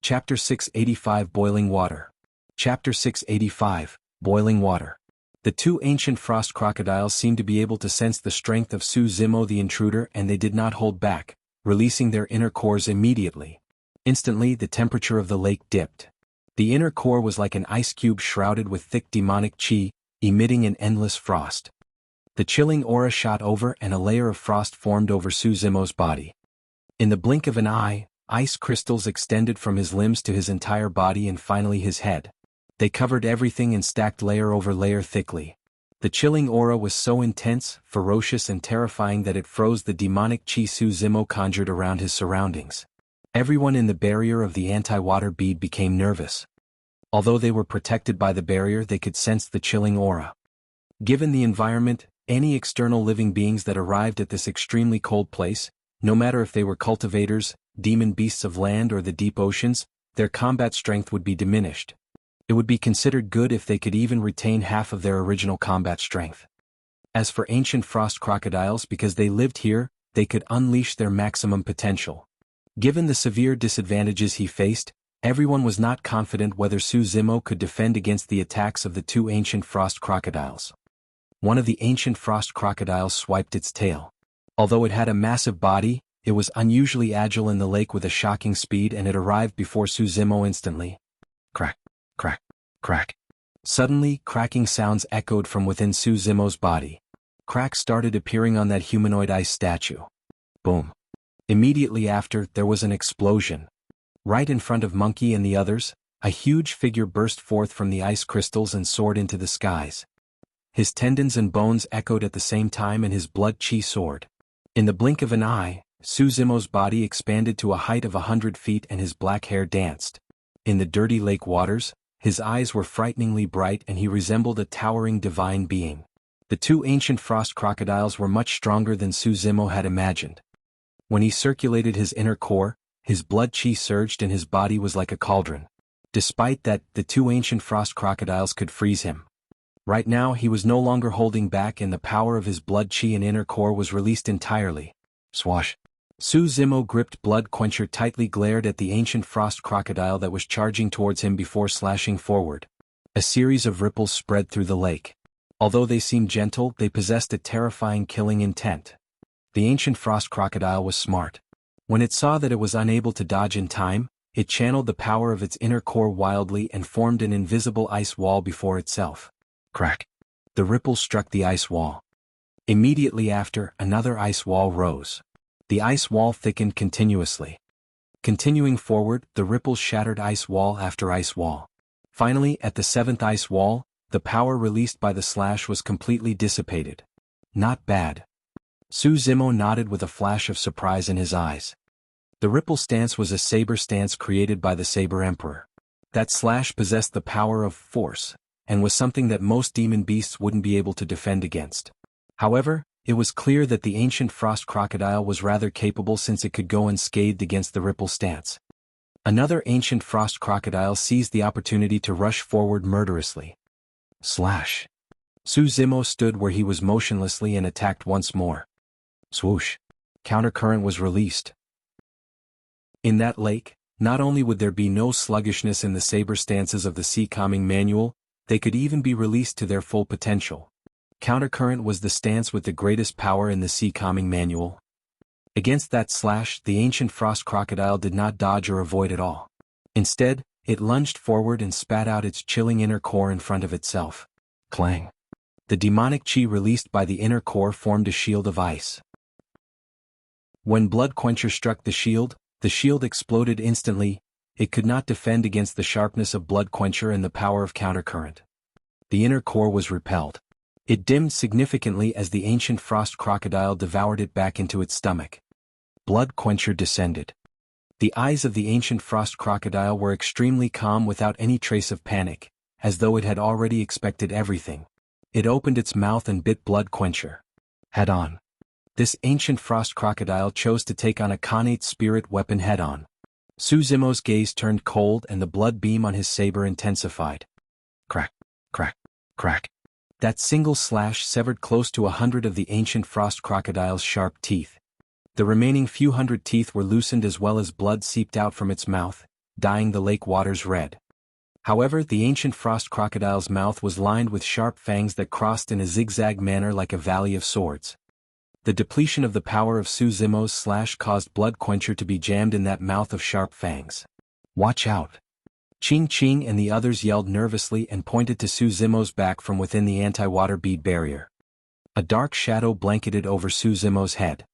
Chapter 685 Boiling Water. Chapter 685 Boiling Water. The two ancient frost crocodiles seemed to be able to sense the strength of Su Zimo the intruder, and they did not hold back, releasing their inner cores immediately. Instantly the temperature of the lake dipped. The inner core was like an ice cube shrouded with thick demonic chi, emitting an endless frost. The chilling aura shot over and a layer of frost formed over Su Zimo's body. In the blink of an eye, ice crystals extended from his limbs to his entire body and finally his head. They covered everything and stacked layer over layer thickly. The chilling aura was so intense, ferocious and terrifying that it froze the demonic chi Su Zimo conjured around his surroundings. Everyone in the barrier of the anti-water bead became nervous. Although they were protected by the barrier, they could sense the chilling aura. Given the environment, any external living beings that arrived at this extremely cold place, no matter if they were cultivators, demon beasts of land or the deep oceans, their combat strength would be diminished. It would be considered good if they could even retain half of their original combat strength. As for ancient frost crocodiles, because they lived here, they could unleash their maximum potential. Given the severe disadvantages he faced, everyone was not confident whether Su Zimo could defend against the attacks of the two ancient frost crocodiles. One of the ancient frost crocodiles swiped its tail. Although it had a massive body, it was unusually agile in the lake with a shocking speed, and it arrived before Su Zimo instantly. Crack, crack, crack. Suddenly, cracking sounds echoed from within Su Zimo's body. Cracks started appearing on that humanoid ice statue. Boom. Immediately after, there was an explosion. Right in front of Monkey and the others, a huge figure burst forth from the ice crystals and soared into the skies. His tendons and bones echoed at the same time and his blood chi soared. In the blink of an eye, Su Zimo's body expanded to a height of 100 feet and his black hair danced. In the dirty lake waters, his eyes were frighteningly bright and he resembled a towering divine being. The two ancient frost crocodiles were much stronger than Su Zimo had imagined. When he circulated his inner core, his blood chi surged and his body was like a cauldron. Despite that, the two ancient frost crocodiles could freeze him. Right now he was no longer holding back and the power of his blood chi and inner core was released entirely. Swash. Su Zimo gripped Blood Quencher tightly, glared at the ancient frost crocodile that was charging towards him before slashing forward. A series of ripples spread through the lake. Although they seemed gentle, they possessed a terrifying killing intent. The ancient frost crocodile was smart. When it saw that it was unable to dodge in time, it channeled the power of its inner core wildly and formed an invisible ice wall before itself. Crack. The ripples struck the ice wall. Immediately after, another ice wall rose. The ice wall thickened continuously. Continuing forward, the ripples shattered ice wall after ice wall. Finally, at the seventh ice wall, the power released by the slash was completely dissipated. Not bad. Su Zimo nodded with a flash of surprise in his eyes. The ripple stance was a saber stance created by the Saber Emperor. That slash possessed the power of force, and was something that most demon beasts wouldn't be able to defend against. However, it was clear that the ancient frost crocodile was rather capable since it could go unscathed against the ripple stance. Another ancient frost crocodile seized the opportunity to rush forward murderously. Slash. Su Zimo stood where he was motionlessly and attacked once more. Swoosh. Countercurrent was released. In that lake, not only would there be no sluggishness in the saber stances of the Sea Calming Manual, they could even be released to their full potential. Countercurrent was the stance with the greatest power in the Sea Calming Manual. Against that slash, the ancient frost crocodile did not dodge or avoid at all. Instead, it lunged forward and spat out its chilling inner core in front of itself. Clang. The demonic chi released by the inner core formed a shield of ice. When Blood Quencher struck the shield exploded instantly. It could not defend against the sharpness of Blood Quencher and the power of Countercurrent. The inner core was repelled. It dimmed significantly as the ancient frost crocodile devoured it back into its stomach. Blood Quencher descended. The eyes of the ancient frost crocodile were extremely calm without any trace of panic, as though it had already expected everything. It opened its mouth and bit Blood Quencher. Head on. This ancient frost crocodile chose to take on a Khanate spirit weapon head-on. Su Zimo's gaze turned cold and the blood beam on his saber intensified. Crack, crack, crack. That single slash severed close to 100 of the ancient frost crocodile's sharp teeth. The remaining few hundred teeth were loosened as well as blood seeped out from its mouth. dyeing the lake waters red. However, the ancient frost crocodile's mouth was lined with sharp fangs that crossed in a zigzag manner like a valley of swords. The depletion of the power of Su Zimo's slash caused Blood Quencher to be jammed in that mouth of sharp fangs. "Watch out!" Ching Ching and the others yelled nervously and pointed to Su Zimo's back from within the anti-water bead barrier. A dark shadow blanketed over Su Zimo's head.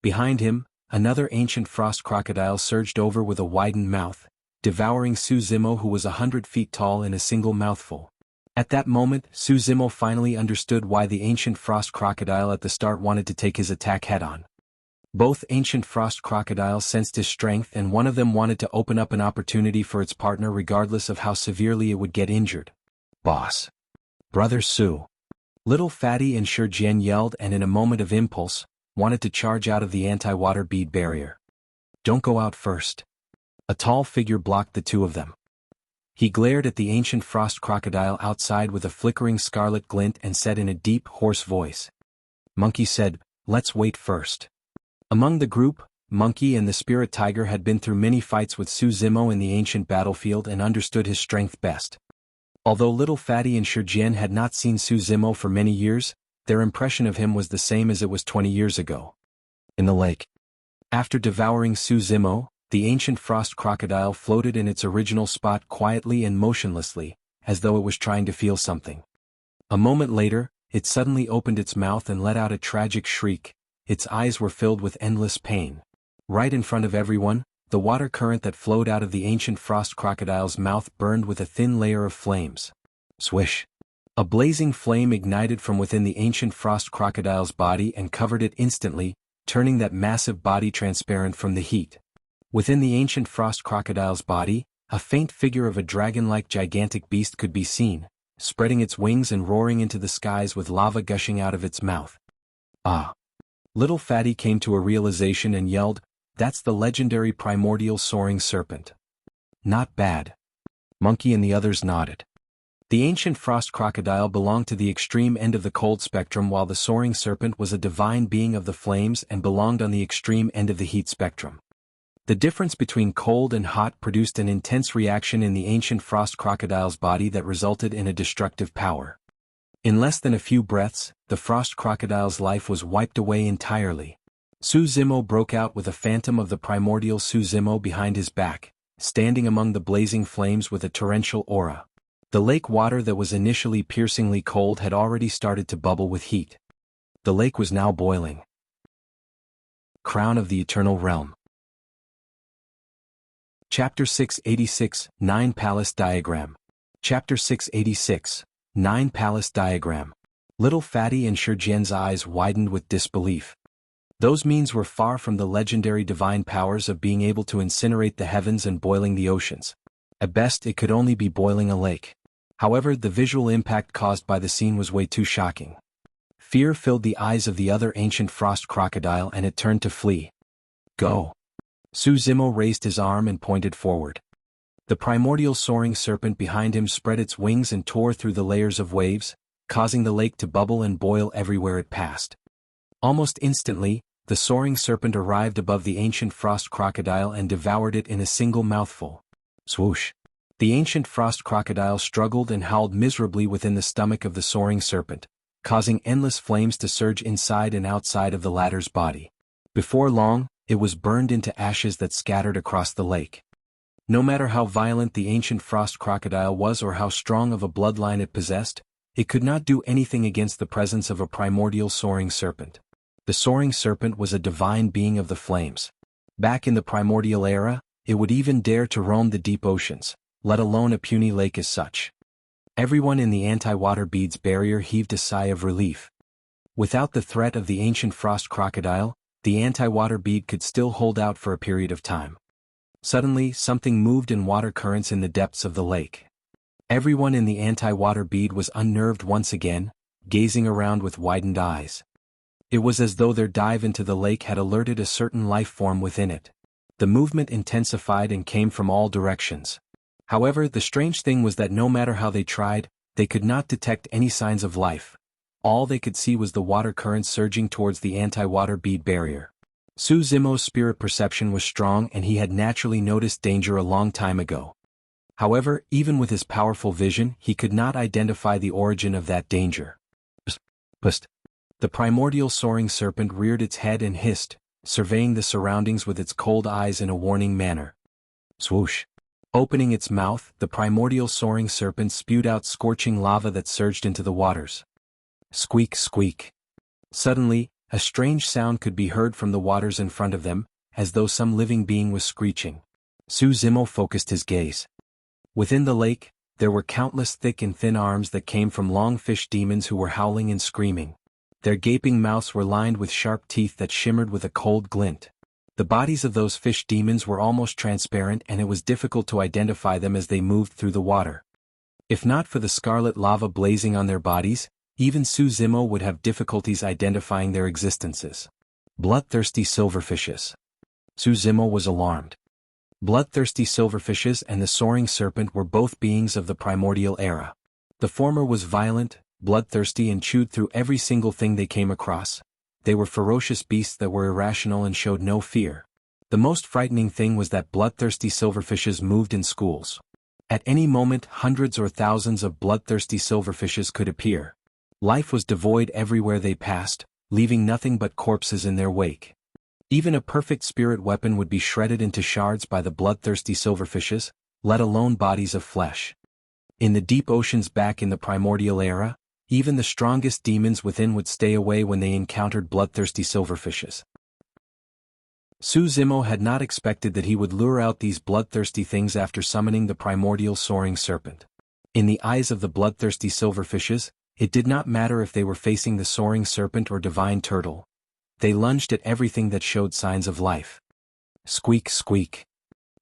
Behind him, another ancient frost crocodile surged over with a widened mouth, devouring Su Zimo, who was 100 feet tall, in a single mouthful. At that moment, Su Zimo finally understood why the ancient frost crocodile at the start wanted to take his attack head-on. Both ancient frost crocodiles sensed his strength, and one of them wanted to open up an opportunity for its partner regardless of how severely it would get injured. "Boss! Brother Su!" Little Fatty and Shurjian yelled, and in a moment of impulse, wanted to charge out of the anti-water bead barrier. "Don't go out first." A tall figure blocked the two of them. He glared at the ancient frost crocodile outside with a flickering scarlet glint and said in a deep, hoarse voice. Monkey said, "Let's wait first." Among the group, Monkey and the spirit tiger had been through many fights with Su Zimo in the ancient battlefield and understood his strength best. Although Little Fatty and Shurjian had not seen Su Zimo for many years, their impression of him was the same as it was 20 years ago. In the lake. After devouring Su Zimo, the ancient frost crocodile floated in its original spot quietly and motionlessly, as though it was trying to feel something. A moment later, it suddenly opened its mouth and let out a tragic shriek. Its eyes were filled with endless pain. Right in front of everyone, the water current that flowed out of the ancient frost crocodile's mouth burned with a thin layer of flames. Swish! A blazing flame ignited from within the ancient frost crocodile's body and covered it instantly, turning that massive body transparent from the heat. Within the ancient frost crocodile's body, a faint figure of a dragon-like gigantic beast could be seen, spreading its wings and roaring into the skies with lava gushing out of its mouth. Ah! Little Fatty came to a realization and yelled, "That's the legendary primordial soaring serpent." "Not bad." Monkey and the others nodded. The ancient frost crocodile belonged to the extreme end of the cold spectrum, while the soaring serpent was a divine being of the flames and belonged on the extreme end of the heat spectrum. The difference between cold and hot produced an intense reaction in the ancient frost crocodile's body that resulted in a destructive power. In less than a few breaths, the frost crocodile's life was wiped away entirely. Su Zimo broke out with a phantom of the primordial Su Zimo behind his back, standing among the blazing flames with a torrential aura. The lake water that was initially piercingly cold had already started to bubble with heat. The lake was now boiling. Crown of the Eternal Realm. Chapter 686, 9 Palace Diagram. Chapter 686, 9 Palace Diagram. Little Fatty and Shurjian's eyes widened with disbelief. Those means were far from the legendary divine powers of being able to incinerate the heavens and boiling the oceans. At best, it could only be boiling a lake. However, the visual impact caused by the scene was way too shocking. Fear filled the eyes of the other ancient frost crocodile and it turned to flee. "Go!" Su Zimo raised his arm and pointed forward. The primordial soaring serpent behind him spread its wings and tore through the layers of waves, causing the lake to bubble and boil everywhere it passed. Almost instantly, the soaring serpent arrived above the ancient frost crocodile and devoured it in a single mouthful. Swoosh! The ancient frost crocodile struggled and howled miserably within the stomach of the soaring serpent, causing endless flames to surge inside and outside of the latter's body. Before long, it was burned into ashes that scattered across the lake. No matter how violent the ancient frost crocodile was or how strong of a bloodline it possessed, it could not do anything against the presence of a primordial soaring serpent. The soaring serpent was a divine being of the flames. Back in the primordial era, it would even dare to roam the deep oceans, let alone a puny lake as such. Everyone in the anti-water beads barrier heaved a sigh of relief. Without the threat of the ancient frost crocodile, the anti-water bead could still hold out for a period of time. Suddenly, something moved in water currents in the depths of the lake. Everyone in the anti-water bead was unnerved once again, gazing around with widened eyes. It was as though their dive into the lake had alerted a certain life form within it. The movement intensified and came from all directions. However, the strange thing was that no matter how they tried, they could not detect any signs of life. All they could see was the water current surging towards the anti-water bead barrier. Su Zimo's spirit perception was strong and he had naturally noticed danger a long time ago. However, even with his powerful vision, he could not identify the origin of that danger. Psst. The primordial soaring serpent reared its head and hissed, surveying the surroundings with its cold eyes in a warning manner. Swoosh. Opening its mouth, the primordial soaring serpent spewed out scorching lava that surged into the waters. Squeak, squeak. Suddenly, a strange sound could be heard from the waters in front of them, as though some living being was screeching. Su Zimo focused his gaze. Within the lake, there were countless thick and thin arms that came from long fish demons who were howling and screaming. Their gaping mouths were lined with sharp teeth that shimmered with a cold glint. The bodies of those fish demons were almost transparent and it was difficult to identify them as they moved through the water. If not for the scarlet lava blazing on their bodies, even Su Zimo would have difficulties identifying their existences. Bloodthirsty silverfishes. Su Zimo was alarmed. Bloodthirsty silverfishes and the soaring serpent were both beings of the primordial era. The former was violent, bloodthirsty and chewed through every single thing they came across. They were ferocious beasts that were irrational and showed no fear. The most frightening thing was that bloodthirsty silverfishes moved in schools. At any moment hundreds or thousands of bloodthirsty silverfishes could appear. Life was devoid everywhere they passed, leaving nothing but corpses in their wake. Even a perfect spirit weapon would be shredded into shards by the bloodthirsty silverfishes, let alone bodies of flesh. In the deep oceans back in the primordial era, even the strongest demons within would stay away when they encountered bloodthirsty silverfishes. Su Zimo had not expected that he would lure out these bloodthirsty things after summoning the primordial soaring serpent. In the eyes of the bloodthirsty silverfishes, it did not matter if they were facing the soaring serpent or divine turtle. They lunged at everything that showed signs of life. Squeak, squeak.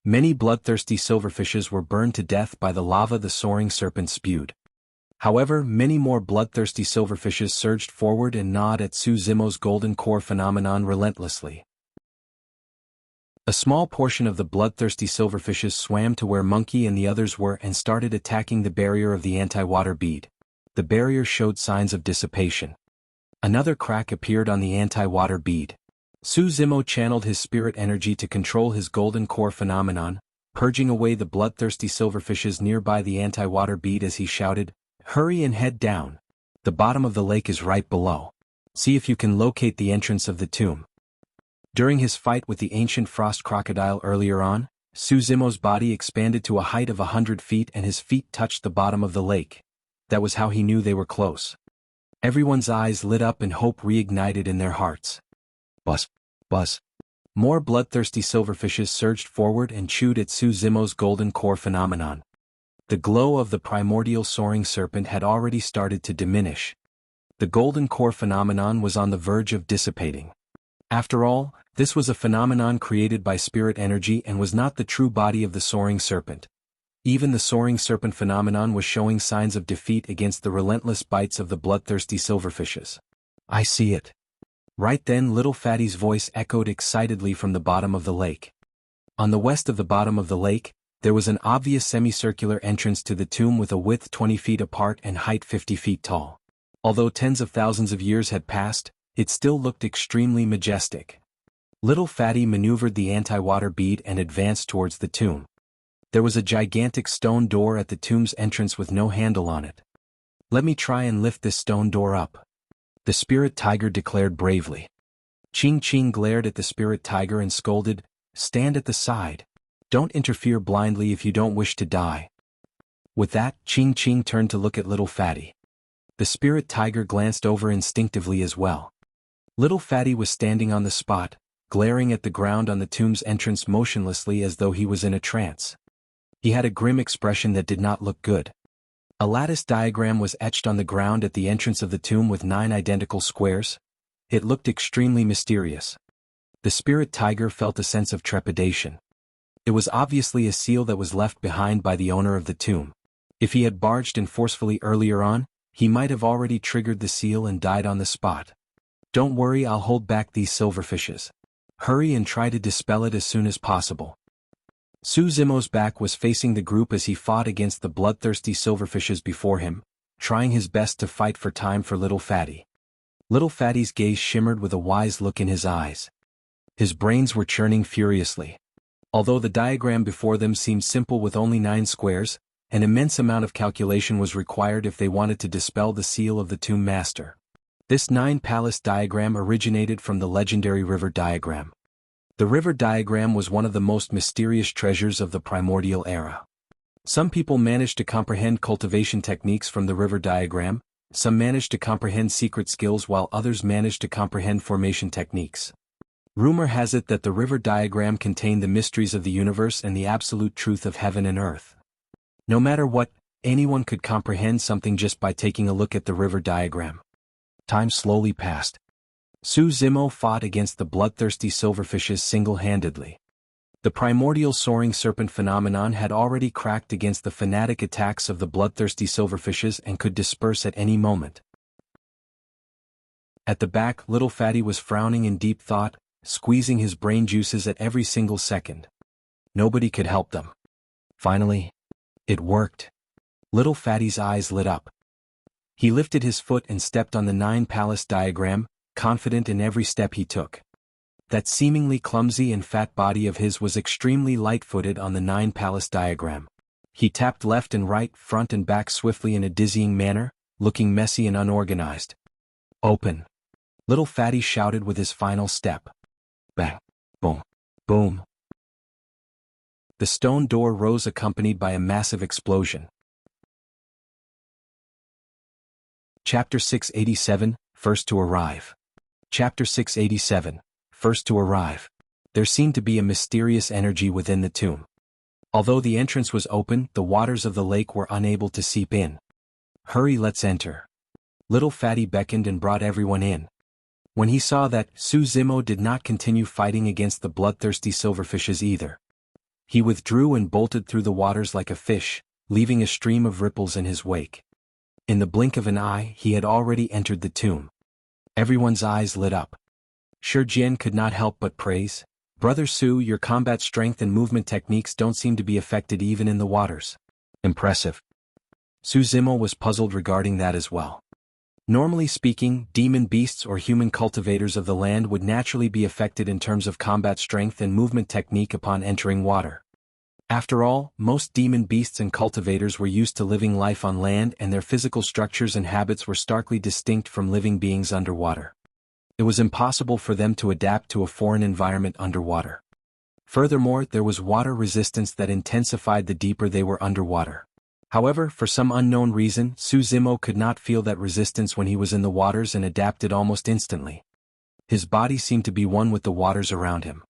Many bloodthirsty silverfishes were burned to death by the lava the soaring serpent spewed. However, many more bloodthirsty silverfishes surged forward and gnawed at Su Zimo's golden core phenomenon relentlessly. A small portion of the bloodthirsty silverfishes swam to where Monkey and the others were and started attacking the barrier of the anti-water bead. The barrier showed signs of dissipation. Another crack appeared on the anti-water bead. Su Zimo channeled his spirit energy to control his golden core phenomenon, purging away the bloodthirsty silverfishes nearby the anti-water bead as he shouted, "Hurry and head down. The bottom of the lake is right below. See if you can locate the entrance of the tomb." During his fight with the ancient frost crocodile earlier on, Su Zimo's body expanded to a height of 100 feet and his feet touched the bottom of the lake. That was how he knew they were close. Everyone's eyes lit up and hope reignited in their hearts. Buzz, buzz. More bloodthirsty silverfishes surged forward and chewed at Su Zimo's golden core phenomenon. The glow of the primordial soaring serpent had already started to diminish. The golden core phenomenon was on the verge of dissipating. After all, this was a phenomenon created by spirit energy and was not the true body of the soaring serpent. Even the soaring serpent phenomenon was showing signs of defeat against the relentless bites of the bloodthirsty silverfishes. "I see it." Right then Little Fatty's voice echoed excitedly from the bottom of the lake. On the west of the bottom of the lake, there was an obvious semicircular entrance to the tomb with a width 20 feet apart and height 50 feet tall. Although tens of thousands of years had passed, it still looked extremely majestic. Little Fatty maneuvered the anti-water bead and advanced towards the tomb. There was a gigantic stone door at the tomb's entrance with no handle on it. "Let me try and lift this stone door up," the spirit tiger declared bravely. Ching Ching glared at the spirit tiger and scolded, "Stand at the side. Don't interfere blindly if you don't wish to die." With that, Ching Ching turned to look at Little Fatty. The spirit tiger glanced over instinctively as well. Little Fatty was standing on the spot, glaring at the ground on the tomb's entrance motionlessly as though he was in a trance. He had a grim expression that did not look good. A lattice diagram was etched on the ground at the entrance of the tomb with 9 identical squares. It looked extremely mysterious. The spirit tiger felt a sense of trepidation. It was obviously a seal that was left behind by the owner of the tomb. If he had barged in forcefully earlier on, he might have already triggered the seal and died on the spot. "Don't worry, I'll hold back these silverfishes. Hurry and try to dispel it as soon as possible." Su Zimo's back was facing the group as he fought against the bloodthirsty silverfishes before him, trying his best to fight for time for Little Fatty. Little Fatty's gaze shimmered with a wise look in his eyes. His brains were churning furiously. Although the diagram before them seemed simple with only 9 squares, an immense amount of calculation was required if they wanted to dispel the seal of the Tomb Master. This 9-palace diagram originated from the legendary river diagram. The river diagram was one of the most mysterious treasures of the primordial era. Some people managed to comprehend cultivation techniques from the river diagram, some managed to comprehend secret skills while others managed to comprehend formation techniques. Rumor has it that the river diagram contained the mysteries of the universe and the absolute truth of heaven and earth. No matter what, anyone could comprehend something just by taking a look at the river diagram. Time slowly passed. Su Zimo fought against the bloodthirsty silverfishes single-handedly. The primordial soaring serpent phenomenon had already cracked against the fanatic attacks of the bloodthirsty silverfishes and could disperse at any moment. At the back, little Fatty was frowning in deep thought, squeezing his brain juices at every single second. Nobody could help them. Finally, it worked. Little Fatty's eyes lit up. He lifted his foot and stepped on the 9-palace diagram, confident in every step he took. That seemingly clumsy and fat body of his was extremely light-footed on the 9-palace diagram. He tapped left and right, front and back swiftly in a dizzying manner, looking messy and unorganized. Open! Little Fatty shouted with his final step. Bang! Boom! Boom! The stone door rose accompanied by a massive explosion. Chapter 687, First to Arrive. Chapter 687, First to Arrive. There seemed to be a mysterious energy within the tomb. Although the entrance was open, the waters of the lake were unable to seep in. Hurry, let's enter. Little Fatty beckoned and brought everyone in. When he saw that, Su Zimo did not continue fighting against the bloodthirsty silverfishes either. He withdrew and bolted through the waters like a fish, leaving a stream of ripples in his wake. In the blink of an eye, he had already entered the tomb. Everyone's eyes lit up. Jian could not help but praise, "Brother Su, your combat strength and movement techniques don't seem to be affected even in the waters." Impressive. Su Zimo was puzzled regarding that as well. Normally speaking, demon beasts or human cultivators of the land would naturally be affected in terms of combat strength and movement technique upon entering water. After all, most demon beasts and cultivators were used to living life on land and their physical structures and habits were starkly distinct from living beings underwater. It was impossible for them to adapt to a foreign environment underwater. Furthermore, there was water resistance that intensified the deeper they were underwater. However, for some unknown reason, Su Zimo could not feel that resistance when he was in the waters and adapted almost instantly. His body seemed to be one with the waters around him.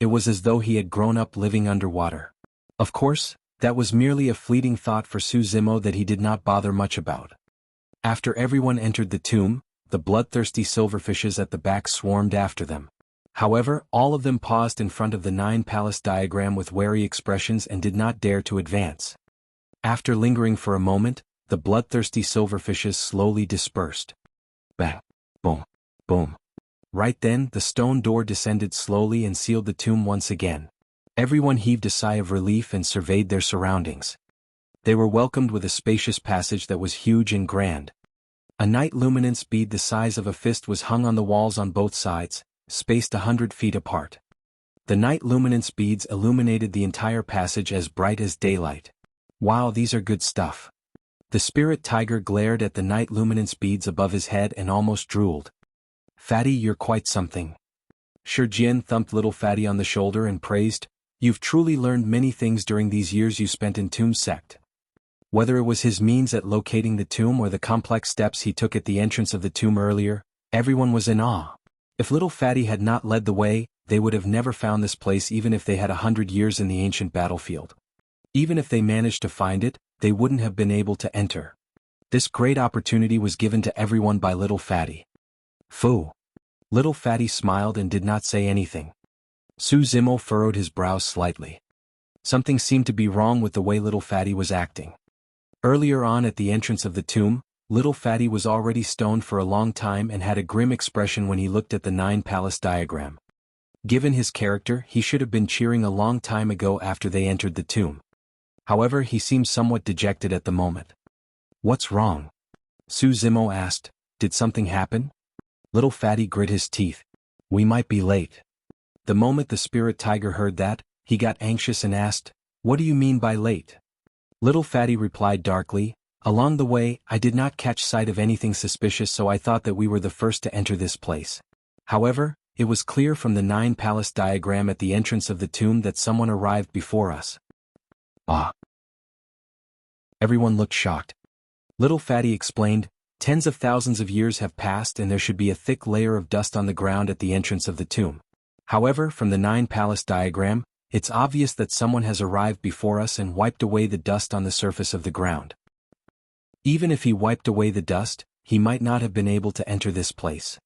It was as though he had grown up living underwater. Of course, that was merely a fleeting thought for Su Zimo that he did not bother much about. After everyone entered the tomb, the bloodthirsty silverfishes at the back swarmed after them. However, all of them paused in front of the 9-palace diagram with wary expressions and did not dare to advance. After lingering for a moment, the bloodthirsty silverfishes slowly dispersed. Bang! Boom! Boom! Right then, the stone door descended slowly and sealed the tomb once again. Everyone heaved a sigh of relief and surveyed their surroundings. They were welcomed with a spacious passage that was huge and grand. A night luminance bead the size of a fist was hung on the walls on both sides, spaced 100 feet apart. The night luminance beads illuminated the entire passage as bright as daylight. Wow, these are good stuff. The spirit tiger glared at the night luminance beads above his head and almost drooled. "Fatty, you're quite something." Jian thumped little Fatty on the shoulder and praised, "You've truly learned many things during these years you spent in Tomb Sect." Whether it was his means at locating the tomb or the complex steps he took at the entrance of the tomb earlier, everyone was in awe. If little Fatty had not led the way, they would have never found this place even if they had 100 years in the ancient battlefield. Even if they managed to find it, they wouldn't have been able to enter. This great opportunity was given to everyone by little Fatty. Phoo! Little Fatty smiled and did not say anything. Su Zimo furrowed his brows slightly. Something seemed to be wrong with the way little Fatty was acting. Earlier on at the entrance of the tomb, little Fatty was already stoned for a long time and had a grim expression when he looked at the 9-palace diagram. Given his character, he should have been cheering a long time ago after they entered the tomb. However, he seemed somewhat dejected at the moment. "What's wrong?" Su Zimo asked. "Did something happen?" Little Fatty grit his teeth. "We might be late." The moment the spirit tiger heard that, he got anxious and asked, "What do you mean by late?" Little Fatty replied darkly, "Along the way, I did not catch sight of anything suspicious, so I thought that we were the first to enter this place. However, it was clear from the 9 palace diagram at the entrance of the tomb that someone arrived before us." Ah! Everyone looked shocked. Little Fatty explained, "Tens of thousands of years have passed and there should be a thick layer of dust on the ground at the entrance of the tomb. However, from the 9 palace diagram, it's obvious that someone has arrived before us and wiped away the dust on the surface of the ground. Even if he wiped away the dust, he might not have been able to enter this place."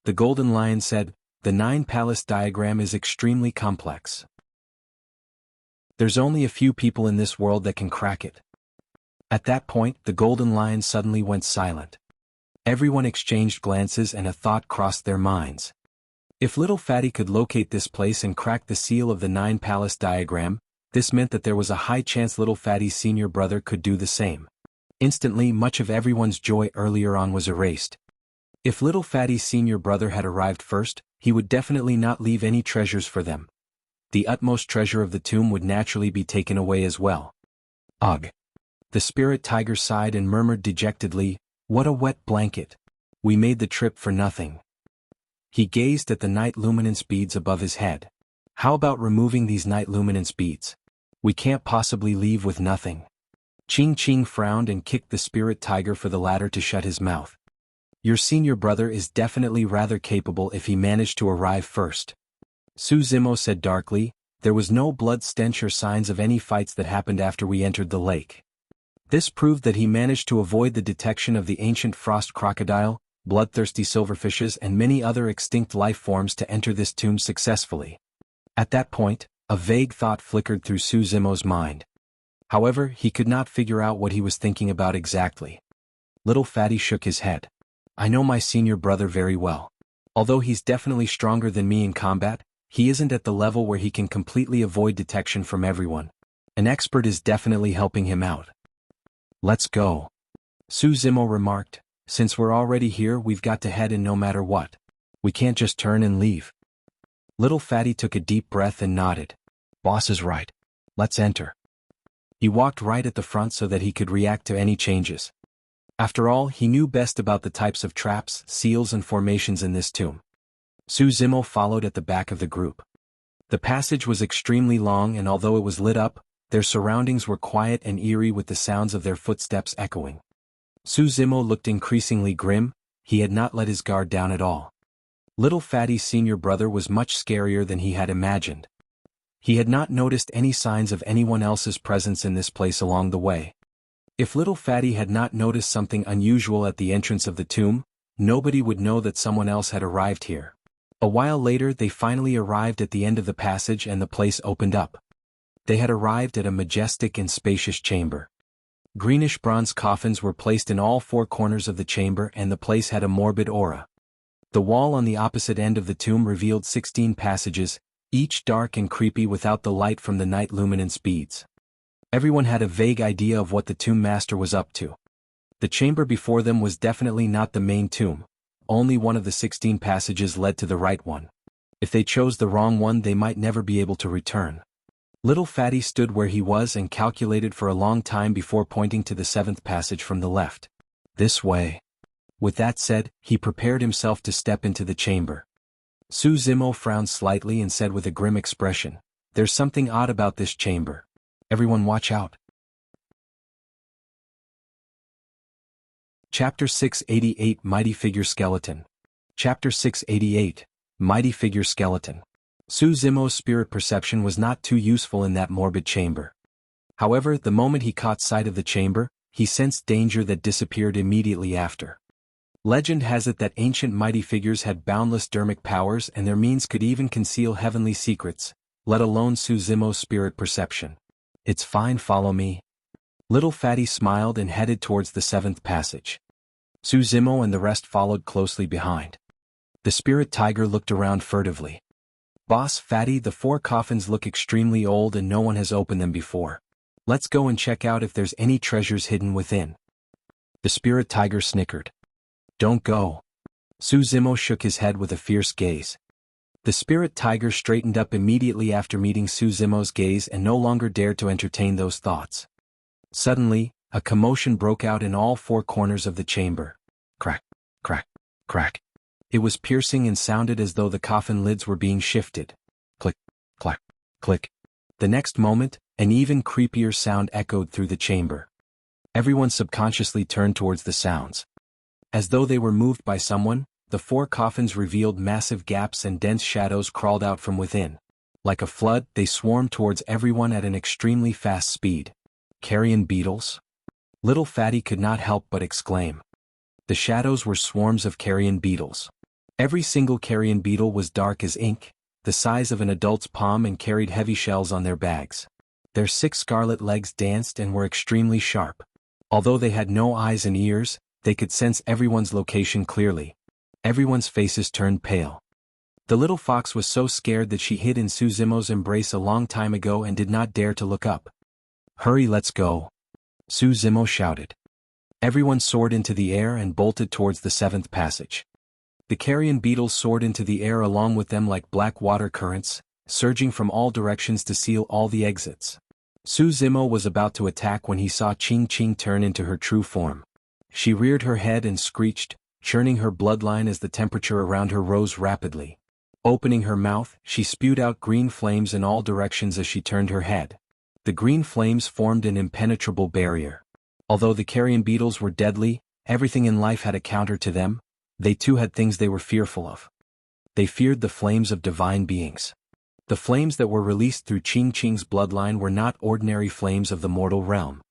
The Golden Lion said, "The 9 palace diagram is extremely complex. There's only a few people in this world that can crack it." At that point, the Golden Lion suddenly went silent. Everyone exchanged glances and a thought crossed their minds. If Little Fatty could locate this place and crack the seal of the 9 palace diagram, this meant that there was a high chance Little Fatty's senior brother could do the same. Instantly, much of everyone's joy earlier on was erased. If Little Fatty's senior brother had arrived first, he would definitely not leave any treasures for them. The utmost treasure of the tomb would naturally be taken away as well. Ugh! The spirit tiger sighed and murmured dejectedly, "What a wet blanket. We made the trip for nothing." He gazed at the night luminance beads above his head. "How about removing these night luminance beads? We can't possibly leave with nothing." Ching Ching frowned and kicked the spirit tiger for the latter to shut his mouth. "Your senior brother is definitely rather capable if he managed to arrive first." Su Zimo said darkly, "There was no blood stench or signs of any fights that happened after we entered the lake. This proved that he managed to avoid the detection of the ancient frost crocodile, bloodthirsty silverfishes and many other extinct life forms to enter this tomb successfully." At that point, a vague thought flickered through Su Zimo's mind. However, he could not figure out what he was thinking about exactly. Little Fatty shook his head. "I know my senior brother very well. Although he's definitely stronger than me in combat, he isn't at the level where he can completely avoid detection from everyone. An expert is definitely helping him out." "Let's go," Su Zimo remarked. "Since we're already here, we've got to head in no matter what. We can't just turn and leave." Little Fatty took a deep breath and nodded. "Boss is right. Let's enter." He walked right at the front so that he could react to any changes. After all, he knew best about the types of traps, seals and formations in this tomb. Su Zimo followed at the back of the group. The passage was extremely long and although it was lit up, their surroundings were quiet and eerie with the sounds of their footsteps echoing. Su Zimo looked increasingly grim. He had not let his guard down at all. Little Fatty's senior brother was much scarier than he had imagined. He had not noticed any signs of anyone else's presence in this place along the way. If Little Fatty had not noticed something unusual at the entrance of the tomb, nobody would know that someone else had arrived here. A while later they finally arrived at the end of the passage and the place opened up. They had arrived at a majestic and spacious chamber. Greenish bronze coffins were placed in all 4 corners of the chamber and the place had a morbid aura. The wall on the opposite end of the tomb revealed 16 passages, each dark and creepy without the light from the night luminance beads. Everyone had a vague idea of what the tomb master was up to. The chamber before them was definitely not the main tomb. Only one of the 16 passages led to the right one. If they chose the wrong one, they might never be able to return. Little Fatty stood where he was and calculated for a long time before pointing to the 7th passage from the left. "This way." With that said, he prepared himself to step into the chamber. Su Zimo frowned slightly and said with a grim expression, "There's something odd about this chamber. Everyone watch out." Chapter 688 Mighty Figure Skeleton. Chapter 688 Mighty Figure Skeleton. Su Zimo's spirit perception was not too useful in that morbid chamber. However, the moment he caught sight of the chamber, he sensed danger that disappeared immediately after. Legend has it that ancient mighty figures had boundless dermic powers and their means could even conceal heavenly secrets, let alone Su Zimo's spirit perception. "It's fine, follow me." Little Fatty smiled and headed towards the 7th passage. Su Zimo and the rest followed closely behind. The spirit tiger looked around furtively. "Boss Fatty, the 4 coffins look extremely old and no one has opened them before. Let's go and check out if there's any treasures hidden within." The spirit tiger snickered. "Don't go." Su Zimo shook his head with a fierce gaze. The spirit tiger straightened up immediately after meeting Su Zimo's gaze and no longer dared to entertain those thoughts. Suddenly, a commotion broke out in all four corners of the chamber. Crack, crack, crack. It was piercing and sounded as though the coffin lids were being shifted. Click, clack, click. The next moment, an even creepier sound echoed through the chamber. Everyone subconsciously turned towards the sounds. As though they were moved by someone, the four coffins revealed massive gaps and dense shadows crawled out from within. Like a flood, they swarmed towards everyone at an extremely fast speed. Carrion beetles? Little Fatty could not help but exclaim. The shadows were swarms of carrion beetles. Every single carrion beetle was dark as ink, the size of an adult's palm, and carried heavy shells on their bags. Their 6 scarlet legs danced and were extremely sharp. Although they had no eyes and ears, they could sense everyone's location clearly. Everyone's faces turned pale. The little fox was so scared that she hid in Su Zimo's embrace a long time ago and did not dare to look up. "Hurry, let's go," Su Zimo shouted. Everyone soared into the air and bolted towards the 7th passage. The carrion beetles soared into the air along with them like black water currents, surging from all directions to seal all the exits. Su Zimo was about to attack when he saw Ching Ching turn into her true form. She reared her head and screeched, churning her bloodline as the temperature around her rose rapidly. Opening her mouth, she spewed out green flames in all directions as she turned her head. The green flames formed an impenetrable barrier. Although the carrion beetles were deadly, everything in life had a counter to them. They too had things they were fearful of. They feared the flames of divine beings. The flames that were released through Ching Ching's bloodline were not ordinary flames of the mortal realm.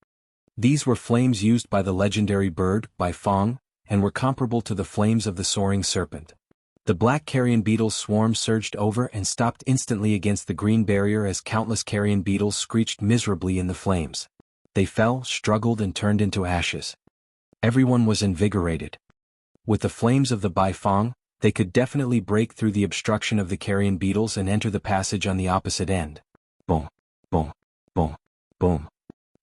These were flames used by the legendary bird, Bai Fong, and were comparable to the flames of the soaring serpent. The black carrion beetles swarm surged over and stopped instantly against the green barrier as countless carrion beetles screeched miserably in the flames. They fell, struggled, and turned into ashes. Everyone was invigorated. With the flames of the Bai Fong, they could definitely break through the obstruction of the carrion beetles and enter the passage on the opposite end. Boom, boom, boom, boom.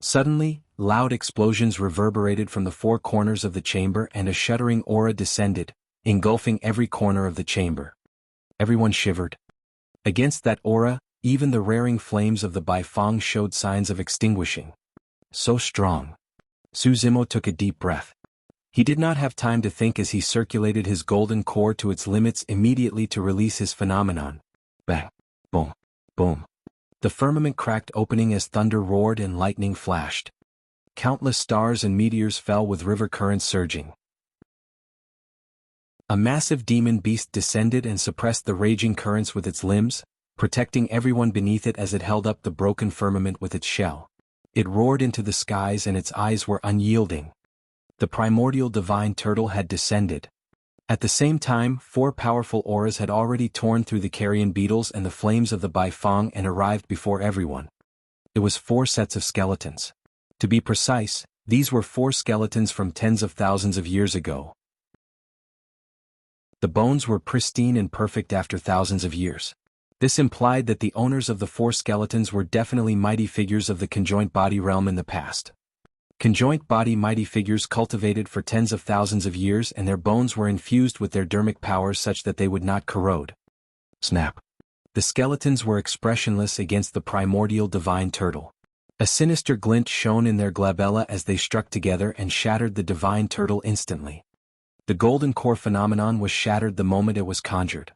Suddenly, loud explosions reverberated from the four corners of the chamber and a shuddering aura descended, engulfing every corner of the chamber. Everyone shivered. Against that aura, even the raring flames of the Bai Fong showed signs of extinguishing. So strong. Su Zimo took a deep breath. He did not have time to think as he circulated his golden core to its limits immediately to release his phenomenon. Bang, boom, boom. The firmament cracked opening as thunder roared and lightning flashed. Countless stars and meteors fell with river currents surging. A massive demon beast descended and suppressed the raging currents with its limbs, protecting everyone beneath it as it held up the broken firmament with its shell. It roared into the skies and its eyes were unyielding. The primordial divine turtle had descended. At the same time, 4 powerful auras had already torn through the carrion beetles and the flames of the Bai Fong and arrived before everyone. It was 4 sets of skeletons. To be precise, these were 4 skeletons from tens of thousands of years ago. The bones were pristine and perfect after thousands of years. This implied that the owners of the 4 skeletons were definitely mighty figures of the conjoint body realm in the past. Conjoint body mighty figures cultivated for tens of thousands of years, and their bones were infused with their dermic powers such that they would not corrode. Snap. The skeletons were expressionless against the primordial divine turtle. A sinister glint shone in their glabella as they struck together and shattered the divine turtle instantly. The golden core phenomenon was shattered the moment it was conjured.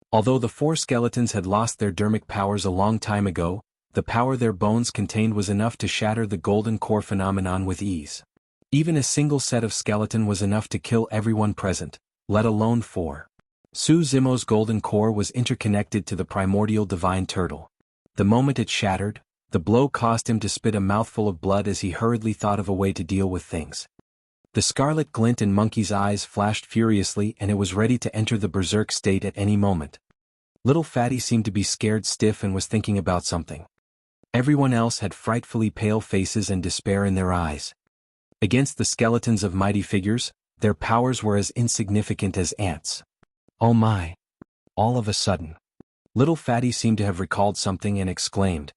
Although the 4 skeletons had lost their dermic powers a long time ago, the power their bones contained was enough to shatter the golden core phenomenon with ease. Even a single set of skeleton was enough to kill everyone present, let alone 4. Su Zimo's golden core was interconnected to the primordial divine turtle. The moment it shattered, the blow caused him to spit a mouthful of blood as he hurriedly thought of a way to deal with things. The scarlet glint in Monkey's eyes flashed furiously and it was ready to enter the berserk state at any moment. Little Fatty seemed to be scared stiff and was thinking about something. Everyone else had frightfully pale faces and despair in their eyes. Against the skeletons of mighty figures, their powers were as insignificant as ants. Oh my! All of a sudden. Little Fatty seemed to have recalled something and exclaimed.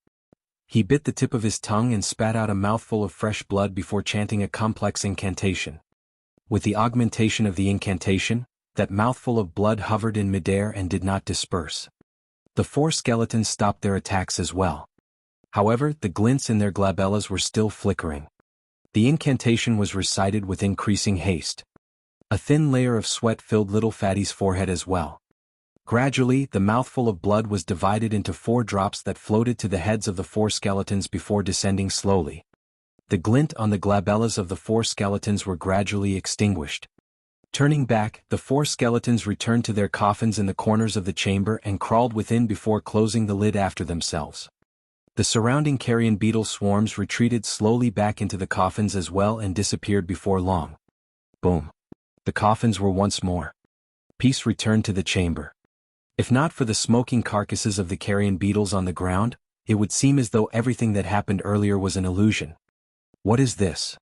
He bit the tip of his tongue and spat out a mouthful of fresh blood before chanting a complex incantation. With the augmentation of the incantation, that mouthful of blood hovered in midair and did not disperse. The four skeletons stopped their attacks as well. However, the glints in their glabellas were still flickering. The incantation was recited with increasing haste. A thin layer of sweat filled Little Fatty's forehead as well. Gradually, the mouthful of blood was divided into 4 drops that floated to the heads of the 4 skeletons before descending slowly. The glint on the glabellas of the 4 skeletons were gradually extinguished. Turning back, the 4 skeletons returned to their coffins in the corners of the chamber and crawled within before closing the lid after themselves. The surrounding carrion beetle swarms retreated slowly back into the coffins as well and disappeared before long. Boom. The coffins were once more. Peace returned to the chamber. If not for the smoking carcasses of the carrion beetles on the ground, it would seem as though everything that happened earlier was an illusion. What is this?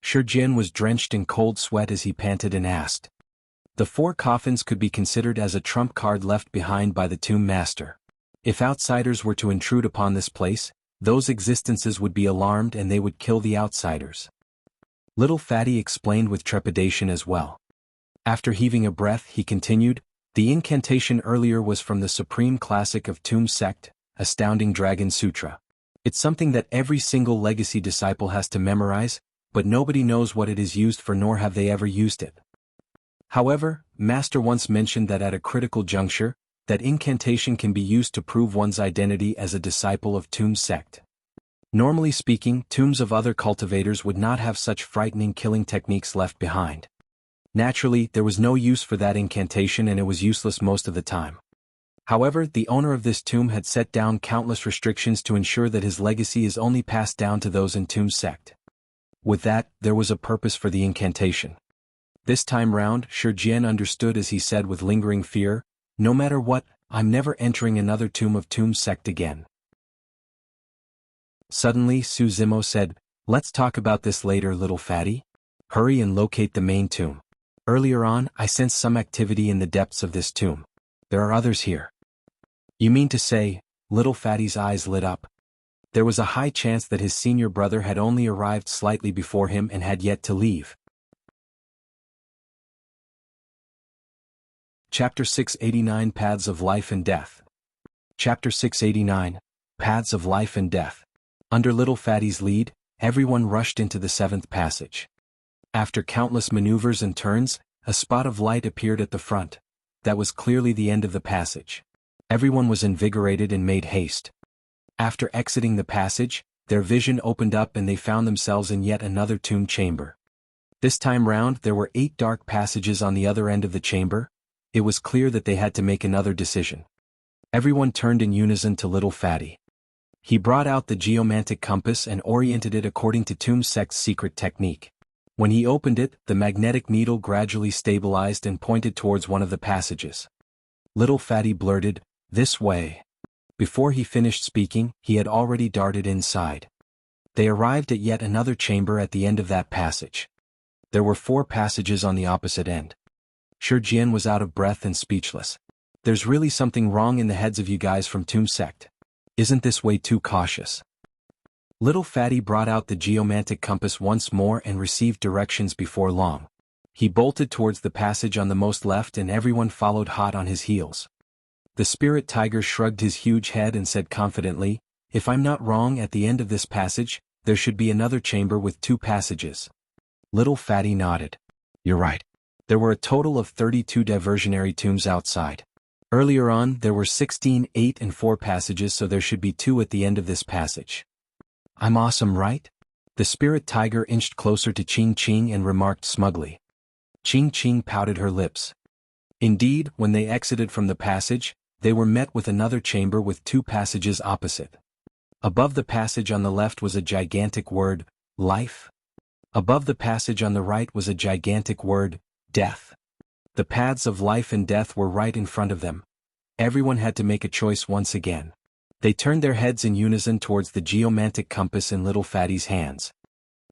Jian was drenched in cold sweat as he panted and asked. The 4 coffins could be considered as a trump card left behind by the tomb master. If outsiders were to intrude upon this place, those existences would be alarmed and they would kill the outsiders. Little Fatty explained with trepidation as well. After heaving a breath, he continued, the incantation earlier was from the supreme classic of Tomb Sect, Astounding Dragon Sutra. It's something that every single legacy disciple has to memorize, but nobody knows what it is used for nor have they ever used it. However, Master once mentioned that at a critical juncture, that incantation can be used to prove one's identity as a disciple of Tomb Sect. Normally speaking, tombs of other cultivators would not have such frightening killing techniques left behind. Naturally, there was no use for that incantation and it was useless most of the time. However, the owner of this tomb had set down countless restrictions to ensure that his legacy is only passed down to those in Tomb Sect. With that, there was a purpose for the incantation. This time round, Jian understood as he said with lingering fear, no matter what, I'm never entering another tomb of Tomb Sect again. Suddenly, Su Zimo said, let's talk about this later, Little Fatty. Hurry and locate the main tomb. Earlier on, I sensed some activity in the depths of this tomb. There are others here. You mean to say, Little Fatty's eyes lit up. There was a high chance that his senior brother had only arrived slightly before him and had yet to leave. Chapter 689 Paths of Life and Death. Chapter 689 Paths of Life and Death. Under Little Fatty's lead, everyone rushed into the 7th passage. After countless maneuvers and turns, a spot of light appeared at the front. That was clearly the end of the passage. Everyone was invigorated and made haste. After exiting the passage, their vision opened up and they found themselves in yet another tomb chamber. This time round there were 8 dark passages on the other end of the chamber. It was clear that they had to make another decision. Everyone turned in unison to Little Fatty. He brought out the geomantic compass and oriented it according to Tomb Sect's secret technique. When he opened it, the magnetic needle gradually stabilized and pointed towards one of the passages. Little Fatty blurted, "This way." Before he finished speaking, he had already darted inside. They arrived at yet another chamber at the end of that passage. There were 4 passages on the opposite end. Jian was out of breath and speechless. There's really something wrong in the heads of you guys from Tomb Sect. Isn't this way too cautious? Little Fatty brought out the geomantic compass once more and received directions before long. He bolted towards the passage on the most left and everyone followed hot on his heels. The spirit tiger shrugged his huge head and said confidently, "If I'm not wrong, at the end of this passage, there should be another chamber with 2 passages." Little Fatty nodded. "You're right. There were a total of 32 diversionary tombs outside. Earlier on, there were 16, 8 and 4 passages, so there should be 2 at the end of this passage. I'm awesome, right?" The spirit tiger inched closer to Ching Ching and remarked smugly. Ching Ching pouted her lips. Indeed, when they exited from the passage, they were met with another chamber with 2 passages opposite. Above the passage on the left was a gigantic word, life. Above the passage on the right was a gigantic word, death. The paths of life and death were right in front of them. Everyone had to make a choice once again. They turned their heads in unison towards the geomantic compass in Little Fatty's hands.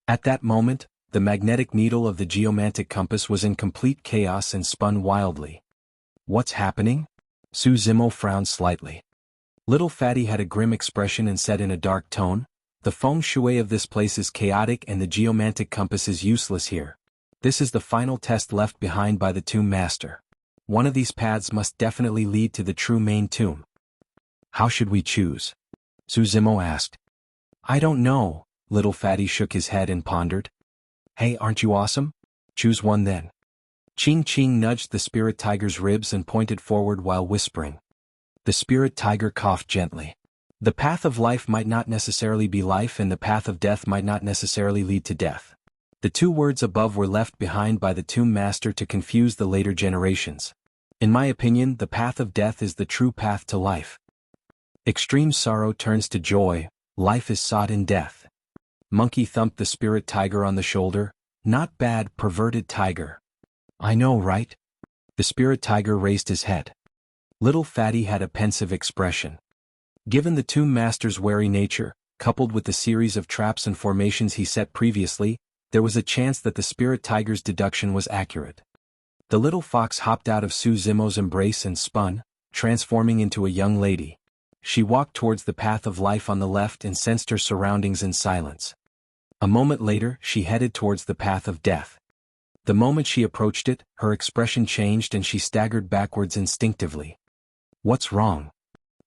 At that moment, the magnetic needle of the geomantic compass was in complete chaos and spun wildly. "What's happening?" Su Zimo frowned slightly. Little Fatty had a grim expression and said in a dark tone, "The feng shui of this place is chaotic and the geomantic compass is useless here. This is the final test left behind by the tomb master. One of these paths must definitely lead to the true main tomb. How should we choose? Su Zimo asked. I don't know, Little Fatty shook his head and pondered. Hey, aren't you awesome? Choose one then. Ching Ching nudged the spirit tiger's ribs and pointed forward while whispering. The spirit tiger coughed gently. The path of life might not necessarily be life, and the path of death might not necessarily lead to death. The two words above were left behind by the Tomb Master to confuse the later generations. In my opinion, the path of death is the true path to life. Extreme sorrow turns to joy, life is sought in death. Monkey thumped the spirit tiger on the shoulder. Not bad, perverted tiger. I know, right? The spirit tiger raised his head. Little Fatty had a pensive expression. Given the Tomb Master's wary nature, coupled with the series of traps and formations he set previously, there was a chance that the spirit tiger's deduction was accurate. The little fox hopped out of Su Zimo's embrace and spun, transforming into a young lady. She walked towards the path of life on the left and sensed her surroundings in silence. A moment later, she headed towards the path of death. The moment she approached it, her expression changed and she staggered backwards instinctively. What's wrong?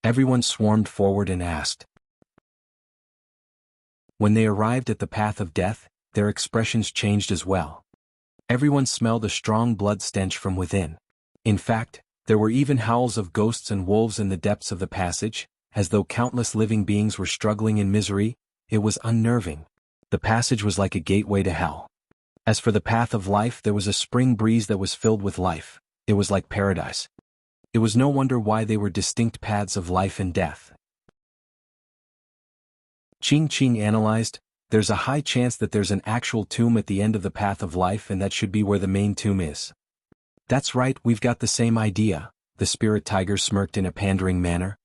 Everyone swarmed forward and asked. When they arrived at the path of death, their expressions changed as well. Everyone smelled a strong blood stench from within. In fact, there were even howls of ghosts and wolves in the depths of the passage, as though countless living beings were struggling in misery. It was unnerving. The passage was like a gateway to hell. As for the path of life, there was a spring breeze that was filled with life. It was like paradise. It was no wonder why they were distinct paths of life and death. Ching Ching analyzed, there's a high chance that there's an actual tomb at the end of the path of life, and that should be where the main tomb is. That's right, we've got the same idea, the spirit tiger smirked in a pandering manner.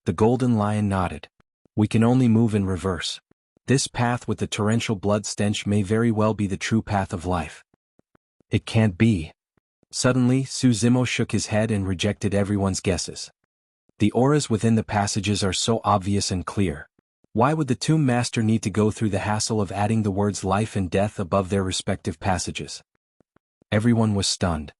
The golden lion nodded. We can only move in reverse. This path with the torrential blood stench may very well be the true path of life. It can't be. Suddenly, Su Zimo shook his head and rejected everyone's guesses. The auras within the passages are so obvious and clear. Why would the Tomb Master need to go through the hassle of adding the words life and death above their respective passages? Everyone was stunned.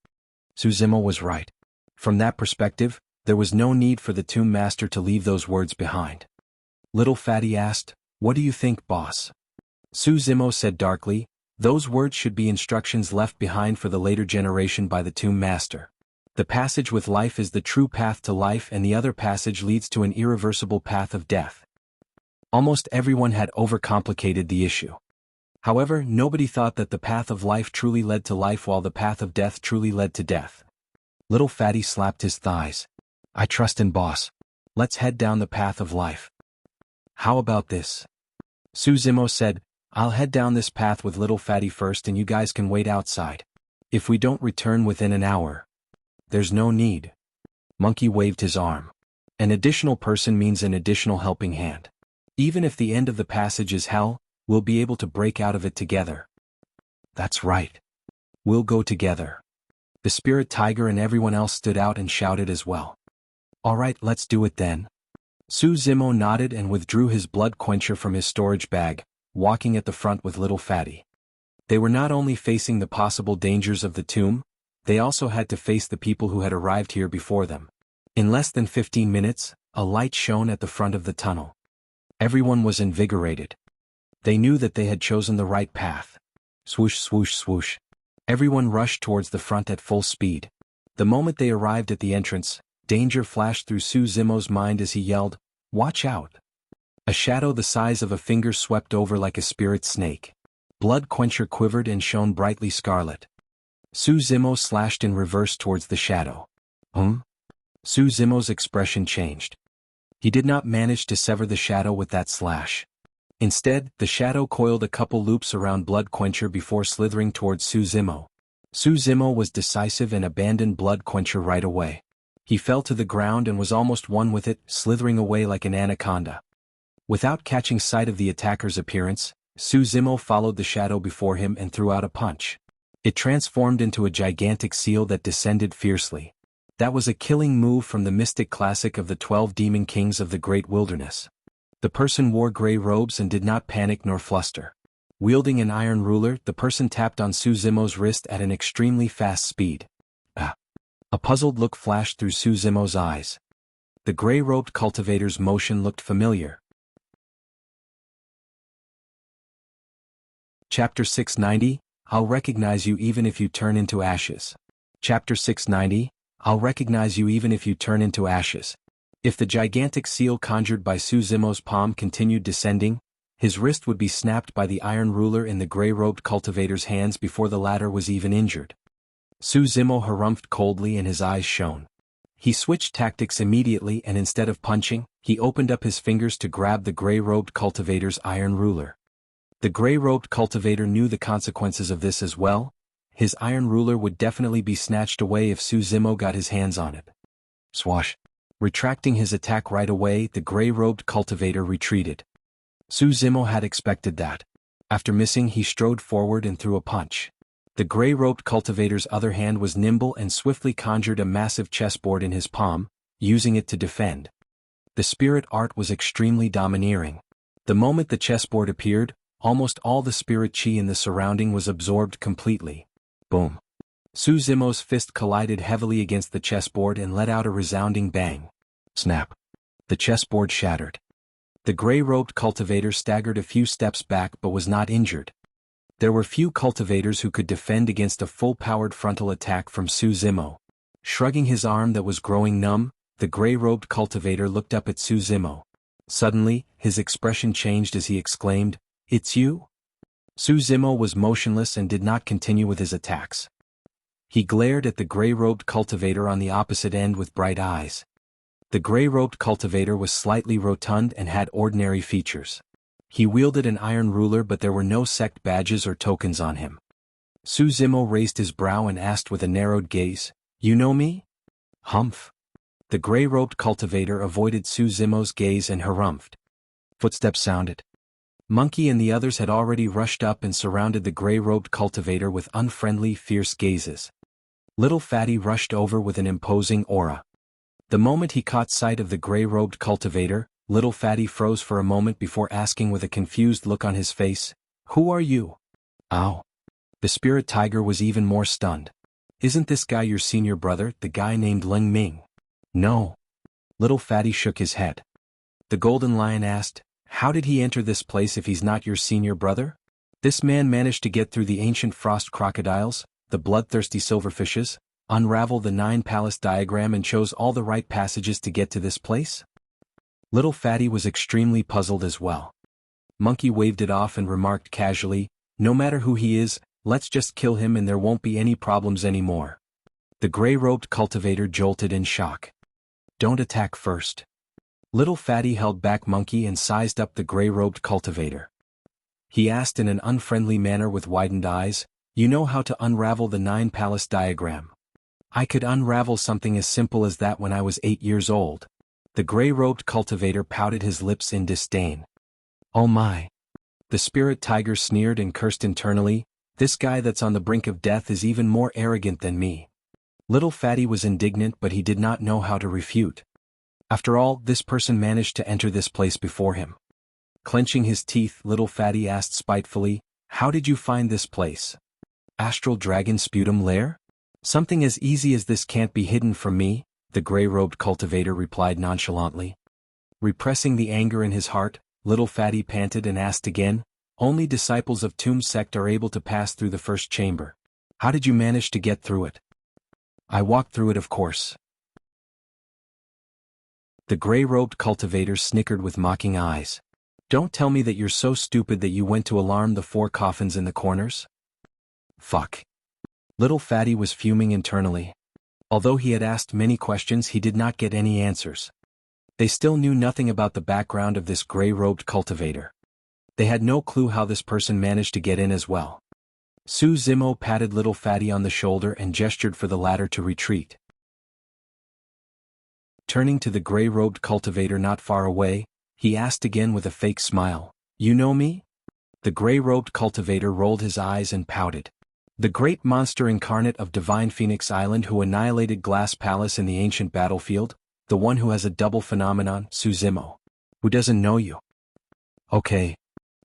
Su Zimo was right. From that perspective, there was no need for the Tomb Master to leave those words behind. Little Fatty asked, What do you think, boss? Su Zimo said darkly, Those words should be instructions left behind for the later generation by the Tomb Master. The passage with life is the true path to life, and the other passage leads to an irreversible path of death. Almost everyone had overcomplicated the issue. However, nobody thought that the path of life truly led to life while the path of death truly led to death. Little Fatty slapped his thighs. I trust in boss. Let's head down the path of life. How about this? Su Zimo said, I'll head down this path with Little Fatty first and you guys can wait outside. If we don't return within an hour, there's no need. Monkey waved his arm. An additional person means an additional helping hand. Even if the end of the passage is hell, we'll be able to break out of it together. That's right. We'll go together. The spirit tiger and everyone else stood out and shouted as well. All right, let's do it then. Su Zimo nodded and withdrew his blood quencher from his storage bag, walking at the front with Little Fatty. They were not only facing the possible dangers of the tomb, they also had to face the people who had arrived here before them. In less than 15 minutes, a light shone at the front of the tunnel. Everyone was invigorated. They knew that they had chosen the right path. Swoosh, swoosh, swoosh. Everyone rushed towards the front at full speed. The moment they arrived at the entrance, danger flashed through Su Zimo's mind as he yelled, Watch out! A shadow the size of a finger swept over like a spirit snake. Blood quencher quivered and shone brightly scarlet. Su Zimo slashed in reverse towards the shadow. Su Zimo's expression changed. He did not manage to sever the shadow with that slash. Instead, the shadow coiled a couple loops around Blood Quencher before slithering towards Su Zimo. Su Zimo was decisive and abandoned Blood Quencher right away. He fell to the ground and was almost one with it, slithering away like an anaconda. Without catching sight of the attacker's appearance, Su Zimo followed the shadow before him and threw out a punch. It transformed into a gigantic seal that descended fiercely. That was a killing move from the mystic classic of the 12 demon kings of the great wilderness. The person wore gray robes and did not panic nor fluster. Wielding an iron ruler, the person tapped on Su Zimo's wrist at an extremely fast speed. A puzzled look flashed through Su Zimo's eyes. The gray-robed cultivator's motion looked familiar. Chapter 690, I'll recognize you even if you turn into ashes. Chapter 690, I'll recognize you even if you turn into ashes. If the gigantic seal conjured by Su Zimo's palm continued descending, his wrist would be snapped by the iron ruler in the gray-robed cultivator's hands before the latter was even injured. Su Zimo harumphed coldly and his eyes shone. He switched tactics immediately and instead of punching, he opened up his fingers to grab the gray-robed cultivator's iron ruler. The gray-robed cultivator knew the consequences of this as well. His iron ruler would definitely be snatched away if Su Zimo got his hands on it. Swash! Retracting his attack right away, the gray-robed cultivator retreated. Su Zimo had expected that. After missing, he strode forward and threw a punch. The gray-robed cultivator's other hand was nimble and swiftly conjured a massive chessboard in his palm, using it to defend. The spirit art was extremely domineering. The moment the chessboard appeared, almost all the spirit chi in the surrounding was absorbed completely. Boom. Su Zimo's fist collided heavily against the chessboard and let out a resounding bang. Snap. The chessboard shattered. The gray-robed cultivator staggered a few steps back but was not injured. There were few cultivators who could defend against a full-powered frontal attack from Su Zimo. Shrugging his arm that was growing numb, the gray-robed cultivator looked up at Su Zimo. Suddenly, his expression changed as he exclaimed, "It's you?" Su Zimo was motionless and did not continue with his attacks. He glared at the gray-robed cultivator on the opposite end with bright eyes. The gray-robed cultivator was slightly rotund and had ordinary features. He wielded an iron ruler but there were no sect badges or tokens on him. Su Zimo raised his brow and asked with a narrowed gaze, "You know me?" Humph. The gray-robed cultivator avoided Su Zimo's gaze and harumphed. Footsteps sounded. Monkey and the others had already rushed up and surrounded the gray-robed cultivator with unfriendly, fierce gazes. Little Fatty rushed over with an imposing aura. The moment he caught sight of the gray-robed cultivator, Little Fatty froze for a moment before asking with a confused look on his face, "Who are you?" Ow. The spirit tiger was even more stunned. "Isn't this guy your senior brother, the guy named Ling Ming?" "No." Little Fatty shook his head. The golden lion asked, "How did he enter this place if he's not your senior brother?" "This man managed to get through the ancient frost crocodiles, the bloodthirsty silverfishes, unravel the 9 palace diagram and chose all the right passages to get to this place?" Little Fatty was extremely puzzled as well. Monkey waved it off and remarked casually, "No matter who he is, let's just kill him and there won't be any problems anymore." The gray-robed cultivator jolted in shock. "Don't attack first." Little Fatty held back Monkey and sized up the gray-robed cultivator. He asked in an unfriendly manner with widened eyes, "You know how to unravel the 9 palace diagram?" "I could unravel something as simple as that when I was 8 years old." The gray-robed cultivator pouted his lips in disdain. "Oh my." The spirit tiger sneered and cursed internally, "This guy that's on the brink of death is even more arrogant than me." Little Fatty was indignant but he did not know how to refute. After all, this person managed to enter this place before him. Clenching his teeth, Little Fatty asked spitefully, "How did you find this place?" "Astral Dragon Sputum Lair? Something as easy as this can't be hidden from me," the gray-robed cultivator replied nonchalantly. Repressing the anger in his heart, Little Fatty panted and asked again, "Only disciples of Tomb Sect are able to pass through the first chamber. How did you manage to get through it?" "I walked through it, of course." The gray-robed cultivator snickered with mocking eyes. "Don't tell me that you're so stupid that you went to alarm the 4 coffins in the corners?" Fuck. Little Fatty was fuming internally. Although he had asked many questions, he did not get any answers. They still knew nothing about the background of this gray-robed cultivator. They had no clue how this person managed to get in as well. Su Zimo patted Little Fatty on the shoulder and gestured for the latter to retreat. Turning to the gray-robed cultivator not far away, he asked again with a fake smile, "You know me?" The gray-robed cultivator rolled his eyes and pouted. "The great monster incarnate of Divine Phoenix Island who annihilated Glass Palace in the ancient battlefield, the one who has a double phenomenon, Su Zimo. Who doesn't know you?" "Okay."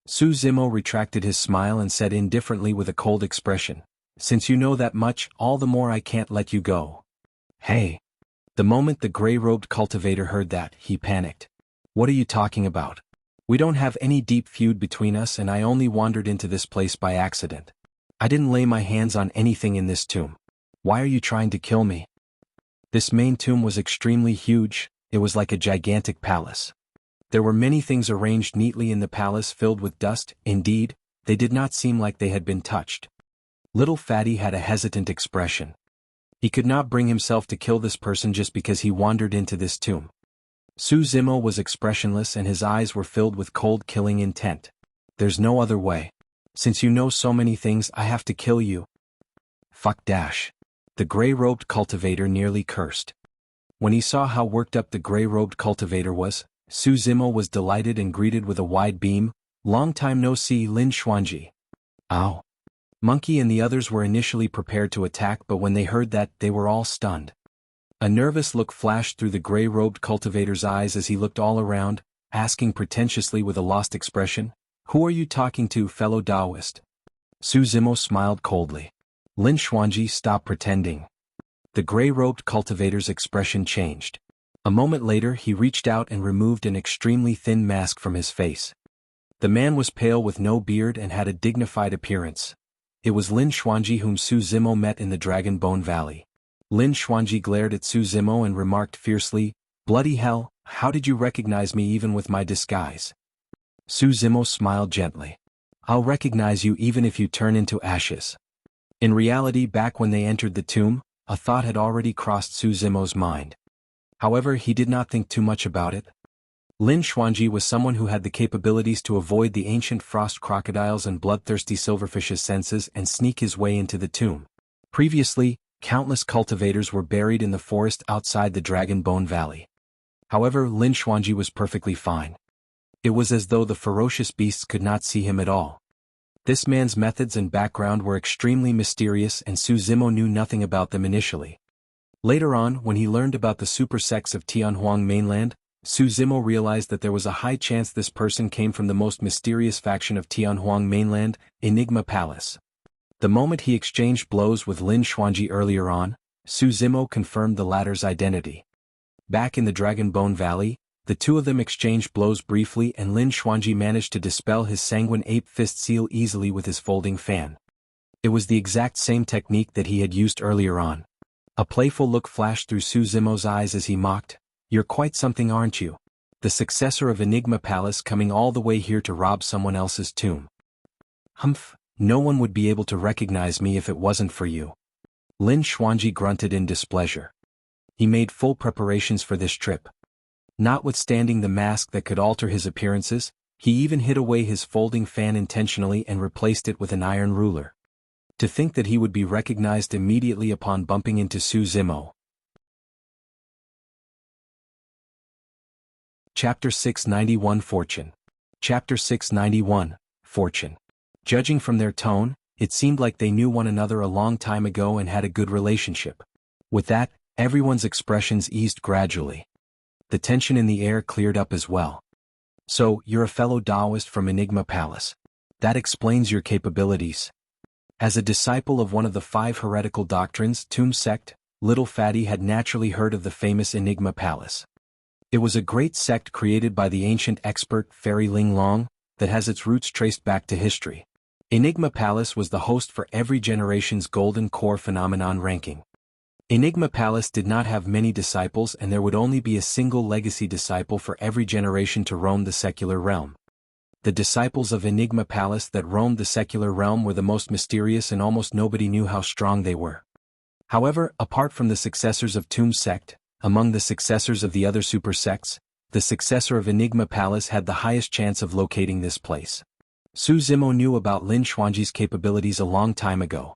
Su Zimo retracted his smile and said indifferently with a cold expression, "Since you know that much, all the more I can't let you go." Hey. The moment the gray-robed cultivator heard that, he panicked. What are you talking about? We don't have any deep feud between us and I only wandered into this place by accident. I didn't lay my hands on anything in this tomb. Why are you trying to kill me? This main tomb was extremely huge, it was like a gigantic palace. There were many things arranged neatly in the palace filled with dust, indeed, they did not seem like they had been touched. Little Fatty had a hesitant expression. He could not bring himself to kill this person just because he wandered into this tomb. Su Zimo was expressionless and his eyes were filled with cold killing intent. There's no other way. Since you know so many things, I have to kill you. Fuck dash. The gray-robed cultivator nearly cursed. When he saw how worked up the gray-robed cultivator was, Su Zimo was delighted and greeted with a wide beam. Long time no see, Lin Xuanji. Ow. Monkey and the others were initially prepared to attack, but when they heard that, they were all stunned. A nervous look flashed through the gray-robed cultivator's eyes as he looked all around, asking pretentiously with a lost expression, "Who are you talking to, fellow Taoist?" Su Zimo smiled coldly. Lin Xuanji, stop pretending. The gray-robed cultivator's expression changed. A moment later he reached out and removed an extremely thin mask from his face. The man was pale with no beard and had a dignified appearance. It was Lin Xuanji whom Su Zimo met in the Dragon Bone Valley. Lin Xuanji glared at Su Zimo and remarked fiercely, "Bloody hell, how did you recognize me even with my disguise?" Su Zimo smiled gently. "I'll recognize you even if you turn into ashes." In reality, back when they entered the tomb, a thought had already crossed Su Zimo's mind. However, he did not think too much about it. Lin Xuanji was someone who had the capabilities to avoid the ancient frost crocodiles and bloodthirsty silverfish's senses and sneak his way into the tomb. Previously, countless cultivators were buried in the forest outside the Dragon Bone Valley. However, Lin Xuanji was perfectly fine. It was as though the ferocious beasts could not see him at all. This man's methods and background were extremely mysterious and Su Zimo knew nothing about them initially. Later on, when he learned about the super sects of Tianhuang mainland, Su Zimo realized that there was a high chance this person came from the most mysterious faction of Tianhuang mainland, Enigma Palace. The moment he exchanged blows with Lin Xuanji earlier on, Su Zimo confirmed the latter's identity. Back in the Dragon Bone Valley, the two of them exchanged blows briefly and Lin Xuanji managed to dispel his sanguine ape fist seal easily with his folding fan. It was the exact same technique that he had used earlier on. A playful look flashed through Su Zimo's eyes as he mocked, "You're quite something, aren't you? The successor of Enigma Palace coming all the way here to rob someone else's tomb. Humph, no one would be able to recognize me if it wasn't for you." Lin Xuanji grunted in displeasure. He made full preparations for this trip. Notwithstanding the mask that could alter his appearances, he even hid away his folding fan intentionally and replaced it with an iron ruler. To think that he would be recognized immediately upon bumping into Su Zimo. Chapter 691 Fortune. Chapter 691, Fortune. Judging from their tone, it seemed like they knew one another a long time ago and had a good relationship. With that, everyone's expressions eased gradually. The tension in the air cleared up as well. "So, you're a fellow Taoist from Enigma Palace. That explains your capabilities." As a disciple of one of the 5 heretical doctrines, Tomb Sect, Little Fatty had naturally heard of the famous Enigma Palace. It was a great sect created by the ancient expert Fairy Ling Long, that has its roots traced back to history. Enigma Palace was the host for every generation's Golden Core phenomenon ranking. Enigma Palace did not have many disciples and there would only be a single legacy disciple for every generation to roam the secular realm. The disciples of Enigma Palace that roamed the secular realm were the most mysterious and almost nobody knew how strong they were. However, apart from the successors of Tomb Sect, among the successors of the other super sects, the successor of Enigma Palace had the highest chance of locating this place. Su Zimo knew about Lin Xuanji's capabilities a long time ago.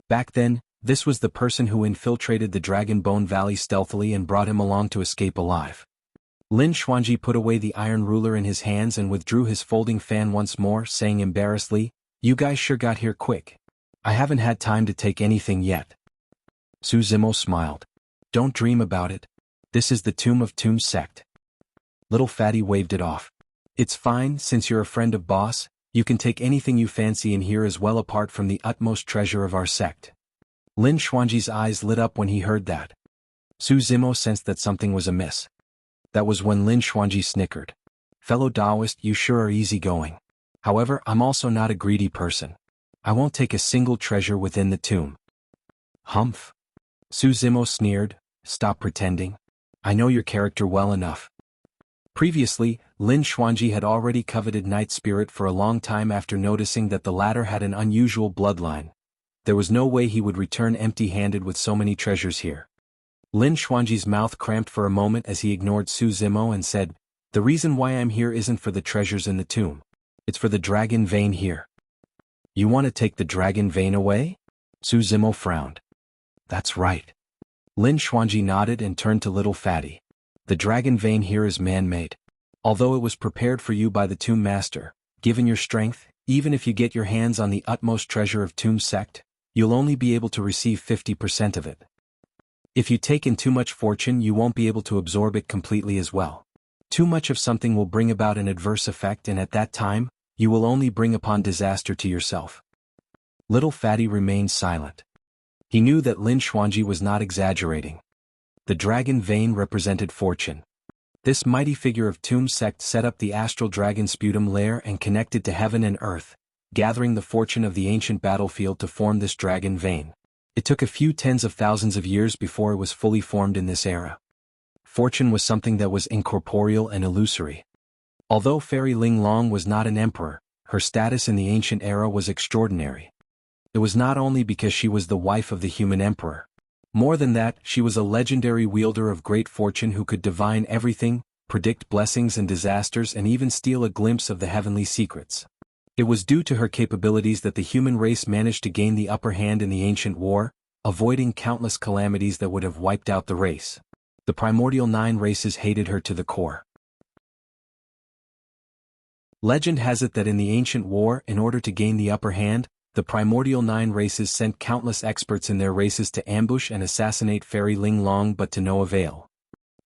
Back then, this was the person who infiltrated the Dragon Bone Valley stealthily and brought him along to escape alive. Lin Xuanji put away the iron ruler in his hands and withdrew his folding fan once more, saying embarrassedly, "You guys sure got here quick. I haven't had time to take anything yet." Su Zimo smiled. "Don't dream about it. This is the tomb of Tomb Sect." Little Fatty waved it off. "It's fine, since you're a friend of Boss, you can take anything you fancy in here as well apart from the utmost treasure of our sect." Lin Xuanji's eyes lit up when he heard that. Su Zimo sensed that something was amiss. That was when Lin Xuanji snickered. Fellow Taoist, you sure are easygoing. However, I'm also not a greedy person. I won't take a single treasure within the tomb. Humph. Su Zimo sneered, stop pretending. I know your character well enough. Previously, Lin Xuanji had already coveted Night Spirit for a long time after noticing that the latter had an unusual bloodline. There was no way he would return empty-handed with so many treasures here. Lin Xuanji's mouth cramped for a moment as he ignored Su Zimo and said, the reason why I'm here isn't for the treasures in the tomb. It's for the dragon vein here. You want to take the dragon vein away? Su Zimo frowned. That's right. Lin Xuanji nodded and turned to Little Fatty. The dragon vein here is man-made. Although it was prepared for you by the Tomb Master, given your strength, even if you get your hands on the utmost treasure of Tomb Sect, you'll only be able to receive 50% of it. If you take in too much fortune, you won't be able to absorb it completely as well. Too much of something will bring about an adverse effect, and at that time, you will only bring upon disaster to yourself. Little Fatty remained silent. He knew that Lin Xuanji was not exaggerating. The dragon vein represented fortune. This mighty figure of Tomb Sect set up the astral dragon sputum lair and connected to heaven and earth, gathering the fortune of the ancient battlefield to form this dragon vein. It took a few tens of thousands of years before it was fully formed in this era. Fortune was something that was incorporeal and illusory. Although Fairy Ling Long was not an emperor, her status in the ancient era was extraordinary. It was not only because she was the wife of the human emperor. More than that, she was a legendary wielder of great fortune who could divine everything, predict blessings and disasters, and even steal a glimpse of the heavenly secrets. It was due to her capabilities that the human race managed to gain the upper hand in the ancient war, avoiding countless calamities that would have wiped out the race. The primordial 9 races hated her to the core. Legend has it that in the ancient war, in order to gain the upper hand, the primordial 9 races sent countless experts in their races to ambush and assassinate Fairy Ling Long, but to no avail.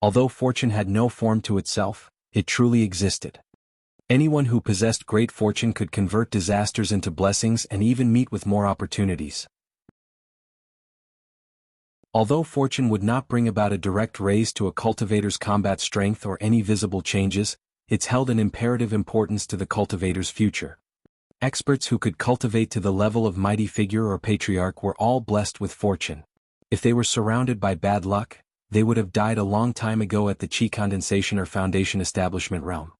Although fortune had no form to itself, it truly existed. Anyone who possessed great fortune could convert disasters into blessings and even meet with more opportunities. Although fortune would not bring about a direct raise to a cultivator's combat strength or any visible changes, it's held an imperative importance to the cultivator's future. Experts who could cultivate to the level of mighty figure or patriarch were all blessed with fortune. If they were surrounded by bad luck, they would have died a long time ago at the Qi condensation or foundation establishment realm.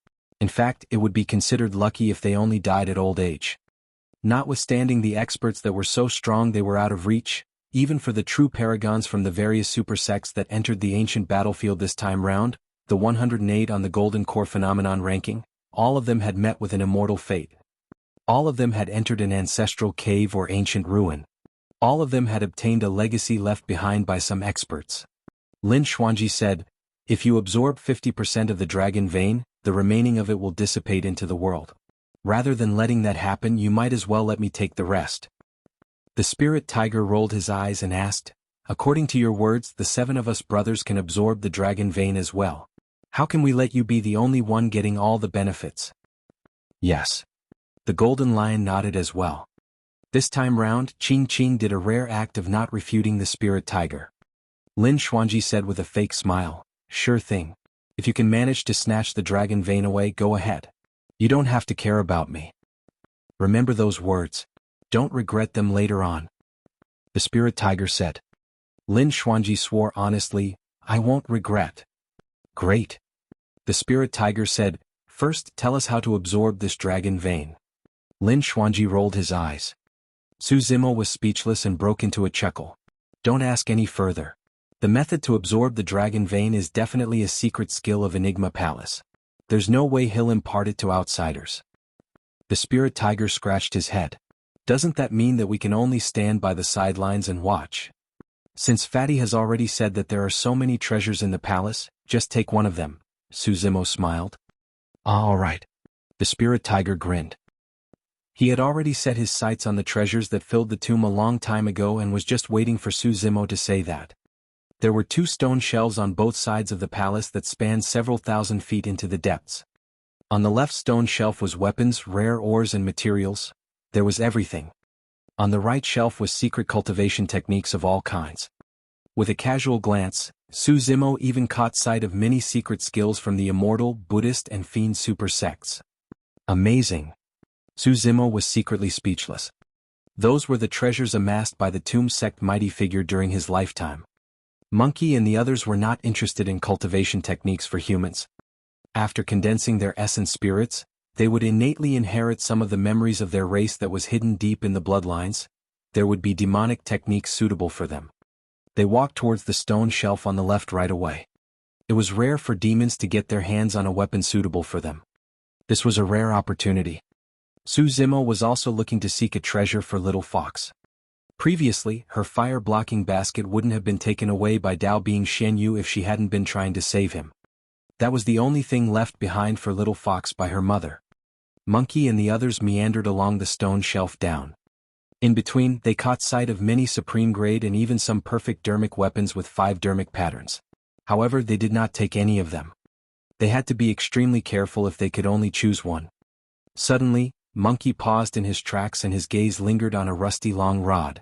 In fact, it would be considered lucky if they only died at old age. Notwithstanding the experts that were so strong they were out of reach, even for the true paragons from the various super sects that entered the ancient battlefield this time round, the 108 on the Golden Core Phenomenon ranking, all of them had met with an immortal fate. All of them had entered an ancestral cave or ancient ruin. All of them had obtained a legacy left behind by some experts. Lin Xuanji said, if you absorb 50% of the dragon vein, the remaining of it will dissipate into the world. Rather than letting that happen, you might as well let me take the rest. The spirit tiger rolled his eyes and asked, according to your words, the 7 of us brothers can absorb the dragon vein as well. How can we let you be the only one getting all the benefits? Yes. The golden lion nodded as well. This time round, Qing Qing did a rare act of not refuting the spirit tiger. Lin Xuanji said with a fake smile, sure thing. If you can manage to snatch the dragon vein away, go ahead. You don't have to care about me. Remember those words. Don't regret them later on. The spirit tiger said. Lin Xuanji swore honestly, I won't regret. Great. The spirit tiger said, first tell us how to absorb this dragon vein. Lin Xuanji rolled his eyes. Su Zimo was speechless and broke into a chuckle. Don't ask any further. The method to absorb the dragon vein is definitely a secret skill of Enigma Palace. There's no way he'll impart it to outsiders. The spirit tiger scratched his head. Doesn't that mean that we can only stand by the sidelines and watch? Since Fatty has already said that there are so many treasures in the palace, just take one of them, Su Zimo smiled. All right. The spirit tiger grinned. He had already set his sights on the treasures that filled the tomb a long time ago and was just waiting for Su Zimo to say that. There were 2 stone shelves on both sides of the palace that spanned several thousand feet into the depths. On the left stone shelf was weapons, rare ores and materials. There was everything. On the right shelf was secret cultivation techniques of all kinds. With a casual glance, Su Zimo even caught sight of many secret skills from the Immortal, Buddhist and Fiend super sects. Amazing. Su Zimo was secretly speechless. Those were the treasures amassed by the Tomb sect mighty figure during his lifetime. Monkey and the others were not interested in cultivation techniques for humans. After condensing their essence spirits, they would innately inherit some of the memories of their race that was hidden deep in the bloodlines. There would be demonic techniques suitable for them. They walked towards the stone shelf on the left right away. It was rare for demons to get their hands on a weapon suitable for them. This was a rare opportunity. Su Zimo was also looking to seek a treasure for Little Fox. Previously, her fire-blocking basket wouldn't have been taken away by Dao Being Shenyu if she hadn't been trying to save him. That was the only thing left behind for Little Fox by her mother. Monkey and the others meandered along the stone shelf down. In between, they caught sight of many supreme grade and even some perfect dermic weapons with 5 dermic patterns. However, they did not take any of them. They had to be extremely careful if they could only choose one. Suddenly, Monkey paused in his tracks and his gaze lingered on a rusty long rod.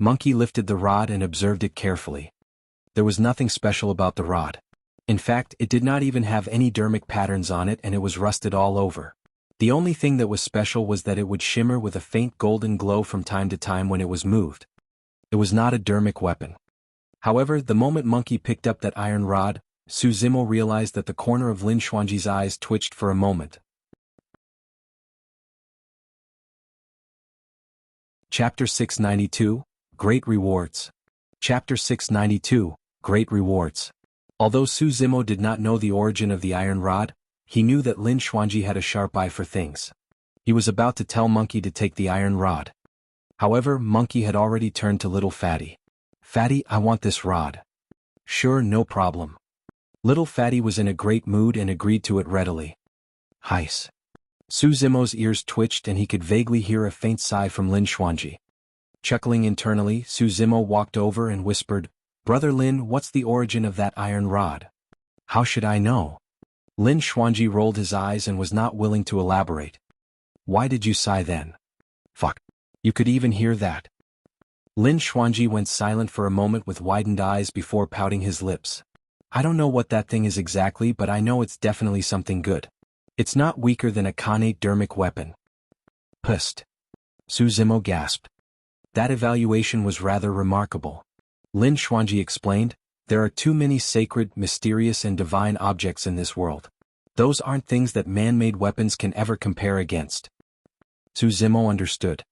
Monkey lifted the rod and observed it carefully. There was nothing special about the rod. In fact, it did not even have any dermic patterns on it and it was rusted all over. The only thing that was special was that it would shimmer with a faint golden glow from time to time when it was moved. It was not a dermic weapon. However, the moment Monkey picked up that iron rod, Su Zimo realized that the corner of Lin Xuanji's eyes twitched for a moment. Chapter 692, Great Rewards. Chapter 692, Great Rewards. Although Su Zimo did not know the origin of the iron rod, he knew that Lin Xuanji had a sharp eye for things. He was about to tell Monkey to take the iron rod. However, Monkey had already turned to Little Fatty. "Fatty, I want this rod." "Sure, no problem." Little Fatty was in a great mood and agreed to it readily. "Heis." Su Zimo's ears twitched and he could vaguely hear a faint sigh from Lin Xuanji. Chuckling internally, Su Zimo walked over and whispered, "Brother Lin, what's the origin of that iron rod?" "How should I know?" Lin Xuanji rolled his eyes and was not willing to elaborate. "Why did you sigh then?" "Fuck. You could even hear that." Lin Xuanji went silent for a moment with widened eyes before pouting his lips. "I don't know what that thing is exactly, but I know it's definitely something good. It's not weaker than a Khanate dermic weapon." "Pust." Su Zimo gasped. That evaluation was rather remarkable. Lin Xuanji explained, "There are too many sacred, mysterious and divine objects in this world. Those aren't things that man-made weapons can ever compare against." Su Zimo understood.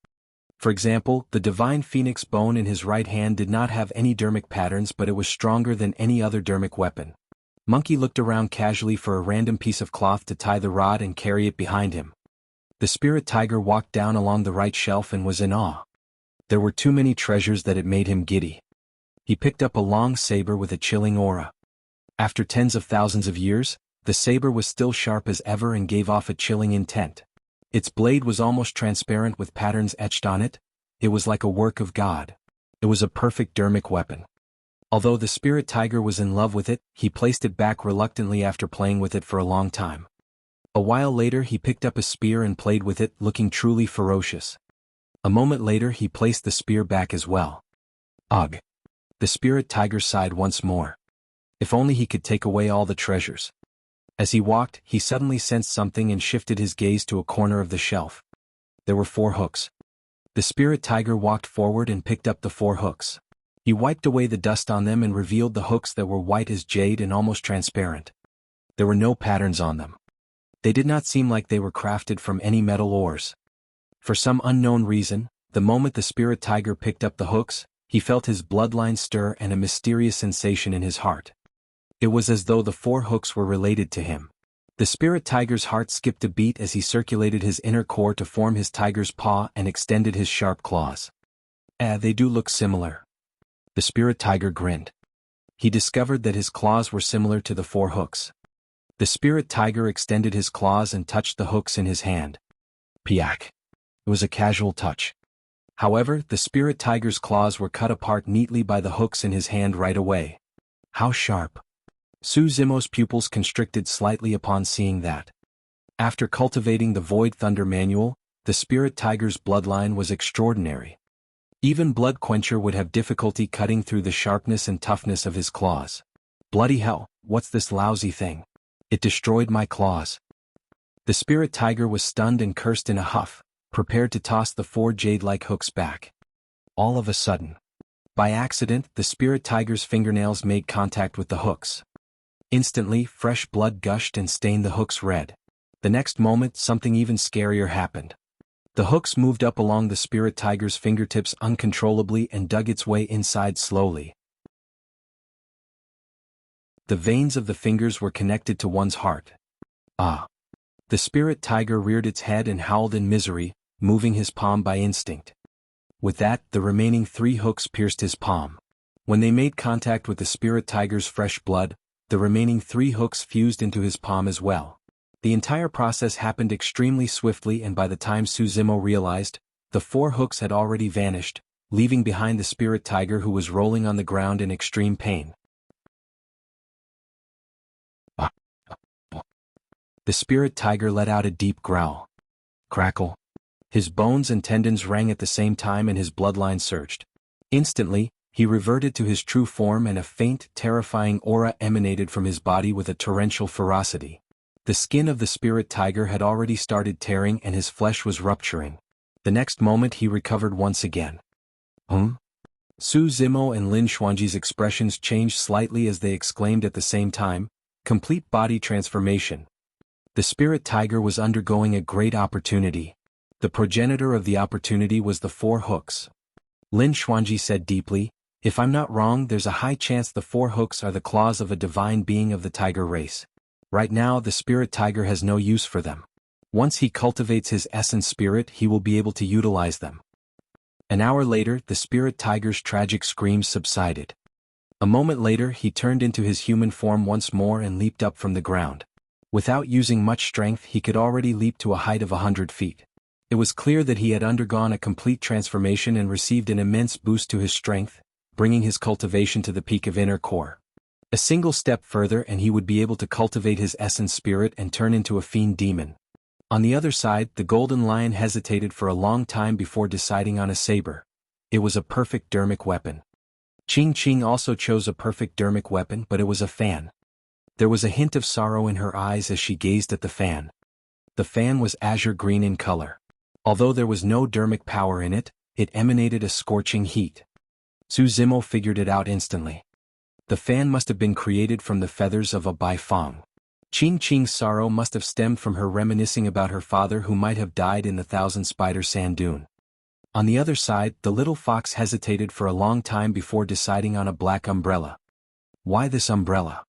For example, the divine phoenix bone in his right hand did not have any dermic patterns, but it was stronger than any other dermic weapon. Monkey looked around casually for a random piece of cloth to tie the rod and carry it behind him. The spirit tiger walked down along the right shelf and was in awe. There were too many treasures that it made him giddy. He picked up a long saber with a chilling aura. After tens of thousands of years, the saber was still sharp as ever and gave off a chilling intent. Its blade was almost transparent with patterns etched on it. It was like a work of God. It was a perfect dermic weapon. Although the spirit tiger was in love with it, he placed it back reluctantly after playing with it for a long time. A while later he picked up a spear and played with it, looking truly ferocious. A moment later he placed the spear back as well. Ugh. The spirit tiger sighed once more. If only he could take away all the treasures. As he walked, he suddenly sensed something and shifted his gaze to a corner of the shelf. There were 4 hooks. The spirit tiger walked forward and picked up the 4 hooks. He wiped away the dust on them and revealed the hooks that were white as jade and almost transparent. There were no patterns on them. They did not seem like they were crafted from any metal ores. For some unknown reason, the moment the spirit tiger picked up the hooks, he felt his bloodline stir and a mysterious sensation in his heart. It was as though the 4 hooks were related to him. The spirit tiger's heart skipped a beat as he circulated his inner core to form his tiger's paw and extended his sharp claws. They do look similar." The spirit tiger grinned. He discovered that his claws were similar to the 4 hooks. The spirit tiger extended his claws and touched the hooks in his hand. Piak. It was a casual touch. However, the spirit tiger's claws were cut apart neatly by the hooks in his hand right away. How sharp. Su Zimo's pupils constricted slightly upon seeing that. After cultivating the Void Thunder Manual, the spirit tiger's bloodline was extraordinary. Even Blood Quencher would have difficulty cutting through the sharpness and toughness of his claws. Bloody hell, what's this lousy thing? It destroyed my claws. The spirit tiger was stunned and cursed in a huff, prepared to toss the 4 jade-like hooks back. All of a sudden, by accident, the spirit tiger's fingernails made contact with the hooks. Instantly, fresh blood gushed and stained the hooks red. The next moment, something even scarier happened. The hooks moved up along the spirit tiger's fingertips uncontrollably and dug its way inside slowly. The veins of the fingers were connected to one's heart. Ah! The spirit tiger reared its head and howled in misery, moving his palm by instinct. With that, the remaining 3 hooks pierced his palm. When they made contact with the spirit tiger's fresh blood, the remaining 3 hooks fused into his palm as well. The entire process happened extremely swiftly, and by the time Suzimo realized, the 4 hooks had already vanished, leaving behind the spirit tiger who was rolling on the ground in extreme pain. The spirit tiger let out a deep growl. Crackle. His bones and tendons rang at the same time and his bloodline surged. Instantly, he reverted to his true form and a faint, terrifying aura emanated from his body with a torrential ferocity. The skin of the spirit tiger had already started tearing and his flesh was rupturing. The next moment he recovered once again. Su Zimo and Lin Xuanji's expressions changed slightly as they exclaimed at the same time, complete body transformation. The spirit tiger was undergoing a great opportunity. The progenitor of the opportunity was the 4 hooks. Lin Xuanji said deeply, if I'm not wrong, there's a high chance the 4 hooks are the claws of a divine being of the tiger race. Right now, the spirit tiger has no use for them. Once he cultivates his essence spirit, he will be able to utilize them. An hour later, the spirit tiger's tragic screams subsided. A moment later, he turned into his human form once more and leaped up from the ground. Without using much strength, he could already leap to a height of 100 feet. It was clear that he had undergone a complete transformation and received an immense boost to his strength, bringing his cultivation to the peak of inner core. A single step further and he would be able to cultivate his essence spirit and turn into a fiend demon. On the other side, the golden lion hesitated for a long time before deciding on a saber. It was a perfect dermic weapon. Qing Qing also chose a perfect dermic weapon, but it was a fan. There was a hint of sorrow in her eyes as she gazed at the fan. The fan was azure green in color. Although there was no dermic power in it, it emanated a scorching heat. Su Zimo figured it out instantly. The fan must have been created from the feathers of a Bai Fang. Qing Qing's sorrow must have stemmed from her reminiscing about her father who might have died in the Thousand Spider Sand Dune. On the other side, the little fox hesitated for a long time before deciding on a black umbrella. Why this umbrella?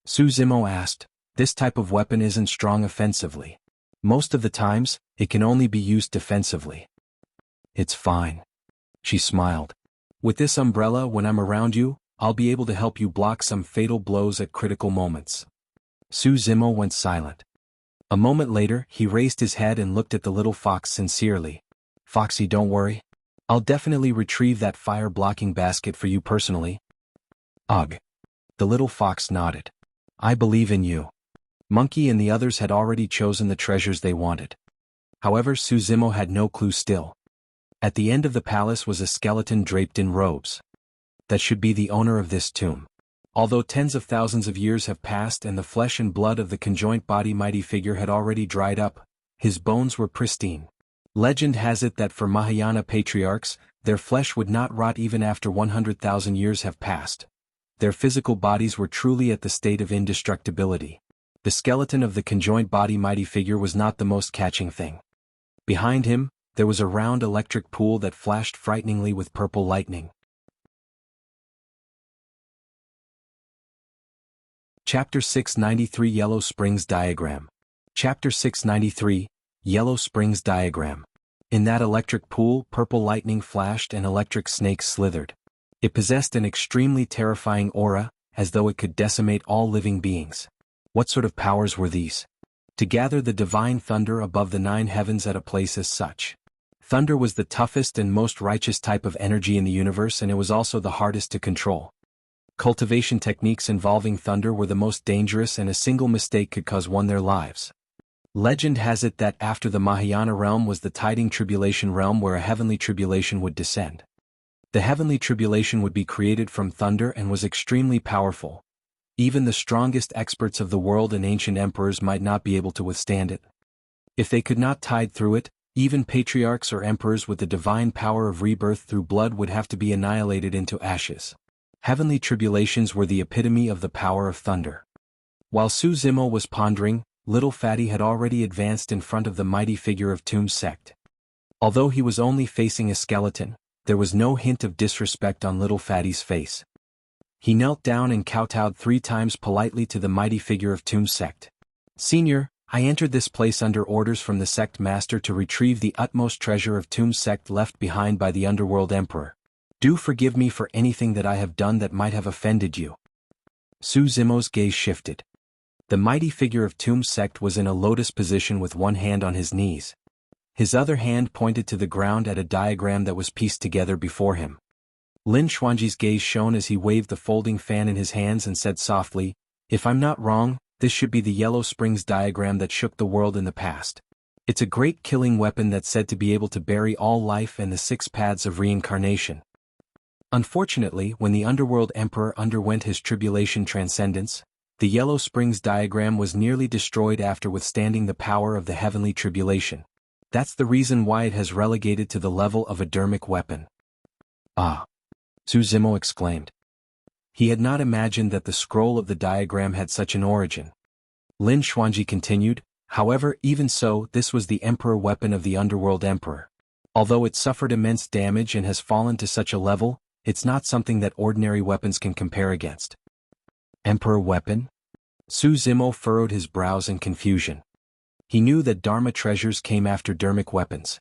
Su Zimo asked. This type of weapon isn't strong offensively. Most of the times, it can only be used defensively. It's fine. She smiled. With this umbrella, when I'm around you, I'll be able to help you block some fatal blows at critical moments. Su Zimo went silent. A moment later, he raised his head and looked at the little fox sincerely. Foxy, don't worry. I'll definitely retrieve that fire-blocking basket for you personally. Ugh. The little fox nodded. I believe in you. Monkey and the others had already chosen the treasures they wanted. However, Su Zimo had no clue still. At the end of the palace was a skeleton draped in robes. That should be the owner of this tomb. Although tens of thousands of years have passed and the flesh and blood of the conjoint body mighty figure had already dried up, his bones were pristine. Legend has it that for Mahayana patriarchs, their flesh would not rot even after 100,000 years have passed. Their physical bodies were truly at the state of indestructibility. The skeleton of the conjoint body mighty figure was not the most catching thing. Behind him, there was a round electric pool that flashed frighteningly with purple lightning. Chapter 693 Yellow Springs Diagram. Chapter 693, Yellow Springs Diagram. In that electric pool, purple lightning flashed and electric snakes slithered. It possessed an extremely terrifying aura, as though it could decimate all living beings. What sort of powers were these? To gather the divine thunder above the 9 heavens at a place as such. Thunder was the toughest and most righteous type of energy in the universe, and it was also the hardest to control. Cultivation techniques involving thunder were the most dangerous, and a single mistake could cause one their lives. Legend has it that after the Mahayana realm was the tiding tribulation realm where a heavenly tribulation would descend. The heavenly tribulation would be created from thunder and was extremely powerful. Even the strongest experts of the world and ancient emperors might not be able to withstand it. If they could not tide through it, even patriarchs or emperors with the divine power of rebirth through blood would have to be annihilated into ashes. Heavenly tribulations were the epitome of the power of thunder. While Su Zimo was pondering, Little Fatty had already advanced in front of the mighty figure of Tomb's sect. Although he was only facing a skeleton, there was no hint of disrespect on Little Fatty's face. He knelt down and kowtowed 3 times politely to the mighty figure of Tomb's sect. "Senior, I entered this place under orders from the sect master to retrieve the utmost treasure of Tomb's sect left behind by the underworld emperor. Do forgive me for anything that I have done that might have offended you." Su Zimo's gaze shifted. The mighty figure of Tomb's sect was in a lotus position with one hand on his knees. His other hand pointed to the ground at a diagram that was pieced together before him. Lin Xuanji's gaze shone as he waved the folding fan in his hands and said softly, "If I'm not wrong, this should be the Yellow Springs diagram that shook the world in the past. It's a great killing weapon that's said to be able to bury all life and the 6 paths of reincarnation. Unfortunately, when the Underworld Emperor underwent his tribulation transcendence, the Yellow Springs diagram was nearly destroyed after withstanding the power of the heavenly tribulation. That's the reason why it has relegated to the level of a dermic weapon." "Ah!" Su Zimo exclaimed. He had not imagined that the scroll of the diagram had such an origin. Lin Xuanji continued, "However, even so, this was the Emperor weapon of the Underworld Emperor. Although it suffered immense damage and has fallen to such a level, it's not something that ordinary weapons can compare against." "Emperor weapon?" Su Zimo furrowed his brows in confusion. He knew that Dharma treasures came after dermic weapons.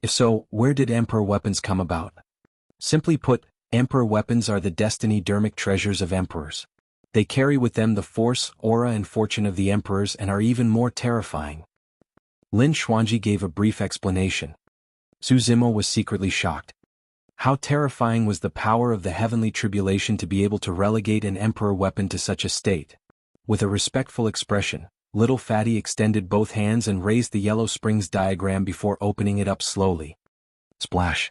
If so, where did Emperor weapons come about? Simply put, Emperor weapons are the destiny dermic treasures of emperors. They carry with them the force, aura and fortune of the emperors and are even more terrifying. Lin Xuanji gave a brief explanation. Su Zimo was secretly shocked. How terrifying was the power of the heavenly tribulation to be able to relegate an emperor weapon to such a state? With a respectful expression, Little Fatty extended both hands and raised the Yellow Springs diagram before opening it up slowly. Splash!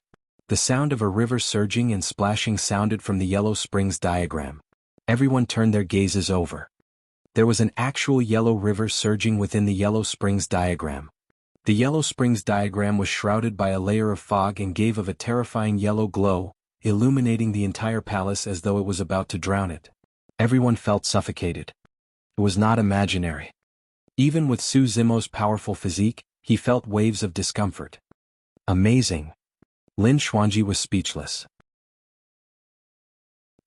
The sound of a river surging and splashing sounded from the Yellow Springs diagram. Everyone turned their gazes over. There was an actual yellow river surging within the Yellow Springs diagram. The Yellow Springs diagram was shrouded by a layer of fog and gave of a terrifying yellow glow, illuminating the entire palace as though it was about to drown it. Everyone felt suffocated. It was not imaginary. Even with Su Zimo's powerful physique, he felt waves of discomfort. Amazing. Lin Xuanji was speechless.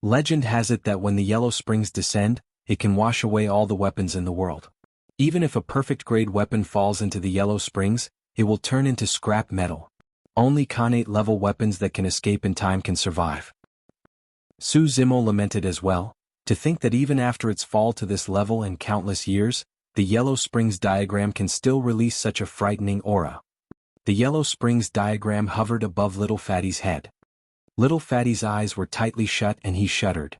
Legend has it that when the Yellow Springs descend, it can wash away all the weapons in the world. Even if a perfect-grade weapon falls into the Yellow Springs, it will turn into scrap metal. Only Khanate-level weapons that can escape in time can survive. Su Zimo lamented as well, to think that even after its fall to this level and countless years, the Yellow Springs diagram can still release such a frightening aura. The Yellow Springs diagram hovered above Little Fatty's head. Little Fatty's eyes were tightly shut and he shuddered.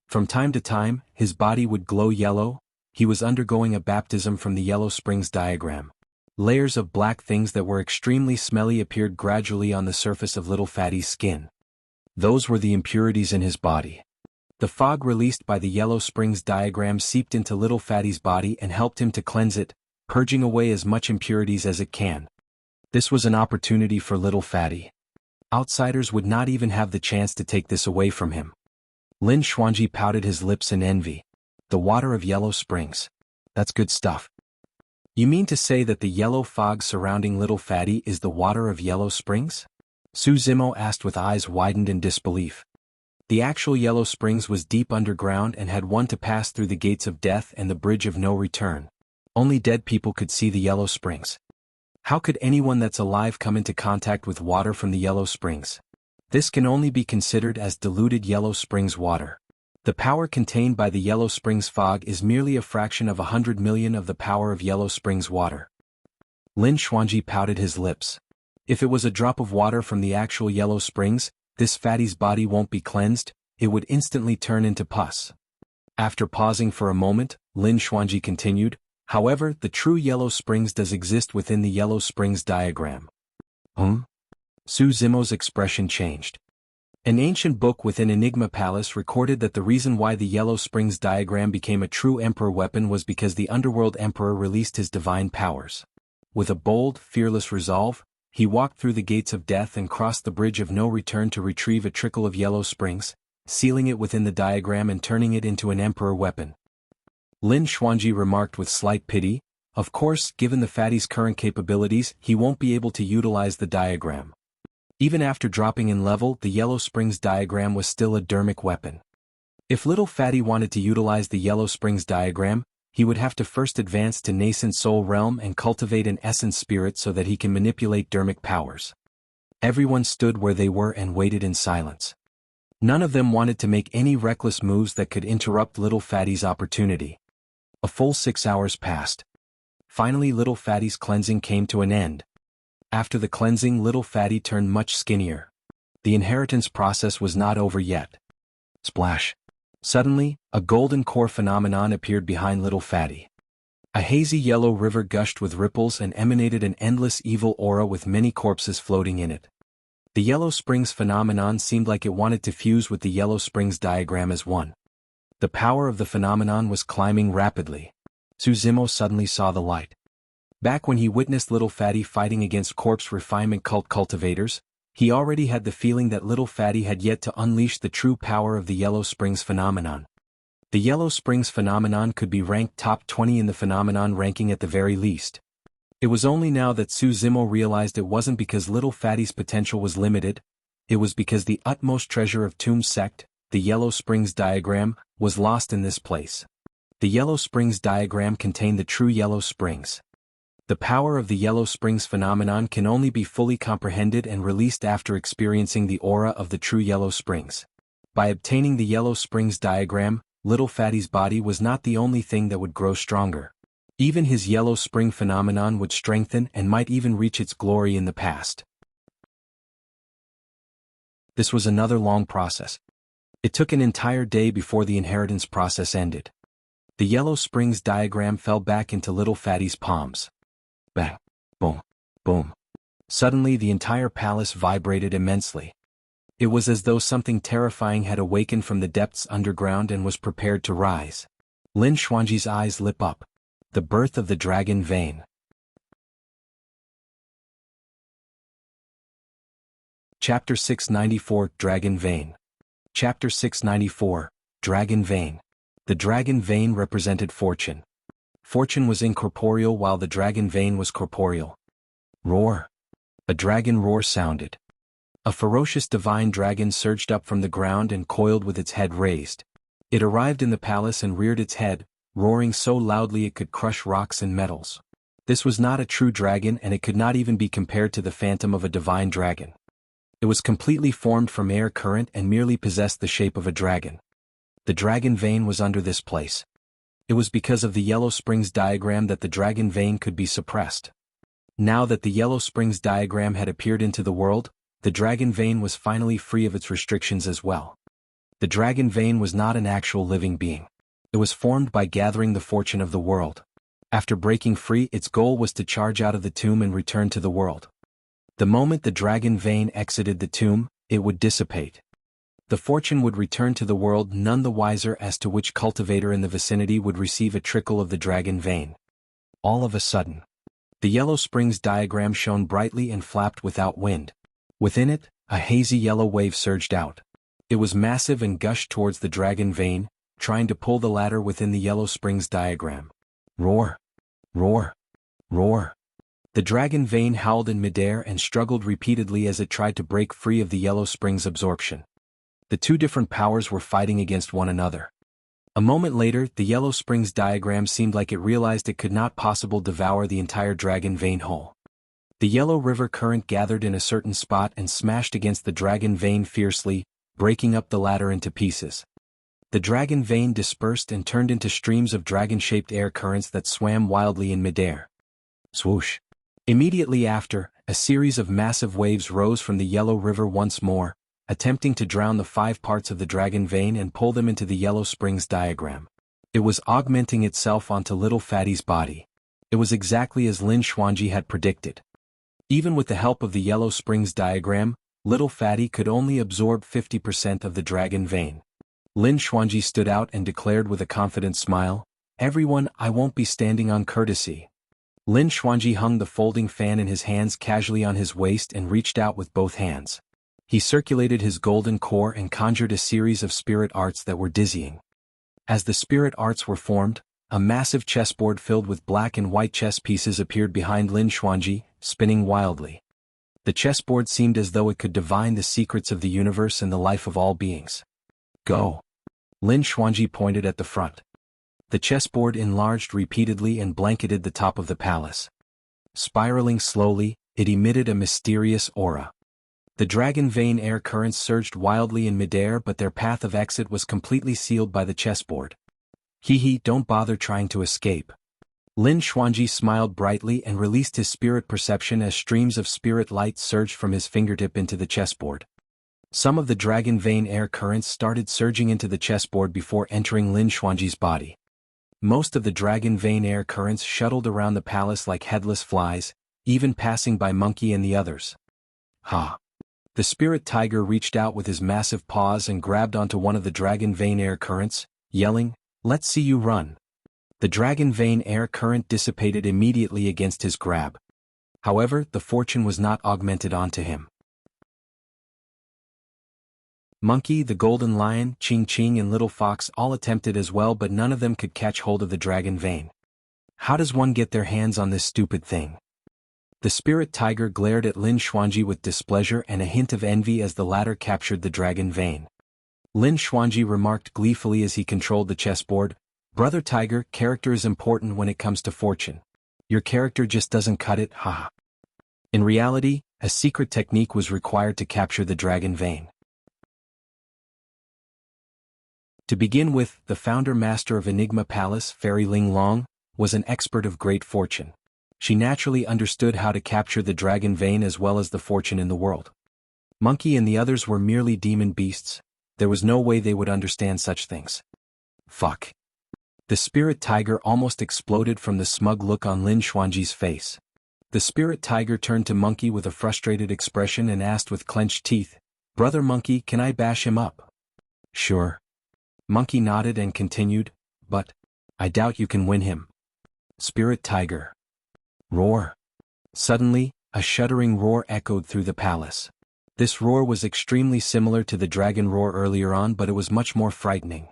From time to time, his body would glow yellow. He was undergoing a baptism from the Yellow Springs diagram. Layers of black things that were extremely smelly appeared gradually on the surface of Little Fatty's skin. Those were the impurities in his body. The fog released by the Yellow Springs diagram seeped into Little Fatty's body and helped him to cleanse it, purging away as much impurities as it can. This was an opportunity for Little Fatty. Outsiders would not even have the chance to take this away from him. Lin Xuanji pouted his lips in envy. The water of Yellow Springs. That's good stuff. You mean to say that the yellow fog surrounding Little Fatty is the water of Yellow Springs? Su Zimo asked with eyes widened in disbelief. The actual Yellow Springs was deep underground and had one to pass through the gates of death and the bridge of no return. Only dead people could see the Yellow Springs. How could anyone that's alive come into contact with water from the Yellow Springs? This can only be considered as diluted Yellow Springs water. The power contained by the Yellow Springs fog is merely a fraction of 100 million of the power of Yellow Springs water. Lin Xuanji pouted his lips. If it was a drop of water from the actual Yellow Springs, this fatty's body won't be cleansed, it would instantly turn into pus. After pausing for a moment, Lin Xuanji continued, however, the true Yellow Springs does exist within the Yellow Springs diagram. Su Zimo's expression changed. An ancient book within Enigma Palace recorded that the reason why the Yellow Springs diagram became a true Emperor weapon was because the Underworld Emperor released his divine powers. With a bold, fearless resolve, he walked through the gates of death and crossed the bridge of no return to retrieve a trickle of Yellow Springs, sealing it within the diagram and turning it into an Emperor weapon. Lin Xuanji remarked with slight pity, "Of course, given the fatty's current capabilities, he won't be able to utilize the diagram." Even after dropping in level, the Yellow Springs diagram was still a dermic weapon. If little fatty wanted to utilize the Yellow Springs diagram, he would have to first advance to nascent soul realm and cultivate an essence spirit so that he can manipulate dermic powers. Everyone stood where they were and waited in silence. None of them wanted to make any reckless moves that could interrupt little fatty's opportunity. A full 6 hours passed. Finally, little fatty's cleansing came to an end. After the cleansing, little fatty turned much skinnier. The inheritance process was not over yet. Splash. Suddenly, a golden core phenomenon appeared behind little fatty. A hazy yellow river gushed with ripples and emanated an endless evil aura with many corpses floating in it. The Yellow Springs phenomenon seemed like it wanted to fuse with the Yellow Springs diagram as one. The power of the phenomenon was climbing rapidly. Su Zimo suddenly saw the light. Back when he witnessed little fatty fighting against corpse refinement cult cultivators, he already had the feeling that little fatty had yet to unleash the true power of the Yellow Springs phenomenon. The Yellow Springs phenomenon could be ranked top 20 in the phenomenon ranking at the very least. It was only now that Su Zimo realized it wasn't because little fatty's potential was limited, it was because the utmost treasure of Tomb's sect, the Yellow Springs diagram, was lost in this place. The Yellow Springs diagram contained the true Yellow Springs. The power of the Yellow Springs phenomenon can only be fully comprehended and released after experiencing the aura of the true Yellow Springs. By obtaining the Yellow Springs diagram, little fatty's body was not the only thing that would grow stronger. Even his Yellow Spring phenomenon would strengthen and might even reach its glory in the past. This was another long process. It took an entire day before the inheritance process ended. The Yellow Springs diagram fell back into little fatty's palms. Bang, boom, boom. Suddenly the entire palace vibrated immensely. It was as though something terrifying had awakened from the depths underground and was prepared to rise. Lin Xuanji's eyes lit up. The birth of the dragon vein. Chapter 694, Dragon Vein. Chapter 694, Dragon Vein. The dragon vein represented fortune. Fortune was incorporeal while the dragon vein was corporeal. Roar. A dragon roar sounded. A ferocious divine dragon surged up from the ground and coiled with its head raised. It arrived in the palace and reared its head, roaring so loudly it could crush rocks and metals. This was not a true dragon and it could not even be compared to the phantom of a divine dragon. It was completely formed from air current and merely possessed the shape of a dragon. The dragon vein was under this place. It was because of the Yellow Springs diagram that the dragon vein could be suppressed. Now that the Yellow Springs diagram had appeared into the world, the dragon vein was finally free of its restrictions as well. The dragon vein was not an actual living being. It was formed by gathering the fortune of the world. After breaking free, its goal was to charge out of the tomb and return to the world. The moment the dragon vein exited the tomb, it would dissipate. The fortune would return to the world, none the wiser as to which cultivator in the vicinity would receive a trickle of the dragon vein. All of a sudden, the Yellow Springs diagram shone brightly and flapped without wind. Within it, a hazy yellow wave surged out. It was massive and gushed towards the dragon vein, trying to pull the latter within the Yellow Springs diagram. Roar! Roar! Roar! The dragon vein howled in midair and struggled repeatedly as it tried to break free of the Yellow Springs absorption. The two different powers were fighting against one another. A moment later, the Yellow Springs diagram seemed like it realized it could not possibly devour the entire dragon vein whole. The yellow river current gathered in a certain spot and smashed against the dragon vein fiercely, breaking up the latter into pieces. The dragon vein dispersed and turned into streams of dragon-shaped air currents that swam wildly in midair. Swoosh! Immediately after, a series of massive waves rose from the yellow river once more, attempting to drown the 5 parts of the dragon vein and pull them into the Yellow Springs diagram. It was augmenting itself onto little fatty's body. It was exactly as Lin Xuanji had predicted. Even with the help of the Yellow Springs diagram, Little Fatty could only absorb 50% of the dragon vein. Lin Xuanji stood out and declared with a confident smile, "Everyone, I won't be standing on courtesy." Lin Xuanji hung the folding fan in his hands casually on his waist and reached out with both hands. He circulated his golden core and conjured a series of spirit arts that were dizzying. As the spirit arts were formed, a massive chessboard filled with black and white chess pieces appeared behind Lin Xuanji, spinning wildly. The chessboard seemed as though it could divine the secrets of the universe and the life of all beings. "Go." Lin Xuanji pointed at the front. The chessboard enlarged repeatedly and blanketed the top of the palace. Spiraling slowly, it emitted a mysterious aura. The dragon vein air currents surged wildly in midair, but their path of exit was completely sealed by the chessboard. "Hee, don't bother trying to escape." Lin Xuanji smiled brightly and released his spirit perception as streams of spirit light surged from his fingertip into the chessboard. Some of the dragon vein air currents started surging into the chessboard before entering Lin Xuanji's body. Most of the dragon vein air currents shuttled around the palace like headless flies, even passing by Monkey and the others. "Ha!" The spirit tiger reached out with his massive paws and grabbed onto one of the dragon vein air currents, yelling, "Let's see you run." The dragon vein air current dissipated immediately against his grab. However, the fortune was not augmented onto him. Monkey, the golden lion, Ching Ching and Little Fox all attempted as well, but none of them could catch hold of the dragon vein. "How does one get their hands on this stupid thing?" The spirit tiger glared at Lin Xuanji with displeasure and a hint of envy as the latter captured the dragon vein. Lin Xuanji remarked gleefully as he controlled the chessboard, "Brother Tiger, character is important when it comes to fortune. Your character just doesn't cut it, haha." In reality, a secret technique was required to capture the dragon vein. To begin with, the founder-master of Enigma Palace, Fairy Ling Long, was an expert of great fortune. She naturally understood how to capture the dragon vein as well as the fortune in the world. Monkey and the others were merely demon beasts. There was no way they would understand such things. Fuck. The spirit tiger almost exploded from the smug look on Lin Xuanji's face. The spirit tiger turned to Monkey with a frustrated expression and asked with clenched teeth, "Brother Monkey, can I bash him up?" "Sure." Monkey nodded and continued, "But I doubt you can win him." Spirit tiger. Roar. Suddenly, a shuddering roar echoed through the palace. This roar was extremely similar to the dragon roar earlier on, but it was much more frightening.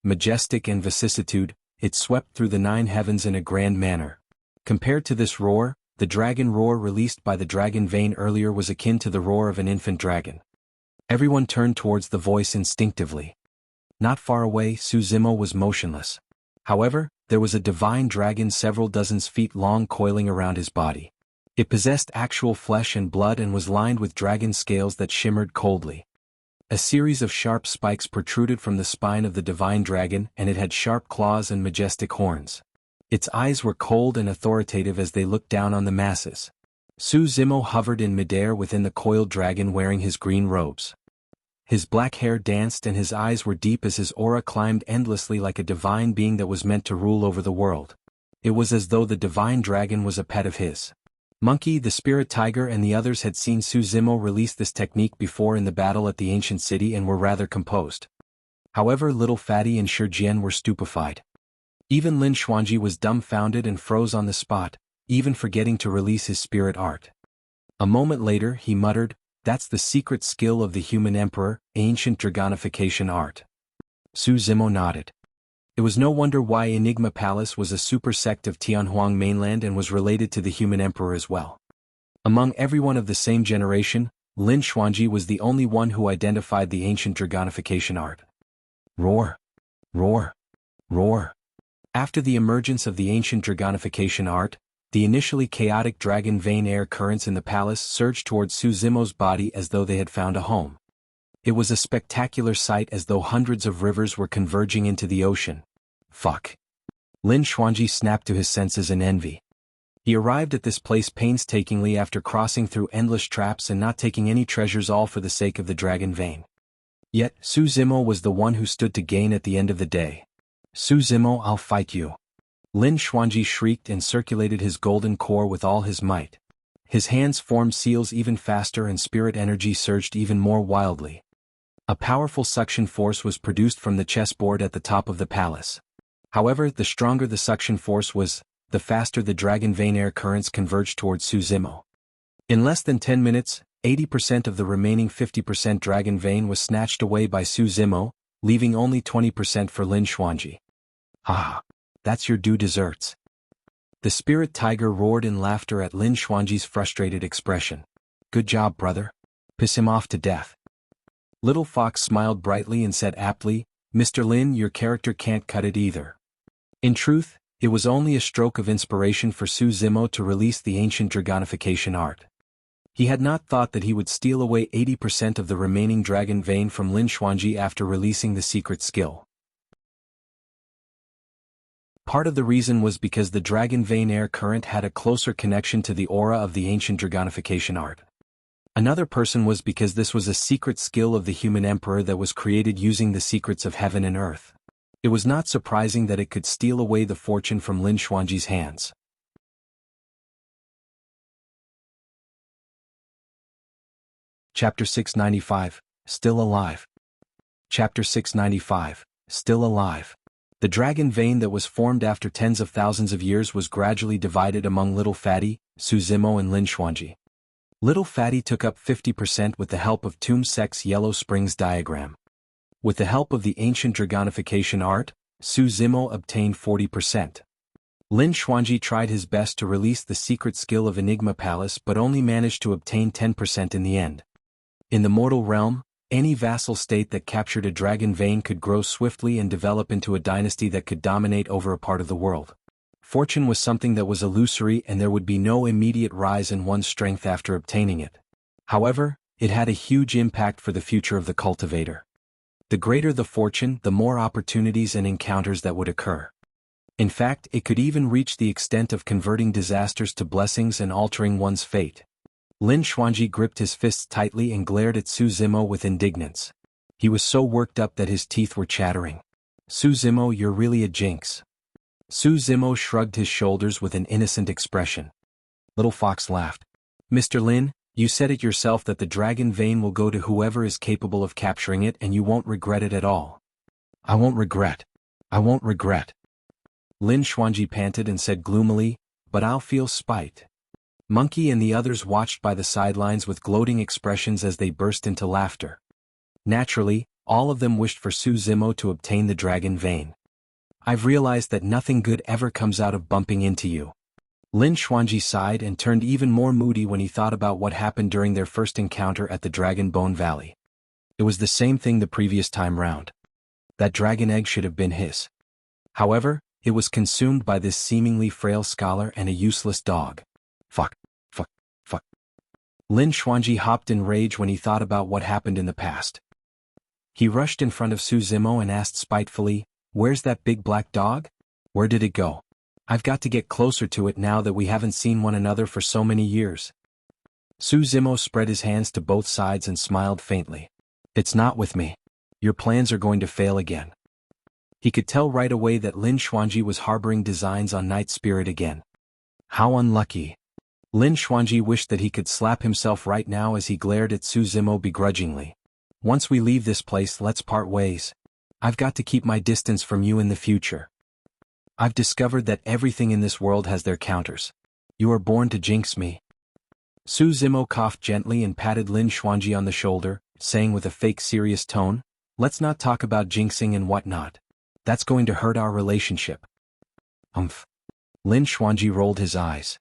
Majestic and vicissitude, it swept through the 9 heavens in a grand manner. Compared to this roar, the dragon roar released by the dragon vein earlier was akin to the roar of an infant dragon. Everyone turned towards the voice instinctively. Not far away, Su Zimo was motionless. However, there was a divine dragon several dozen feet long coiling around his body. It possessed actual flesh and blood and was lined with dragon scales that shimmered coldly. A series of sharp spikes protruded from the spine of the divine dragon, and it had sharp claws and majestic horns. Its eyes were cold and authoritative as they looked down on the masses. Su Zimo hovered in midair within the coiled dragon wearing his green robes. His black hair danced and his eyes were deep as his aura climbed endlessly like a divine being that was meant to rule over the world. It was as though the divine dragon was a pet of his. Monkey, the spirit tiger and the others had seen Su Zimo release this technique before in the battle at the ancient city and were rather composed. However, Little Fatty and Shi Jian were stupefied. Even Lin Xuanji was dumbfounded and froze on the spot, even forgetting to release his spirit art. A moment later he muttered, "That's the secret skill of the human emperor, ancient dragonification art." Su Zimo nodded. It was no wonder why Enigma Palace was a super sect of Tianhuang mainland and was related to the human emperor as well. Among everyone of the same generation, Lin Xuanji was the only one who identified the ancient dragonification art. Roar. Roar. Roar. After the emergence of the ancient dragonification art, the initially chaotic dragon vein air currents in the palace surged towards Su Zimo's body as though they had found a home. It was a spectacular sight as though hundreds of rivers were converging into the ocean. Fuck. Lin Xuanji snapped to his senses in envy. He arrived at this place painstakingly after crossing through endless traps and not taking any treasures, all for the sake of the dragon vein. Yet, Su Zimo was the one who stood to gain at the end of the day. "Su Zimo, I'll fight you." Lin Xuanji shrieked and circulated his golden core with all his might. His hands formed seals even faster and spirit energy surged even more wildly. A powerful suction force was produced from the chessboard at the top of the palace. However, the stronger the suction force was, the faster the dragon vein air currents converged towards Suzimo. In less than 10 minutes, 80% of the remaining 50% dragon vein was snatched away by Suzimo, leaving only 20% for Lin Xuanji. Ah, that's your due desserts. The spirit tiger roared in laughter at Lin Xuanji's frustrated expression. Good job, brother. Piss him off to death. Little Fox smiled brightly and said aptly, Mr. Lin, your character can't cut it either. In truth, it was only a stroke of inspiration for Suzimo to release the ancient dragonification art. He had not thought that he would steal away 80% of the remaining dragon vein from Lin Xuanji after releasing the secret skill. Part of the reason was because the dragon vein air current had a closer connection to the aura of the ancient dragonification art. Another person was because this was a secret skill of the human emperor that was created using the secrets of heaven and earth. It was not surprising that it could steal away the fortune from Lin Xuanji's hands. Chapter 695, Still Alive. Chapter 695, Still Alive. The dragon vein that was formed after tens of thousands of years was gradually divided among Little Fatty, Suzimo and Lin Xuanji. Little Fatty took up 50% with the help of Tomb Sects' Yellow Springs diagram. With the help of the ancient dragonification art, Suzimo obtained 40%. Lin Xuanji tried his best to release the secret skill of Enigma Palace but only managed to obtain 10% in the end. In the mortal realm, any vassal state that captured a dragon vein could grow swiftly and develop into a dynasty that could dominate over a part of the world. Fortune was something that was illusory and there would be no immediate rise in one's strength after obtaining it. However, it had a huge impact for the future of the cultivator. The greater the fortune, the more opportunities and encounters that would occur. In fact, it could even reach the extent of converting disasters to blessings and altering one's fate. Lin Xuanji gripped his fists tightly and glared at Suzimo with indignance. He was so worked up that his teeth were chattering. Suzimo, you're really a jinx. Suzimo shrugged his shoulders with an innocent expression. Little Fox laughed. Mr. Lin, you said it yourself that the dragon vein will go to whoever is capable of capturing it and you won't regret it at all. I won't regret. I won't regret. Lin Xuanji panted and said gloomily, but I'll feel spite. Monkey and the others watched by the sidelines with gloating expressions as they burst into laughter. Naturally, all of them wished for Suzimo to obtain the dragon vein. I've realized that nothing good ever comes out of bumping into you. Lin Xuanji sighed and turned even more moody when he thought about what happened during their first encounter at the Dragon Bone Valley. It was the same thing the previous time round. That dragon egg should have been his. However, it was consumed by this seemingly frail scholar and a useless dog. Fuck. Lin Xuanji hopped in rage when he thought about what happened in the past. He rushed in front of Suzimo and asked spitefully, "Where's that big black dog? Where did it go? I've got to get closer to it now that we haven't seen one another for so many years." Suzimo spread his hands to both sides and smiled faintly. "It's not with me. Your plans are going to fail again." He could tell right away that Lin Xuanji was harboring designs on Night Spirit again. How unlucky. Lin Xuanji wished that he could slap himself right now as he glared at Suzimo begrudgingly. "Once we leave this place, let's part ways. I've got to keep my distance from you in the future. I've discovered that everything in this world has their counters. You are born to jinx me." Suzimo coughed gently and patted Lin Xuanji on the shoulder, saying with a fake serious tone, "Let's not talk about jinxing and whatnot. That's going to hurt our relationship." Lin Xuanji rolled his eyes.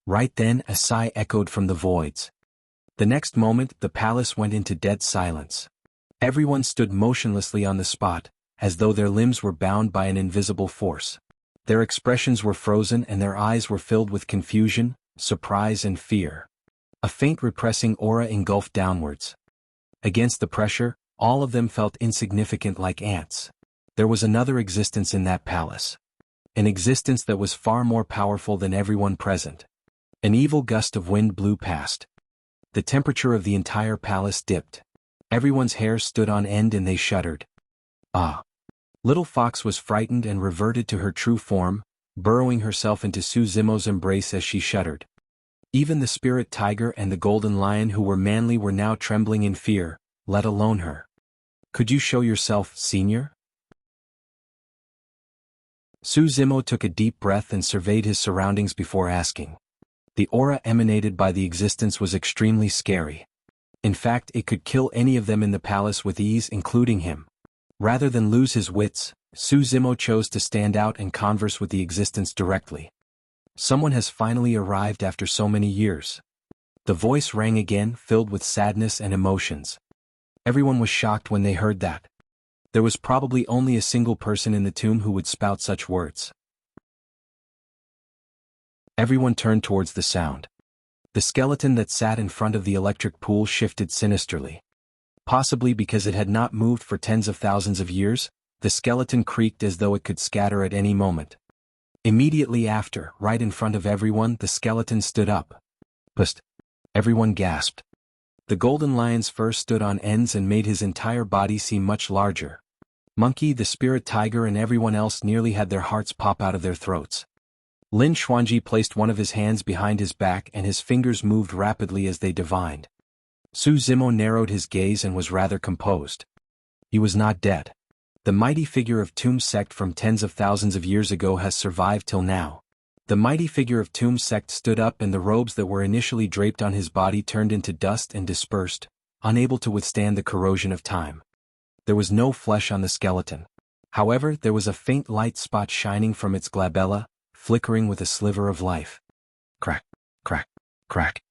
Right then, a sigh echoed from the voids. The next moment, the palace went into dead silence. Everyone stood motionlessly on the spot, as though their limbs were bound by an invisible force. Their expressions were frozen and their eyes were filled with confusion, surprise and fear. A faint repressing aura engulfed downwards. Against the pressure, all of them felt insignificant like ants. There was another existence in that palace. An existence that was far more powerful than everyone present. An evil gust of wind blew past. The temperature of the entire palace dipped. Everyone's hair stood on end and they shuddered. Ah! Little Fox was frightened and reverted to her true form, burrowing herself into Suzimo's embrace as she shuddered. Even the spirit tiger and the golden lion who were manly were now trembling in fear, let alone her. Could you show yourself, Senior? Su Zimo took a deep breath and surveyed his surroundings before asking. The aura emanated by the existence was extremely scary. In fact, it could kill any of them in the palace with ease, including him. Rather than lose his wits, Su Zimo chose to stand out and converse with the existence directly. Someone has finally arrived after so many years. The voice rang again, filled with sadness and emotions. Everyone was shocked when they heard that. There was probably only a single person in the tomb who would spout such words. Everyone turned towards the sound. The skeleton that sat in front of the electric pool shifted sinisterly. Possibly because it had not moved for tens of thousands of years, the skeleton creaked as though it could scatter at any moment. Immediately after, right in front of everyone, the skeleton stood up. Psst! Everyone gasped. The golden lion's fur stood on ends and made his entire body seem much larger. Monkey, the spirit tiger and everyone else nearly had their hearts pop out of their throats. Lin Xuanji placed one of his hands behind his back and his fingers moved rapidly as they divined. Su Zimo narrowed his gaze and was rather composed. He was not dead. The mighty figure of Tomb Sect from tens of thousands of years ago has survived till now. The mighty figure of Tomb Sect stood up and the robes that were initially draped on his body turned into dust and dispersed, unable to withstand the corrosion of time. There was no flesh on the skeleton. However, there was a faint light spot shining from its glabella, flickering with a sliver of life. Crack, crack, crack.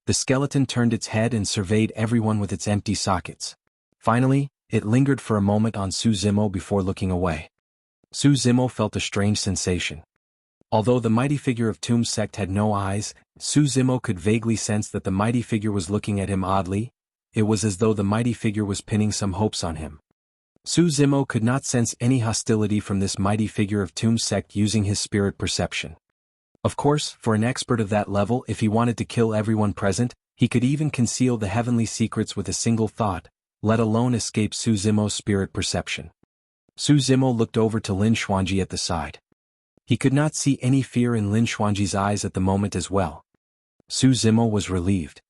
The skeleton turned its head and surveyed everyone with its empty sockets. Finally, it lingered for a moment on Su Zimo before looking away. Su Zimo felt a strange sensation. Although the mighty figure of Tomb Sect had no eyes, Su Zimo could vaguely sense that the mighty figure was looking at him oddly. It was as though the mighty figure was pinning some hopes on him. Su Zimo could not sense any hostility from this mighty figure of Tomb Sect using his spirit perception. Of course, for an expert of that level, if he wanted to kill everyone present, he could even conceal the heavenly secrets with a single thought, let alone escape Su Zimo's spirit perception. Su Zimo looked over to Lin Xuanji at the side. He could not see any fear in Lin Xuanji's eyes at the moment as well. Su Zimo was relieved.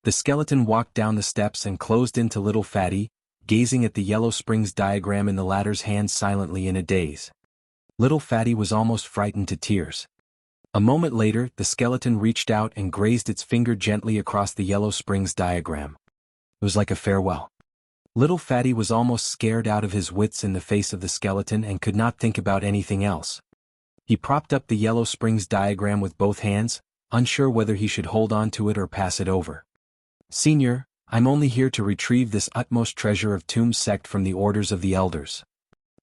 The skeleton walked down the steps and closed into Little Fatty, gazing at the Yellow Springs diagram in the latter's hand silently in a daze. Little Fatty was almost frightened to tears. A moment later, the skeleton reached out and grazed its finger gently across the Yellow Springs diagram. It was like a farewell. Little Fatty was almost scared out of his wits in the face of the skeleton and could not think about anything else. He propped up the Yellow Springs diagram with both hands, unsure whether he should hold on to it or pass it over. Senior, I'm only here to retrieve this utmost treasure of Tomb Sect from the orders of the elders.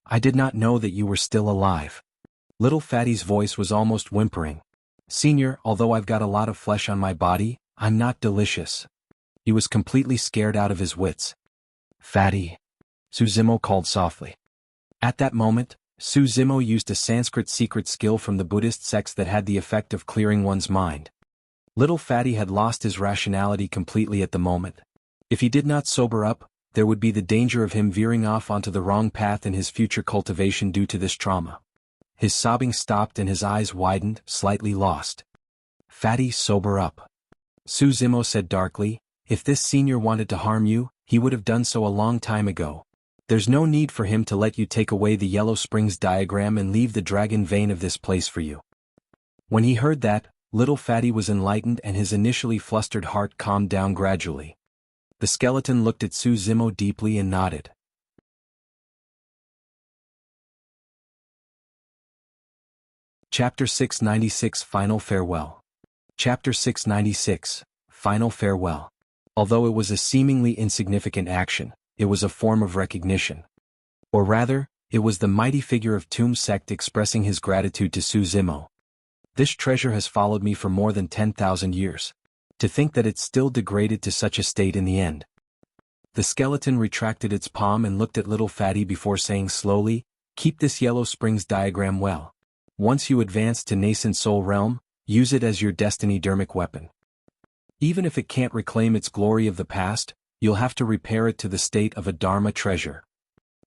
I did not know that you were still alive. Little Fatty's voice was almost whimpering. Senior, although I've got a lot of flesh on my body, I'm not delicious. He was completely scared out of his wits. Fatty, Su Zimo called softly. At that moment, Su Zimo used a Sanskrit secret skill from the Buddhist sects that had the effect of clearing one's mind. Little Fatty had lost his rationality completely at the moment. If he did not sober up, there would be the danger of him veering off onto the wrong path in his future cultivation due to this trauma. His sobbing stopped and his eyes widened, slightly lost. Fatty, sober up. Su Zimo said darkly, if this senior wanted to harm you, he would have done so a long time ago. There's no need for him to let you take away the Yellow Springs diagram and leave the dragon vein of this place for you. When he heard that, Little Fatty was enlightened and his initially flustered heart calmed down gradually. The skeleton looked at Su Zimo deeply and nodded. Chapter 696 Final Farewell. Chapter 696 Final Farewell. Although it was a seemingly insignificant action, it was a form of recognition. Or rather, it was the mighty figure of Tomb Sect expressing his gratitude to Su Zimo. This treasure has followed me for more than 10,000 years. To think that it still degraded to such a state in the end. The skeleton retracted its palm and looked at Little Fatty before saying slowly, keep this Yellow Springs diagram well. Once you advance to Nascent Soul Realm, use it as your destiny dermic weapon. Even if it can't reclaim its glory of the past, you'll have to repair it to the state of a Dharma treasure.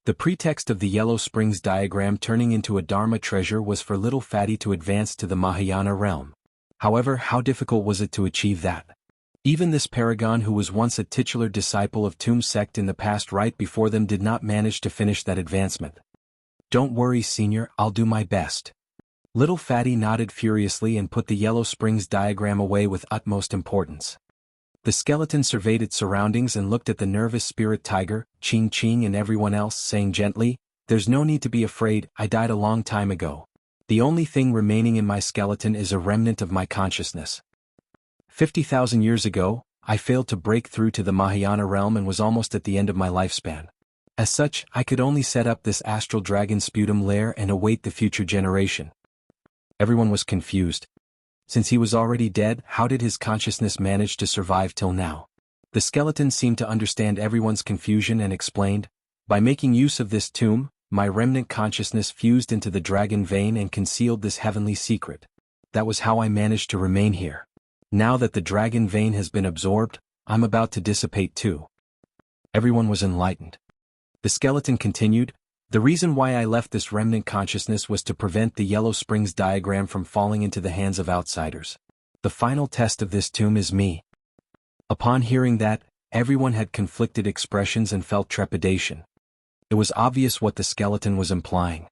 The pretext of the Yellow Springs diagram turning into a Dharma treasure was for Little Fatty to advance to the Mahayana realm. However, how difficult was it to achieve that? Even this Paragon, who was once a titular disciple of Tomb Sect in the past right before them, did not manage to finish that advancement. Don't worry, Senior, I'll do my best. Little Fatty nodded furiously and put the Yellow Springs diagram away with utmost importance. The skeleton surveyed its surroundings and looked at the nervous spirit tiger, Ching Ching, and everyone else, saying gently, "There's no need to be afraid, I died a long time ago. The only thing remaining in my skeleton is a remnant of my consciousness. 50,000 years ago, I failed to break through to the Mahayana realm and was almost at the end of my lifespan. As such, I could only set up this astral dragon sputum lair and await the future generation." Everyone was confused. Since he was already dead, how did his consciousness manage to survive till now? The skeleton seemed to understand everyone's confusion and explained, "By making use of this tomb, my remnant consciousness fused into the dragon vein and concealed this heavenly secret. That was how I managed to remain here. Now that the dragon vein has been absorbed, I'm about to dissipate too." Everyone was enlightened. The skeleton continued, "The reason why I left this remnant consciousness was to prevent the Yellow Springs diagram from falling into the hands of outsiders. The final test of this tomb is me." Upon hearing that, everyone had conflicted expressions and felt trepidation. It was obvious what the skeleton was implying.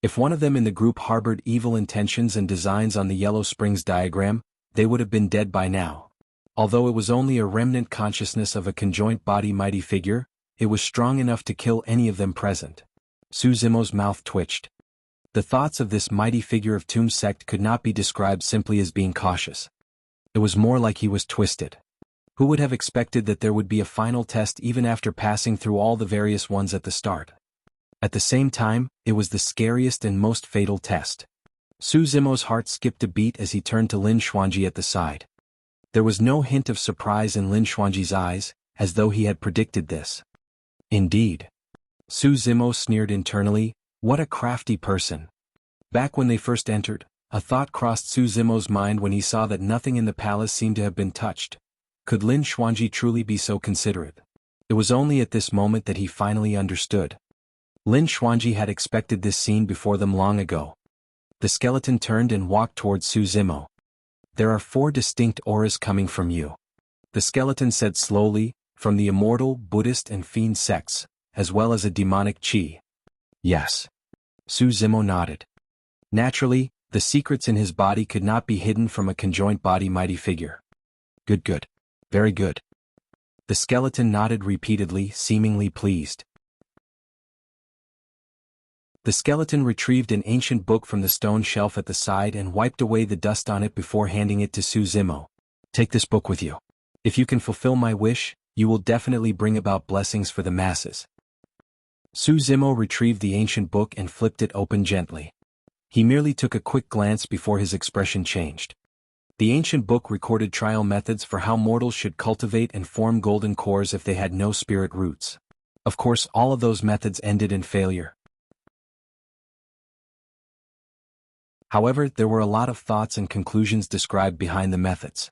If one of them in the group harbored evil intentions and designs on the Yellow Springs diagram, they would have been dead by now. Although it was only a remnant consciousness of a conjoint body mighty figure, it was strong enough to kill any of them present. Su Zimo's mouth twitched. The thoughts of this mighty figure of Tomb Sect could not be described simply as being cautious. It was more like he was twisted. Who would have expected that there would be a final test even after passing through all the various ones at the start? At the same time, it was the scariest and most fatal test. Su Zimo's heart skipped a beat as he turned to Lin Xuanji at the side. There was no hint of surprise in Lin Xuanji's eyes, as though he had predicted this. Indeed. Su Zimo sneered internally, what a crafty person. Back when they first entered, a thought crossed Su Zimo's mind when he saw that nothing in the palace seemed to have been touched. Could Lin Xuanji truly be so considerate? It was only at this moment that he finally understood. Lin Xuanji had expected this scene before them long ago. The skeleton turned and walked towards Su Zimo. "There are 4 distinct auras coming from you," the skeleton said slowly, "from the immortal, Buddhist and fiend sects, as well as a demonic chi." "Yes." Su Zimo nodded. Naturally, the secrets in his body could not be hidden from a conjoint body mighty figure. Good. Very good." The skeleton nodded repeatedly, seemingly pleased. The skeleton retrieved an ancient book from the stone shelf at the side and wiped away the dust on it before handing it to Su Zimo. "Take this book with you. If you can fulfill my wish, you will definitely bring about blessings for the masses." Su Zimo retrieved the ancient book and flipped it open gently. He merely took a quick glance before his expression changed. The ancient book recorded trial methods for how mortals should cultivate and form golden cores if they had no spirit roots. Of course, all of those methods ended in failure. However, there were a lot of thoughts and conclusions described behind the methods.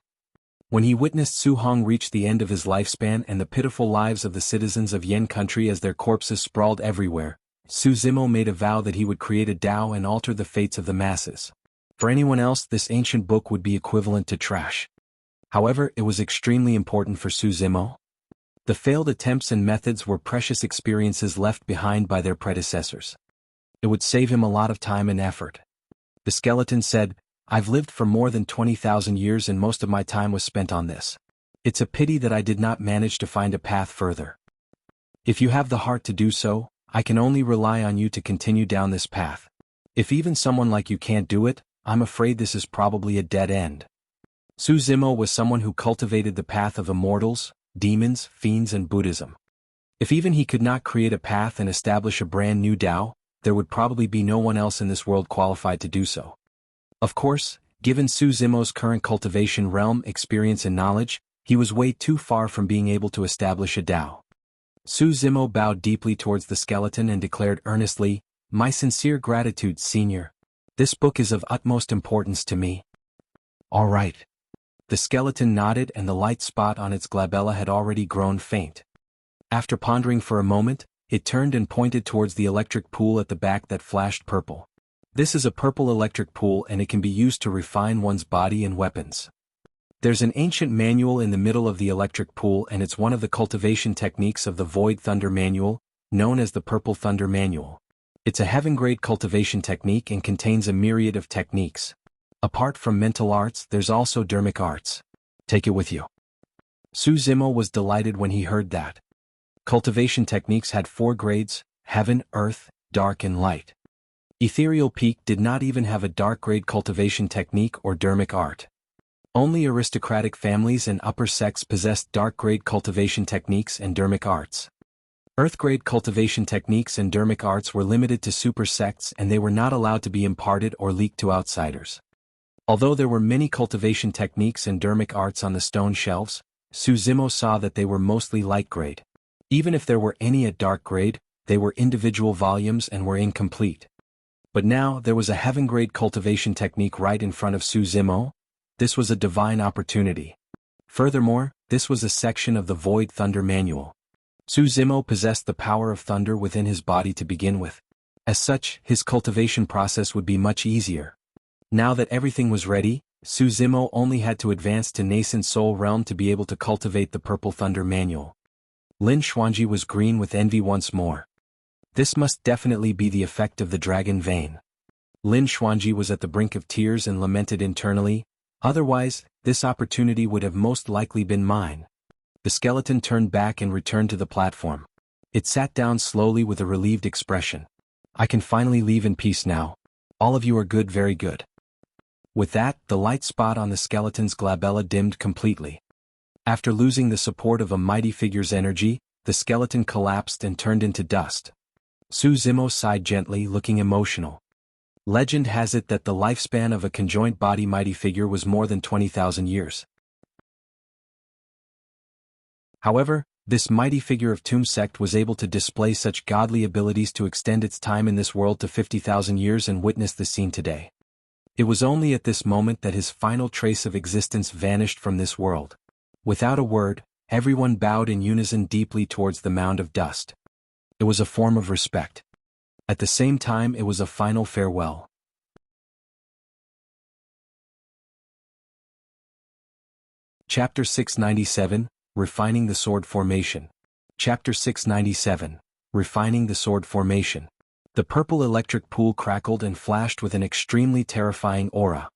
When he witnessed Su Hong reach the end of his lifespan and the pitiful lives of the citizens of Yen country as their corpses sprawled everywhere, Su Zimo made a vow that he would create a Tao and alter the fates of the masses. For anyone else, this ancient book would be equivalent to trash. However, it was extremely important for Su Zimo. The failed attempts and methods were precious experiences left behind by their predecessors. It would save him a lot of time and effort. The skeleton said, "I've lived for more than 20,000 years and most of my time was spent on this. It's a pity that I did not manage to find a path further. If you have the heart to do so, I can only rely on you to continue down this path. If even someone like you can't do it, I'm afraid this is probably a dead end." Su Zimo was someone who cultivated the path of immortals, demons, fiends and Buddhism. If even he could not create a path and establish a brand new Tao, there would probably be no one else in this world qualified to do so. Of course, given Su Zimo's current cultivation realm experience and knowledge, he was way too far from being able to establish a Tao. Su Zimo bowed deeply towards the skeleton and declared earnestly, "My sincere gratitude, Senior. This book is of utmost importance to me." "All right." The skeleton nodded and the light spot on its glabella had already grown faint. After pondering for a moment, it turned and pointed towards the electric pool at the back that flashed purple. This is a purple electric pool and it can be used to refine one's body and weapons. There's an ancient manual in the middle of the electric pool and it's one of the cultivation techniques of the Void Thunder Manual, known as the Purple Thunder Manual. It's a heaven-grade cultivation technique and contains a myriad of techniques. Apart from mental arts, there's also dermic arts. Take it with you. Su Zimo was delighted when he heard that. Cultivation techniques had 4 grades: heaven, earth, dark and light. Ethereal Peak did not even have a dark-grade cultivation technique or dermic art. Only aristocratic families and upper sects possessed dark-grade cultivation techniques and dermic arts. Earth-grade cultivation techniques and dermic arts were limited to super sects and they were not allowed to be imparted or leaked to outsiders. Although there were many cultivation techniques and dermic arts on the stone shelves, Su Zimo saw that they were mostly light-grade. Even if there were any at dark grade, they were individual volumes and were incomplete. But now there was a heaven-grade cultivation technique right in front of Su Zimo. This was a divine opportunity. Furthermore, this was a section of the Void Thunder Manual. Su Zimo possessed the power of thunder within his body to begin with. As such, his cultivation process would be much easier. Now that everything was ready, Su Zimo only had to advance to nascent soul realm to be able to cultivate the Purple Thunder Manual. Lin Xuanji was green with envy once more. This must definitely be the effect of the dragon vein. Lin Xuanji was at the brink of tears and lamented internally, otherwise, this opportunity would have most likely been mine. The skeleton turned back and returned to the platform. It sat down slowly with a relieved expression. I can finally leave in peace now. All of you are good, very good. With that, the light spot on the skeleton's glabella dimmed completely. After losing the support of a mighty figure's energy, the skeleton collapsed and turned into dust. Su Zimo sighed gently, looking emotional. Legend has it that the lifespan of a conjoined body mighty figure was more than 20,000 years. However, this mighty figure of Tomb Sect was able to display such godly abilities to extend its time in this world to 50,000 years and witness the scene today. It was only at this moment that his final trace of existence vanished from this world. Without a word, everyone bowed in unison deeply towards the mound of dust. It was a form of respect. At the same time, it was a final farewell. Chapter 697, Refining the Sword Formation. Chapter 697, Refining the Sword Formation. The purple electric pool crackled and flashed with an extremely terrifying aura.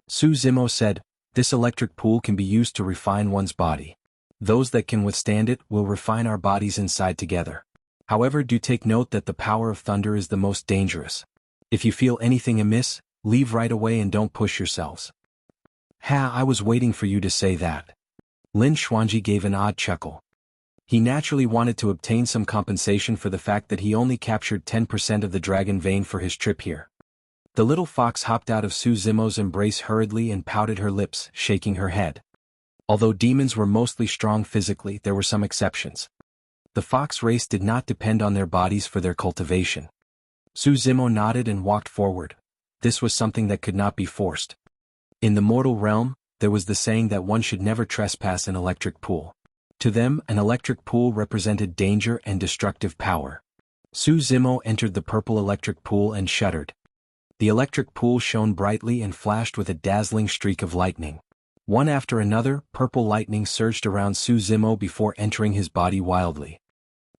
Su Zimo said, "This electric pool can be used to refine one's body. Those that can withstand it will refine our bodies inside together. However, do take note that the power of thunder is the most dangerous. If you feel anything amiss, leave right away and don't push yourselves." "Ha, I was waiting for you to say that." Lin Xuanji gave an odd chuckle. He naturally wanted to obtain some compensation for the fact that he only captured 10% of the dragon vein for his trip here. The little fox hopped out of Su Zimo's embrace hurriedly and pouted her lips, shaking her head. Although demons were mostly strong physically, there were some exceptions. The fox race did not depend on their bodies for their cultivation. Su Zimo nodded and walked forward. This was something that could not be forced. In the mortal realm, there was the saying that one should never trespass an electric pool. To them, an electric pool represented danger and destructive power. Su Zimo entered the purple electric pool and shuddered. The electric pool shone brightly and flashed with a dazzling streak of lightning. One after another, purple lightning surged around Su Zimo before entering his body wildly.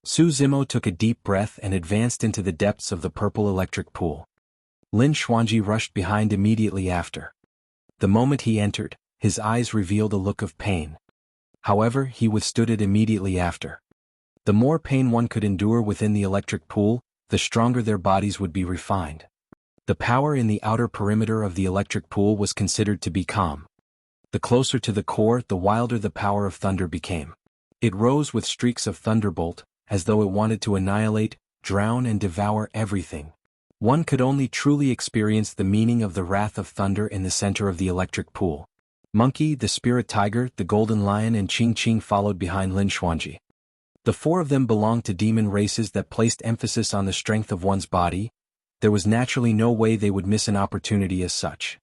Su Zimo took a deep breath and advanced into the depths of the purple electric pool. Lin Xuanji rushed behind immediately after. The moment he entered, his eyes revealed a look of pain. However, he withstood it immediately after. The more pain one could endure within the electric pool, the stronger their bodies would be refined. The power in the outer perimeter of the electric pool was considered to be calm. The closer to the core, the wilder the power of thunder became. It rose with streaks of thunderbolt, as though it wanted to annihilate, drown and devour everything. One could only truly experience the meaning of the wrath of thunder in the center of the electric pool. Monkey, the spirit tiger, the golden lion and Qing Qing followed behind Lin Xuanji. The 4 of them belonged to demon races that placed emphasis on the strength of one's body. There was naturally no way they would miss an opportunity as such.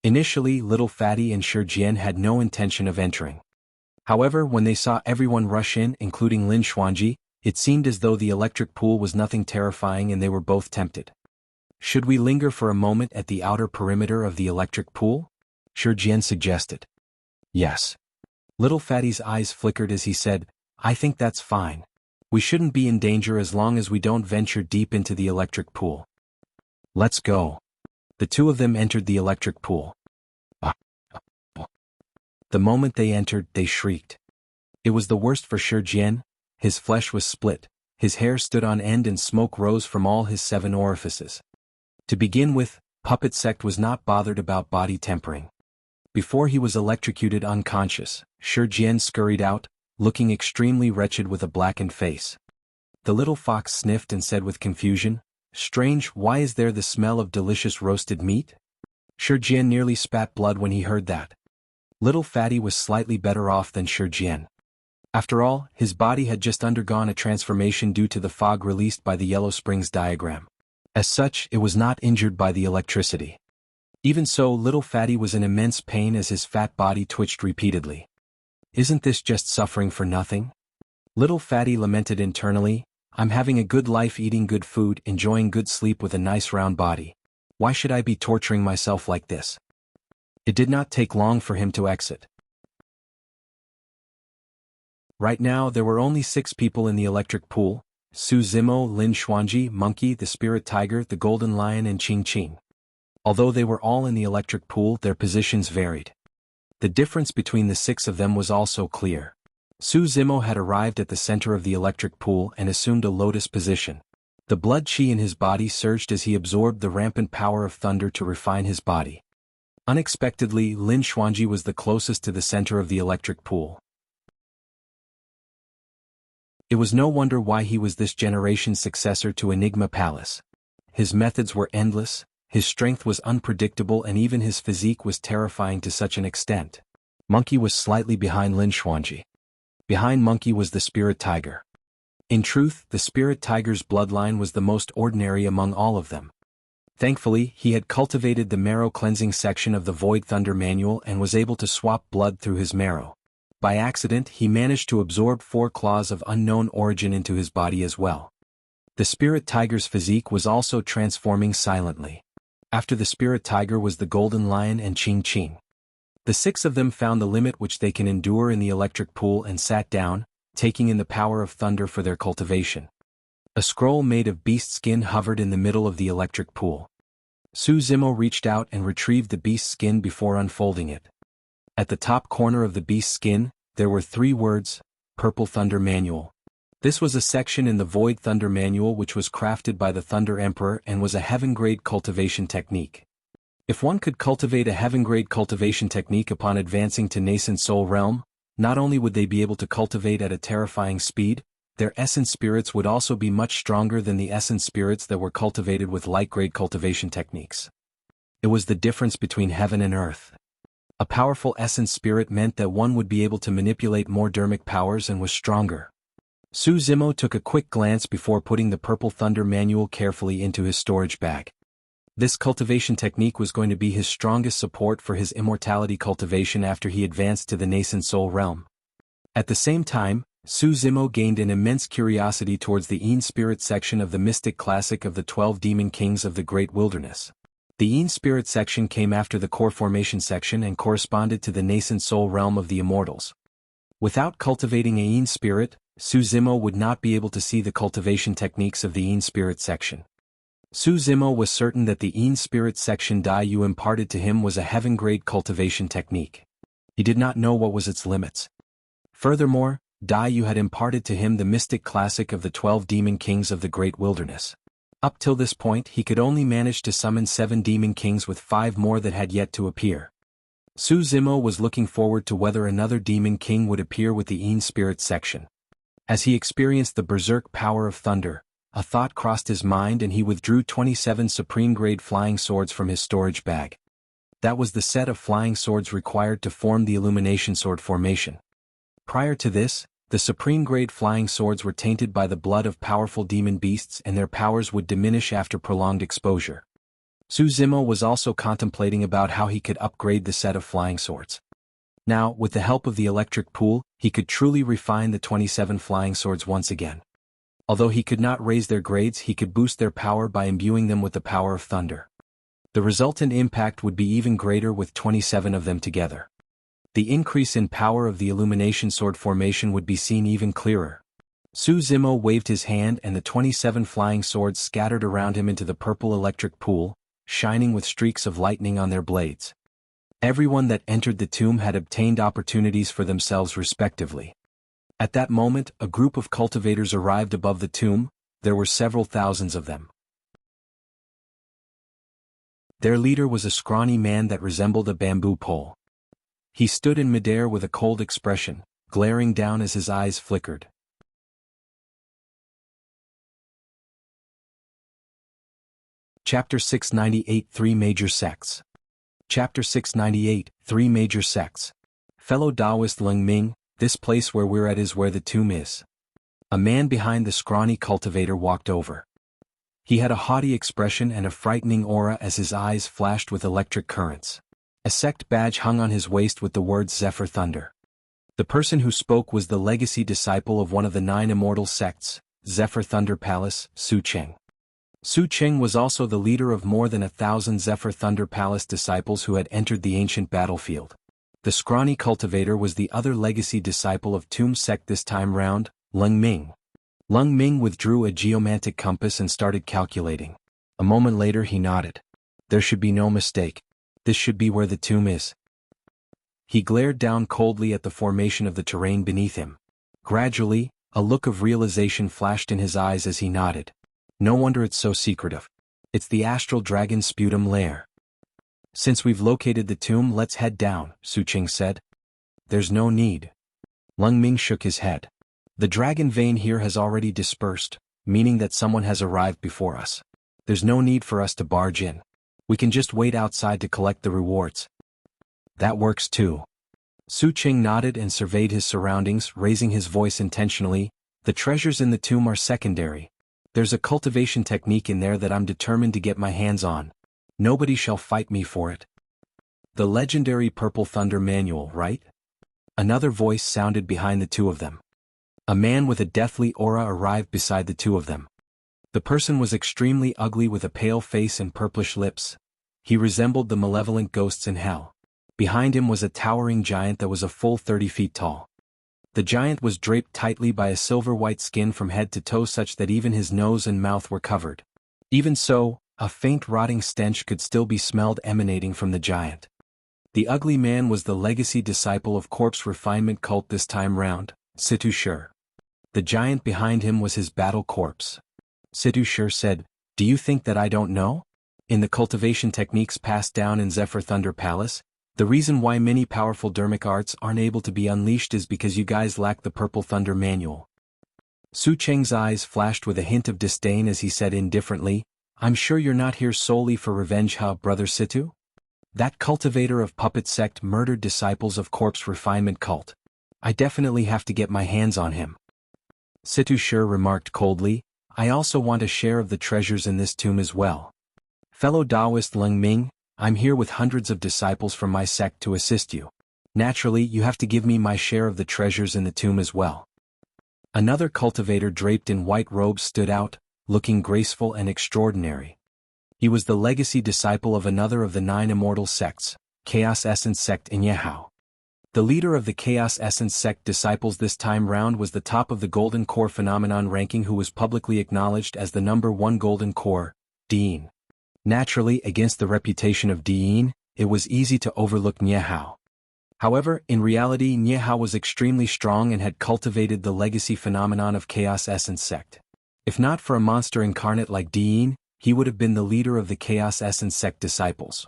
Initially, Little Fatty and Shi Jian had no intention of entering. However, when they saw everyone rush in, including Lin Xuanji, it seemed as though the electric pool was nothing terrifying and they were both tempted. Should we linger for a moment at the outer perimeter of the electric pool? Jian suggested. Yes. Little Fatty's eyes flickered as he said, I think that's fine. We shouldn't be in danger as long as we don't venture deep into the electric pool. Let's go. The two of them entered the electric pool. The moment they entered, they shrieked. It was the worst for Jian. His flesh was split, his hair stood on end and smoke rose from all his 7 orifices. To begin with, Puppet Sect was not bothered about body tempering. Before he was electrocuted unconscious, Jian scurried out, looking extremely wretched with a blackened face. The little fox sniffed and said with confusion, Strange, why is there the smell of delicious roasted meat? Jian nearly spat blood when he heard that. Little Fatty was slightly better off than Jian. After all, his body had just undergone a transformation due to the fog released by the Yellow Springs diagram. As such, it was not injured by the electricity. Even so, Little Fatty was in immense pain as his fat body twitched repeatedly. Isn't this just suffering for nothing? Little Fatty lamented internally, I'm having a good life eating good food, enjoying good sleep with a nice round body. Why should I be torturing myself like this? It did not take long for him to exit. Right now there were only 6 people in the electric pool, Su Zimo, Lin Xuanji, Monkey, the Spirit Tiger, the Golden Lion and Qing Qing. Although they were all in the electric pool, their positions varied. The difference between the 6 of them was also clear. Su Zimo had arrived at the center of the electric pool and assumed a lotus position. The blood chi in his body surged as he absorbed the rampant power of thunder to refine his body. Unexpectedly, Lin Xuanji was the closest to the center of the electric pool. It was no wonder why he was this generation's successor to Enigma Palace. His methods were endless, his strength was unpredictable and even his physique was terrifying to such an extent. Monkey was slightly behind Lin Xuanji. Behind Monkey was the Spirit Tiger. In truth, the Spirit Tiger's bloodline was the most ordinary among all of them. Thankfully, he had cultivated the marrow cleansing section of the Void Thunder manual and was able to swap blood through his marrow. By accident, he managed to absorb 4 claws of unknown origin into his body as well. The Spirit Tiger's physique was also transforming silently. After the Spirit Tiger was the Golden Lion and Qing Qing. The 6 of them found the limit which they can endure in the electric pool and sat down, taking in the power of thunder for their cultivation. A scroll made of beast skin hovered in the middle of the electric pool. Su Zimo reached out and retrieved the beast skin before unfolding it. At the top corner of the beast skin, there were 3 words, Purple Thunder Manual. This was a section in the Void Thunder Manual which was crafted by the Thunder Emperor and was a heaven-grade cultivation technique. If one could cultivate a heaven-grade cultivation technique upon advancing to nascent soul realm, not only would they be able to cultivate at a terrifying speed, their essence spirits would also be much stronger than the essence spirits that were cultivated with light-grade cultivation techniques. It was the difference between heaven and earth. A powerful essence spirit meant that one would be able to manipulate more dermic powers and was stronger. Su Zimo took a quick glance before putting the Purple Thunder Manual carefully into his storage bag. This cultivation technique was going to be his strongest support for his immortality cultivation after he advanced to the nascent soul realm. At the same time, Su Zimo gained an immense curiosity towards the Yin Spirit section of the Mystic Classic of the 12 Demon Kings of the Great Wilderness. The Yin Spirit section came after the Core Formation section and corresponded to the nascent soul realm of the Immortals. Without cultivating a Yin Spirit, Su Zimo would not be able to see the cultivation techniques of the Yin Spirit section. Su Zimo was certain that the Yin Spirit section Dai Yu imparted to him was a heaven-grade cultivation technique. He did not know what was its limits. Furthermore, Dai Yu had imparted to him the Mystic Classic of the 12 Demon Kings of the Great Wilderness. Up till this point he could only manage to summon 7 Demon Kings with 5 more that had yet to appear. Su Zimo was looking forward to whether another Demon King would appear with the Yin Spirit section. As he experienced the berserk power of thunder, a thought crossed his mind and he withdrew 27 supreme-grade flying swords from his storage bag. That was the set of flying swords required to form the Illumination Sword formation. Prior to this, the supreme-grade flying swords were tainted by the blood of powerful demon beasts and their powers would diminish after prolonged exposure. Su Zimo was also contemplating about how he could upgrade the set of flying swords. Now, with the help of the electric pool, he could truly refine the 27 flying swords once again. Although he could not raise their grades, he could boost their power by imbuing them with the power of thunder. The resultant impact would be even greater with 27 of them together. The increase in power of the illumination sword formation would be seen even clearer. Su Zimo waved his hand and the 27 flying swords scattered around him into the purple electric pool, shining with streaks of lightning on their blades. Everyone that entered the tomb had obtained opportunities for themselves respectively. At that moment, a group of cultivators arrived above the tomb. There were several thousands of them. Their leader was a scrawny man that resembled a bamboo pole. He stood in midair with a cold expression, glaring down as his eyes flickered. Chapter 698 Three Major Sects. Chapter 698 Three Major Sects. Fellow Taoist Leng Ming, this place where we're at is where the tomb is. A man behind the scrawny cultivator walked over. He had a haughty expression and a frightening aura as his eyes flashed with electric currents. A sect badge hung on his waist with the words Zephyr Thunder. The person who spoke was the legacy disciple of one of the 9 immortal sects, Zephyr Thunder Palace, Su Cheng. Su Cheng was also the leader of more than 1,000 Zephyr Thunder Palace disciples who had entered the ancient battlefield. The scrawny cultivator was the other legacy disciple of Tomb Sect this time round, Leng Ming. Leng Ming withdrew a geomantic compass and started calculating. A moment later he nodded. There should be no mistake. This should be where the tomb is. He glared down coldly at the formation of the terrain beneath him. Gradually, a look of realization flashed in his eyes as he nodded. No wonder it's so secretive. It's the astral dragon sputum lair. Since we've located the tomb, let's head down, Su Cheng said. There's no need. Leng Ming shook his head. The dragon vein here has already dispersed, meaning that someone has arrived before us. There's no need for us to barge in. We can just wait outside to collect the rewards. That works too. Su Cheng nodded and surveyed his surroundings, raising his voice intentionally. The treasures in the tomb are secondary. There's a cultivation technique in there that I'm determined to get my hands on. Nobody shall fight me for it. The legendary Purple Thunder Manual, right? Another voice sounded behind the two of them. A man with a deathly aura arrived beside the two of them. The person was extremely ugly with a pale face and purplish lips. He resembled the malevolent ghosts in hell. Behind him was a towering giant that was a full 30 feet tall. The giant was draped tightly by a silver-white skin from head to toe such that even his nose and mouth were covered. Even so, a faint rotting stench could still be smelled emanating from the giant. The ugly man was the legacy disciple of corpse refinement cult this time round, Situ Shur. The giant behind him was his battle corpse. Situ Shur said, "Do you think that I don't know? In the cultivation techniques passed down in Zephyr Thunder Palace, the reason why many powerful dermic arts aren't able to be unleashed is because you guys lack the Purple Thunder Manual." Su Cheng's eyes flashed with a hint of disdain as he said indifferently, "I'm sure you're not here solely for revenge, huh, Brother Situ? That cultivator of puppet sect murdered disciples of corpse refinement cult. I definitely have to get my hands on him." Situ Shur remarked coldly, "I also want a share of the treasures in this tomb as well. Fellow Taoist Leng Ming, I'm here with hundreds of disciples from my sect to assist you. Naturally, you have to give me my share of the treasures in the tomb as well." Another cultivator draped in white robes stood out, looking graceful and extraordinary. He was the legacy disciple of another of the 9 immortal sects, Chaos Essence Sect in Jianghu. The leader of the Chaos Essence Sect disciples this time round was the top of the Golden Core phenomenon ranking who was publicly acknowledged as the #1 Golden Core, Dean. Naturally, against the reputation of Dean, it was easy to overlook Jianghu. However, in reality Jianghu was extremely strong and had cultivated the legacy phenomenon of Chaos Essence Sect. If not for a monster incarnate like Dean, he would have been the leader of the Chaos Essence Sect disciples.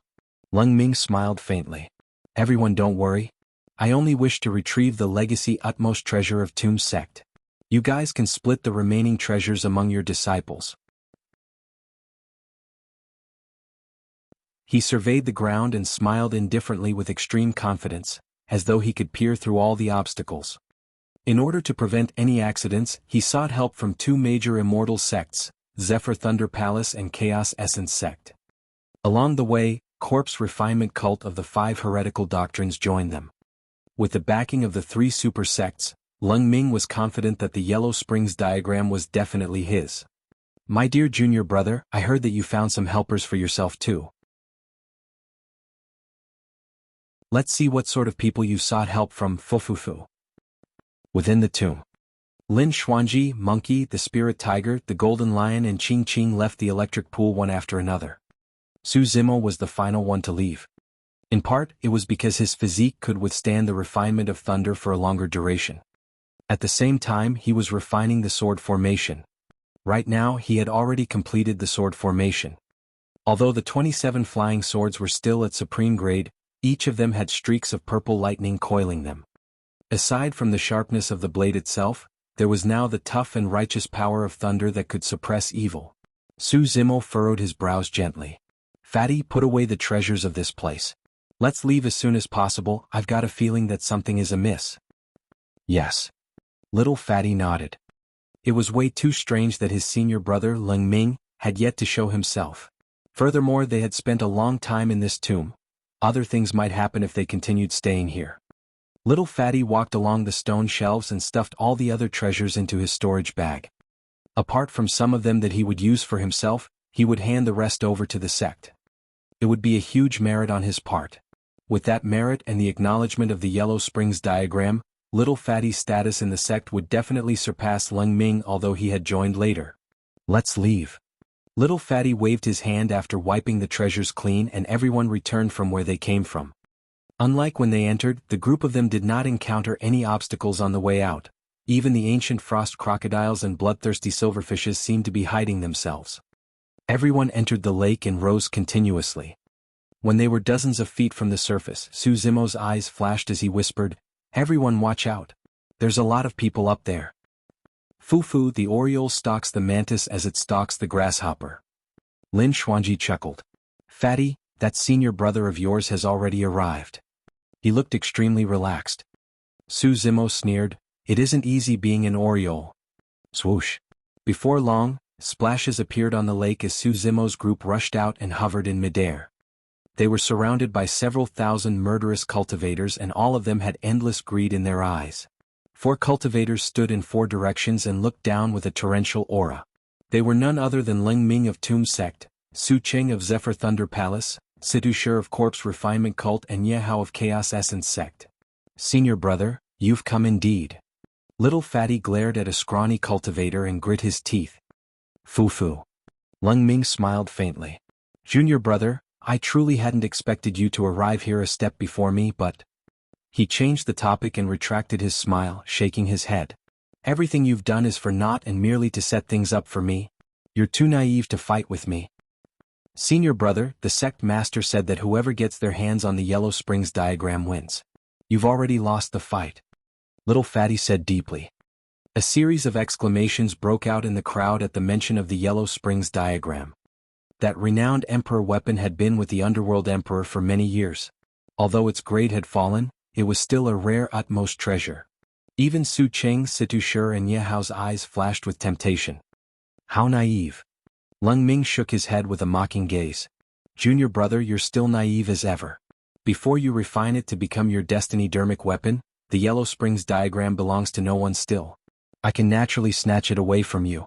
Leng Ming smiled faintly. "Everyone don't worry. I only wish to retrieve the legacy utmost treasure of Tomb Sect. You guys can split the remaining treasures among your disciples." He surveyed the ground and smiled indifferently with extreme confidence, as though he could peer through all the obstacles. In order to prevent any accidents, he sought help from 2 major immortal sects, Zephyr Thunder Palace and Chaos Essence Sect. Along the way, Corpse Refinement Cult of the 5 Heretical Doctrines joined them. With the backing of the 3 super sects, Lung Ming was confident that the Yellow Springs diagram was definitely his. My dear junior brother, I heard that you found some helpers for yourself too. Let's see what sort of people you sought help from. Fufufu. Within the tomb. Lin Xuanji, Monkey, the Spirit Tiger, the Golden Lion and Qing Qing left the electric pool one after another. Su Zimo was the final one to leave. In part, it was because his physique could withstand the refinement of thunder for a longer duration. At the same time, he was refining the sword formation. Right now, he had already completed the sword formation. Although the 27 flying swords were still at supreme grade, each of them had streaks of purple lightning coiling them. Aside from the sharpness of the blade itself, there was now the tough and righteous power of thunder that could suppress evil. Su Zimo furrowed his brows gently. Fatty, put away the treasures of this place. Let's leave as soon as possible. I've got a feeling that something is amiss. Yes. Little Fatty nodded. It was way too strange that his senior brother, Lung Ming, had yet to show himself. Furthermore, they had spent a long time in this tomb. Other things might happen if they continued staying here. Little Fatty walked along the stone shelves and stuffed all the other treasures into his storage bag. Apart from some of them that he would use for himself, he would hand the rest over to the sect. It would be a huge merit on his part. With that merit and the acknowledgement of the Yellow Springs diagram, Little Fatty's status in the sect would definitely surpass Lung Ming, although he had joined later. Let's leave. Little Fatty waved his hand after wiping the treasures clean, and everyone returned from where they came from. Unlike when they entered, the group of them did not encounter any obstacles on the way out. Even the ancient frost crocodiles and bloodthirsty silverfishes seemed to be hiding themselves. Everyone entered the lake and rose continuously. When they were dozens of feet from the surface, Su Zimo's eyes flashed as he whispered, "Everyone watch out. There's a lot of people up there." Fufu, the oriole stalks the mantis as it stalks the grasshopper. Lin Xuanji chuckled. Fatty, that senior brother of yours has already arrived. He looked extremely relaxed. Su Zimo sneered, "It isn't easy being an oriole." Swoosh. Before long, splashes appeared on the lake as Su Zimo's group rushed out and hovered in midair. They were surrounded by several thousand murderous cultivators, and all of them had endless greed in their eyes. 4 cultivators stood in 4 directions and looked down with a torrential aura. They were none other than Lung Ming of Tomb Sect, Su Cheng of Zephyr Thunder Palace, Situ Shur of Corpse Refinement Cult and Jianghu of Chaos Essence Sect. Senior brother, you've come indeed. Little Fatty glared at a scrawny cultivator and grit his teeth. Fufu. Lung Ming smiled faintly. Junior brother, I truly hadn't expected you to arrive here a step before me, but... He changed the topic and retracted his smile, shaking his head. Everything you've done is for naught and merely to set things up for me. You're too naive to fight with me. Senior brother, the sect master said that whoever gets their hands on the Yellow Springs diagram wins. You've already lost the fight. Little Fatty said deeply. A series of exclamations broke out in the crowd at the mention of the Yellow Springs diagram. That renowned emperor weapon had been with the Underworld Emperor for many years. Although its grade had fallen, it was still a rare utmost treasure. Even Su Cheng, Situ Shur and Yehao's eyes flashed with temptation. How naive. Lung Ming shook his head with a mocking gaze. Junior brother, you're still naive as ever. Before you refine it to become your destiny dermic weapon, the Yellow Springs diagram belongs to no one still. I can naturally snatch it away from you.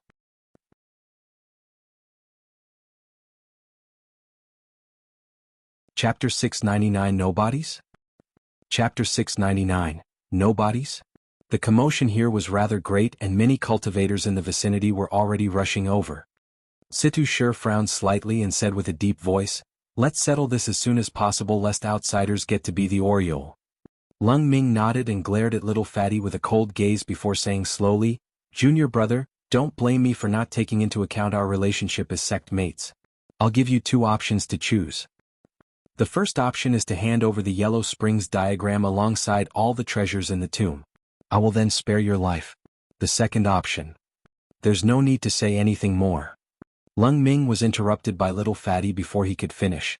Chapter 699 Nobodies? Chapter 699 Nobodies? The commotion here was rather great, and many cultivators in the vicinity were already rushing over. Situ Shur frowned slightly and said with a deep voice, "Let's settle this as soon as possible lest outsiders get to be the oriole." Lung Ming nodded and glared at Little Fatty with a cold gaze before saying slowly, "Junior brother, don't blame me for not taking into account our relationship as sect mates. I'll give you 2 options to choose. The first option is to hand over the Yellow Springs diagram alongside all the treasures in the tomb. I will then spare your life. The second option. There's no need to say anything more." Lung Ming was interrupted by Little Fatty before he could finish.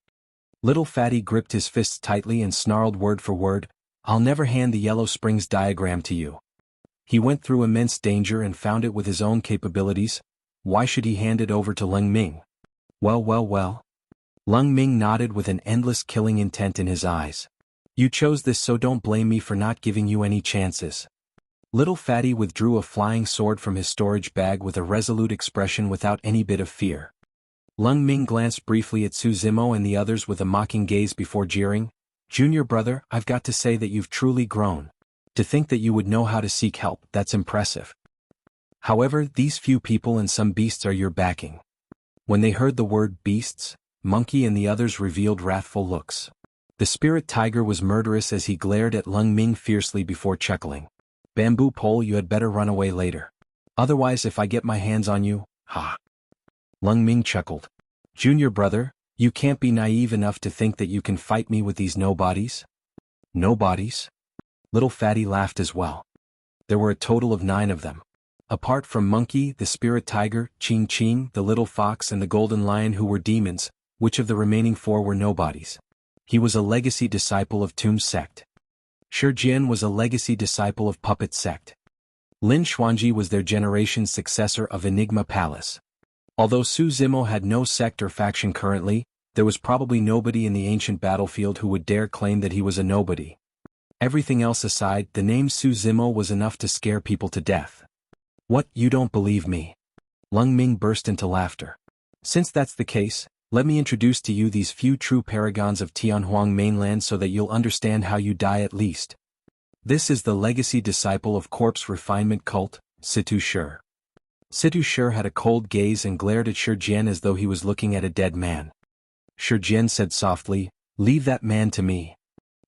Little Fatty gripped his fists tightly and snarled word for word, "I'll never hand the Yellow Springs diagram to you." He went through immense danger and found it with his own capabilities. Why should he hand it over to Lung Ming? Well. Lung Ming nodded with an endless killing intent in his eyes. "You chose this, so don't blame me for not giving you any chances." Little Fatty withdrew a flying sword from his storage bag with a resolute expression without any bit of fear. Lung Ming glanced briefly at Su Zimo and the others with a mocking gaze before jeering, "Junior brother, I've got to say that you've truly grown. To think that you would know how to seek help, that's impressive. However, these few people and some beasts are your backing." When they heard the word beasts, Monkey and the others revealed wrathful looks. The spirit tiger was murderous as he glared at Lung Ming fiercely before chuckling. "Bamboo pole, you had better run away later. Otherwise, if I get my hands on you, ha." Lung Ming chuckled. "Junior brother, you can't be naive enough to think that you can fight me with these nobodies?" "Nobodies?" Little Fatty laughed as well. There were a total of 9 of them. Apart from Monkey, the spirit tiger, Ching Ching, the little fox and the golden lion who were demons, which of the remaining 4 were nobodies? He was a legacy disciple of Tomb's sect. Shi Jian was a legacy disciple of Puppet sect. Lin Xuanji was their generation's successor of Enigma Palace. Although Su Zimo had no sect or faction currently, there was probably nobody in the ancient battlefield who would dare claim that he was a nobody. Everything else aside, the name Su Zimo was enough to scare people to death. "What, you don't believe me?" Lung Ming burst into laughter. "Since that's the case, let me introduce to you these few true paragons of Tianhuang mainland so that you'll understand how you die at least. This is the legacy disciple of corpse refinement cult, Situ Shi." Situ Shi had a cold gaze and glared at Shi Jian as though he was looking at a dead man. Shi Jian said softly, "Leave that man to me."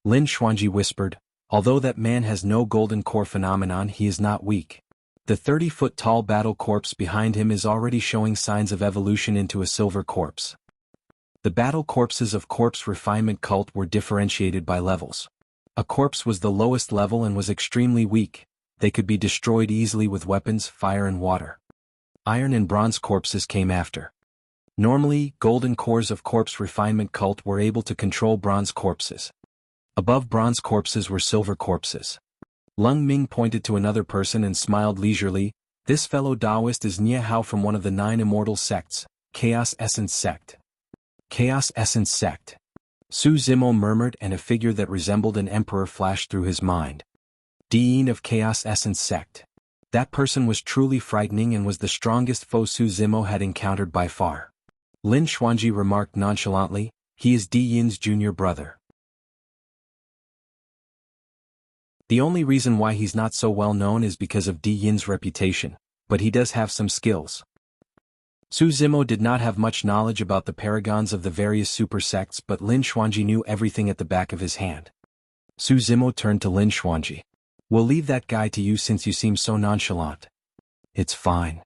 Lin Xuanji whispered, "Although that man has no golden core phenomenon, he is not weak. The 30-foot-tall battle corpse behind him is already showing signs of evolution into a silver corpse." The battle corpses of corpse refinement cult were differentiated by levels. A corpse was the lowest level and was extremely weak. They could be destroyed easily with weapons, fire and water. Iron and bronze corpses came after. Normally, golden cores of corpse refinement cult were able to control bronze corpses. Above bronze corpses were silver corpses. Lung Ming pointed to another person and smiled leisurely. "This fellow Taoist is Nie Hao from one of the 9 immortal sects, Chaos Essence Sect." Chaos Essence Sect. Su Zimo murmured and a figure that resembled an emperor flashed through his mind. Dean of Chaos Essence Sect. That person was truly frightening and was the strongest foe Su Zimo had encountered by far. Lin Xuanji remarked nonchalantly, "He is Di Yin's junior brother. The only reason why he's not so well known is because of Di Yin's reputation, but he does have some skills." Su Zimo did not have much knowledge about the paragons of the various super sects, but Lin Xuanji knew everything at the back of his hand. Su Zimo turned to Lin Xuanji. "We'll leave that guy to you since you seem so nonchalant." "It's fine."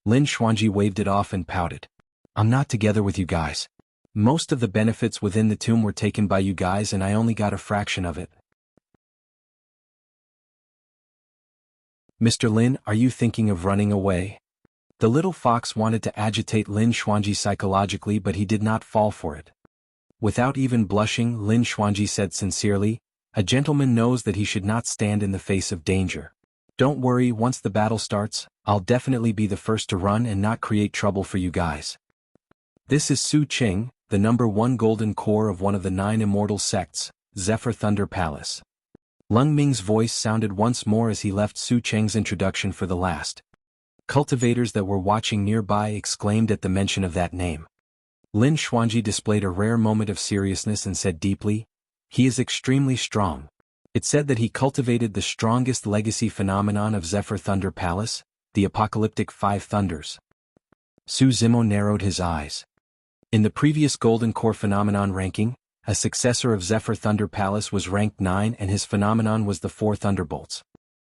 Lin Xuanji waved it off and pouted. "I'm not together with you guys. Most of the benefits within the tomb were taken by you guys and I only got a fraction of it." "Mr. Lin, are you thinking of running away?" The little fox wanted to agitate Lin Xuanji psychologically, but he did not fall for it. Without even blushing, Lin Xuanji said sincerely, "A gentleman knows that he should not stand in the face of danger. Don't worry, once the battle starts, I'll definitely be the first to run and not create trouble for you guys." "This is Su Qing, the number 1 golden core of one of the 9 immortal sects, Zephyr Thunder Palace." Lung Ming's voice sounded once more as he left Su Cheng's introduction for the last. Cultivators that were watching nearby exclaimed at the mention of that name. Lin Xuanji displayed a rare moment of seriousness and said deeply, "He is extremely strong. It said that he cultivated the strongest legacy phenomenon of Zephyr Thunder Palace, the Apocalyptic 5 Thunders." Su Zimo narrowed his eyes. In the previous Golden Core phenomenon ranking, a successor of Zephyr Thunder Palace was ranked 9 and his phenomenon was the 4 Thunderbolts.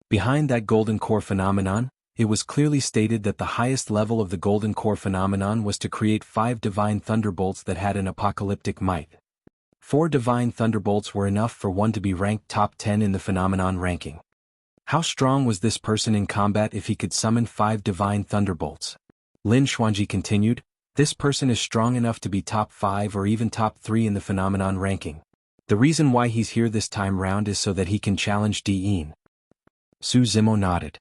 Behind that Golden Core phenomenon, it was clearly stated that the highest level of the Golden Core phenomenon was to create 5 Divine Thunderbolts that had an apocalyptic might. 4 Divine Thunderbolts were enough for one to be ranked top 10 in the phenomenon ranking. How strong was this person in combat if he could summon 5 Divine Thunderbolts? Lin Xuanji continued, "This person is strong enough to be top 5 or even top 3 in the phenomenon ranking. The reason why he's here this time round is so that he can challenge Di Yin." Su Zimo nodded.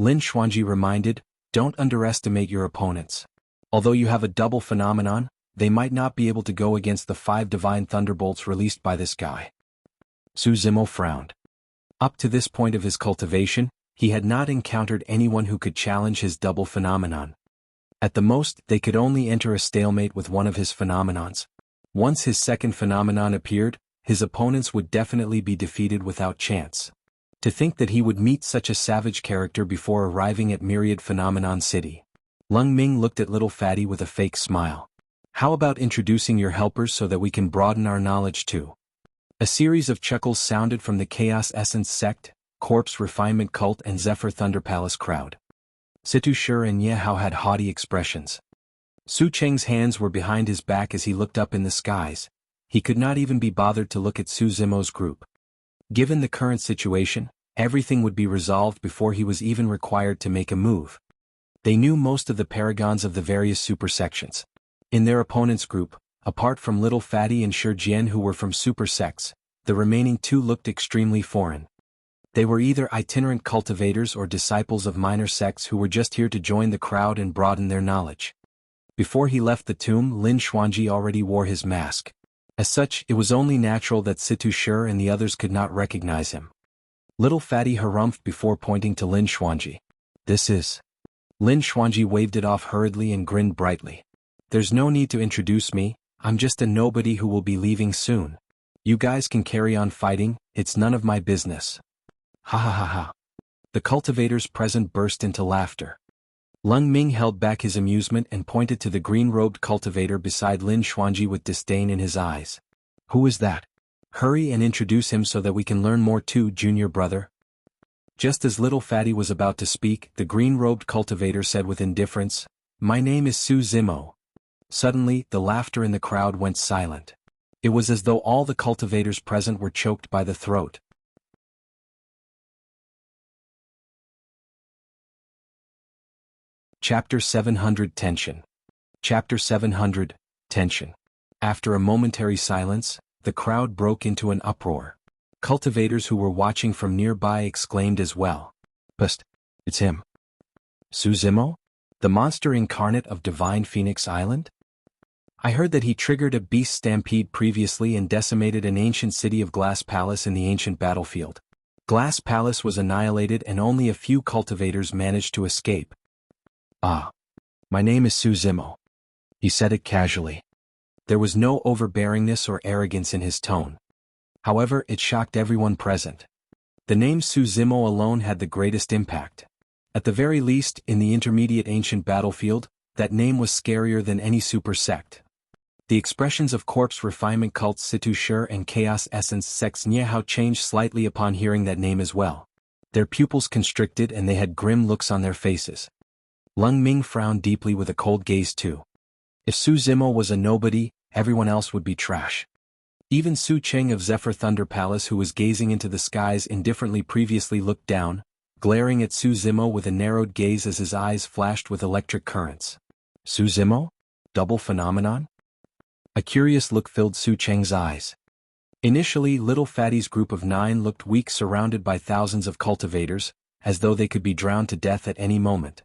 Lin Xuanji reminded, "Don't underestimate your opponents. Although you have a double phenomenon, they might not be able to go against the 5 Divine Thunderbolts released by this guy." Su Zimo frowned. Up to this point of his cultivation, he had not encountered anyone who could challenge his double phenomenon. At the most, they could only enter a stalemate with one of his phenomenons. Once his second phenomenon appeared, his opponents would definitely be defeated without chance. To think that he would meet such a savage character before arriving at Myriad Phenomenon City. Lung Ming looked at Little Fatty with a fake smile. How about introducing your helpers so that we can broaden our knowledge too? A series of chuckles sounded from the Chaos Essence Sect, Corpse Refinement Cult and Zephyr Thunder Palace crowd. Situ Shi and Ye Hao had haughty expressions. Su Cheng's hands were behind his back as he looked up in the skies. He could not even be bothered to look at Su Zimo's group. Given the current situation, everything would be resolved before he was even required to make a move. They knew most of the paragons of the various super sections. In their opponent's group, apart from Little Fatty and Shi Jian who were from super sects, the remaining two looked extremely foreign. They were either itinerant cultivators or disciples of minor sects who were just here to join the crowd and broaden their knowledge. Before he left the tomb, Lin Xuanji already wore his mask. As such, it was only natural that Situ Shi and the others could not recognize him. Little Fatty harumphed before pointing to Lin Xuanji. This is... Lin Xuanji waved it off hurriedly and grinned brightly. There's no need to introduce me, I'm just a nobody who will be leaving soon. You guys can carry on fighting, it's none of my business. Ha ha ha ha. The cultivators present burst into laughter. Lung Ming held back his amusement and pointed to the green-robed cultivator beside Lin Xuanji with disdain in his eyes. Who is that? Hurry and introduce him so that we can learn more too, junior brother. Just as Little Fatty was about to speak, the green-robed cultivator said with indifference, My name is Su Zimo. Suddenly, the laughter in the crowd went silent. It was as though all the cultivators present were choked by the throat. Chapter 700 Tension. Chapter 700 Tension. After a momentary silence, the crowd broke into an uproar. Cultivators who were watching from nearby exclaimed as well. Psst, it's him. Su Zimo? The monster incarnate of Divine Phoenix Island? I heard that he triggered a beast stampede previously and decimated an ancient city of Glass Palace in the ancient battlefield. Glass Palace was annihilated and only a few cultivators managed to escape. Ah. My name is Su Zimo. He said it casually. There was no overbearingness or arrogance in his tone. However, it shocked everyone present. The name Su Zimo alone had the greatest impact. At the very least, in the intermediate ancient battlefield, that name was scarier than any super sect. The expressions of Corpse Refinement Cults Situ Shi and Chaos Essence Sects Jianghu changed slightly upon hearing that name as well. Their pupils constricted and they had grim looks on their faces. Lung Ming frowned deeply with a cold gaze too. If Su Zimo was a nobody, everyone else would be trash. Even Su Cheng of Zephyr Thunder Palace, who was gazing into the skies indifferently previously, looked down, glaring at Su Zimo with a narrowed gaze as his eyes flashed with electric currents. Su Zimo? Double phenomenon? A curious look filled Su Cheng's eyes. Initially, Little Fatty's group of 9 looked weak, surrounded by thousands of cultivators, as though they could be drowned to death at any moment.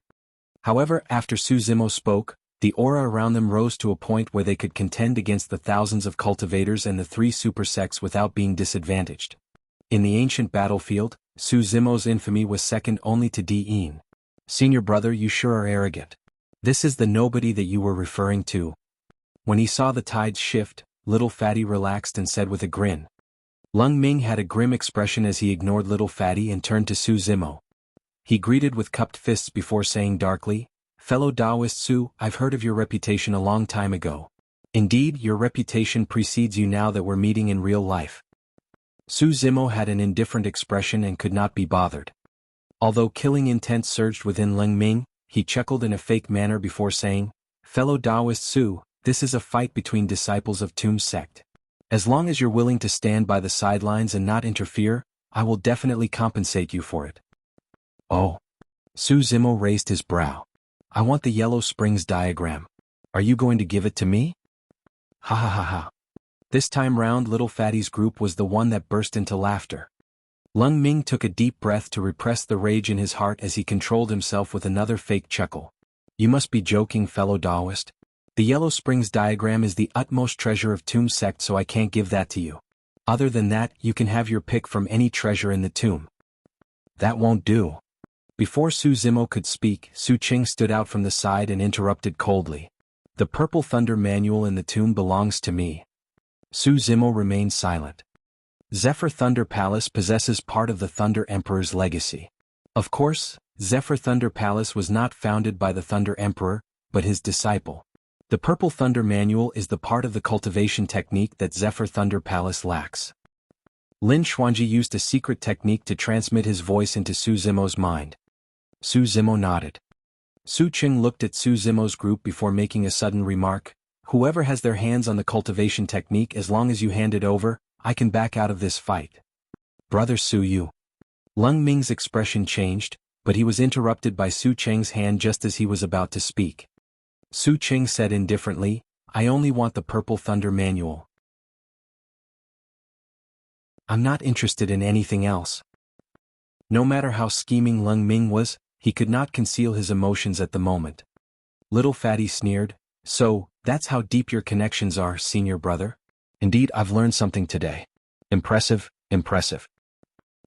However, after Su Zimo spoke, the aura around them rose to a point where they could contend against the thousands of cultivators and the 3 super sects without being disadvantaged. In the ancient battlefield, Su Zimo's infamy was second only to Di-In. Senior brother, you sure are arrogant. This is the nobody that you were referring to. When he saw the tides shift, Little Fatty relaxed and said with a grin. Lung Ming had a grim expression as he ignored Little Fatty and turned to Su Zimo. He greeted with cupped fists before saying darkly, Fellow Taoist Su, I've heard of your reputation a long time ago. Indeed, your reputation precedes you now that we're meeting in real life. Su Zimo had an indifferent expression and could not be bothered. Although killing intent surged within Lung Ming, he chuckled in a fake manner before saying, Fellow Taoist Su, this is a fight between disciples of Tomb Sect. As long as you're willing to stand by the sidelines and not interfere, I will definitely compensate you for it. Oh. Su Zimo raised his brow. I want the Yellow Springs diagram. Are you going to give it to me? Ha ha ha ha. This time round Little Fatty's group was the one that burst into laughter. Lung Ming took a deep breath to repress the rage in his heart as he controlled himself with another fake chuckle. You must be joking, fellow Taoist. The Yellow Springs diagram is the utmost treasure of Tomb Sect, so I can't give that to you. Other than that, you can have your pick from any treasure in the tomb. That won't do. Before Su Zimo could speak, Su Qing stood out from the side and interrupted coldly. The Purple Thunder Manual in the tomb belongs to me. Su Zimo remained silent. Zephyr Thunder Palace possesses part of the Thunder Emperor's legacy. Of course, Zephyr Thunder Palace was not founded by the Thunder Emperor, but his disciple. The Purple Thunder Manual is the part of the cultivation technique that Zephyr Thunder Palace lacks. Lin Xuanji used a secret technique to transmit his voice into Su Zimo's mind. Su Zimo nodded. Su Qing looked at Su Zimo's group before making a sudden remark. Whoever has their hands on the cultivation technique, as long as you hand it over, I can back out of this fight. Brother Su Yu. Lung Ming's expression changed, but he was interrupted by Su Cheng's hand just as he was about to speak. Su Cheng said indifferently, I only want the Purple Thunder Manual. I'm not interested in anything else. No matter how scheming Lung Ming was, he could not conceal his emotions at the moment. Little Fatty sneered, so, that's how deep your connections are, senior brother? Indeed, I've learned something today. Impressive, impressive.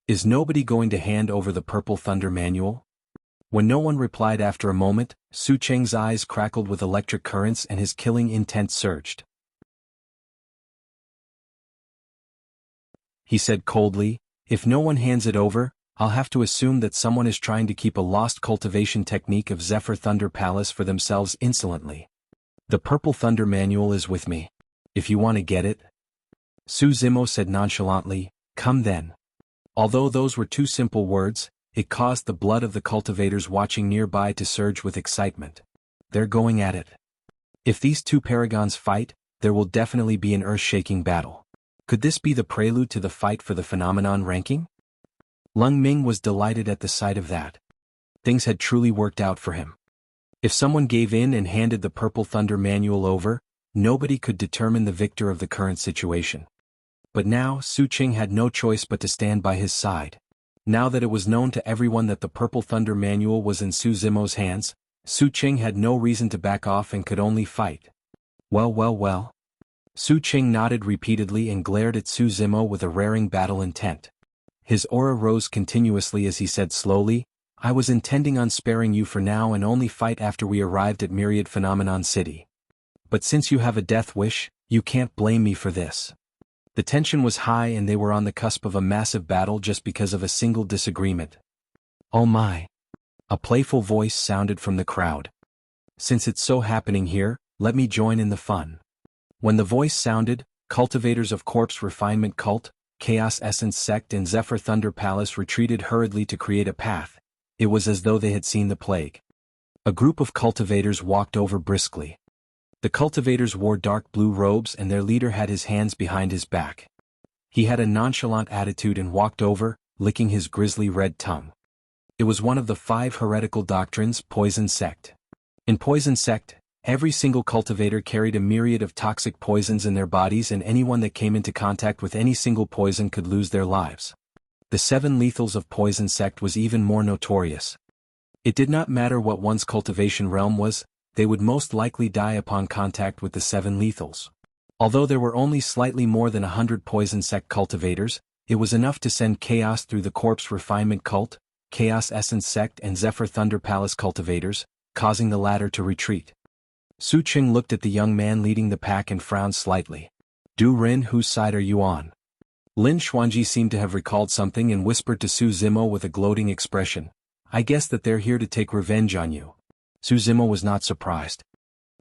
Is nobody going to hand over the Purple Thunder Manual? When no one replied after a moment, Su Cheng's eyes crackled with electric currents and his killing intent surged. He said coldly, if no one hands it over, I'll have to assume that someone is trying to keep a lost cultivation technique of Zephyr Thunder Palace for themselves insolently. The Purple Thunder Manual is with me. If you want to get it. Su Zimo said nonchalantly, come then. Although those were two simple words, it caused the blood of the cultivators watching nearby to surge with excitement. They're going at it. If these two paragons fight, there will definitely be an earth-shaking battle. Could this be the prelude to the fight for the phenomenon ranking? Lung Ming was delighted at the sight of that. Things had truly worked out for him. If someone gave in and handed the Purple Thunder Manual over, nobody could determine the victor of the current situation. But now Su Qing had no choice but to stand by his side. Now that it was known to everyone that the Purple Thunder Manual was in Su Zimo's hands, Su Qing had no reason to back off and could only fight. Well. Su Qing nodded repeatedly and glared at Su Zimo with a raring battle intent. His aura rose continuously as he said slowly, I was intending on sparing you for now and only fight after we arrived at Myriad Phenomenon City. But since you have a death wish, you can't blame me for this. The tension was high and they were on the cusp of a massive battle just because of a single disagreement. Oh my! A playful voice sounded from the crowd. Since it's so happening here, let me join in the fun. When the voice sounded, cultivators of Corpse Refinement Cult, Chaos Essence Sect and Zephyr Thunder Palace retreated hurriedly to create a path. It was as though they had seen the plague. A group of cultivators walked over briskly. The cultivators wore dark blue robes and their leader had his hands behind his back. He had a nonchalant attitude and walked over, licking his grisly red tongue. It was one of the 5 heretical doctrines, Poison Sect. In Poison Sect, every single cultivator carried a myriad of toxic poisons in their bodies and anyone that came into contact with any single poison could lose their lives. The 7 lethals of Poison Sect was even more notorious. It did not matter what one's cultivation realm was, they would most likely die upon contact with the 7 lethals. Although there were only slightly more than 100 Poison Sect cultivators, it was enough to send chaos through the Corpse Refinement Cult, Chaos Essence Sect and Zephyr Thunder Palace cultivators, causing the latter to retreat. Su Qing looked at the young man leading the pack and frowned slightly. Du Rin, whose side are you on? Lin Xuanji seemed to have recalled something and whispered to Su Zimo with a gloating expression. I guess that they're here to take revenge on you. Su Zimo was not surprised.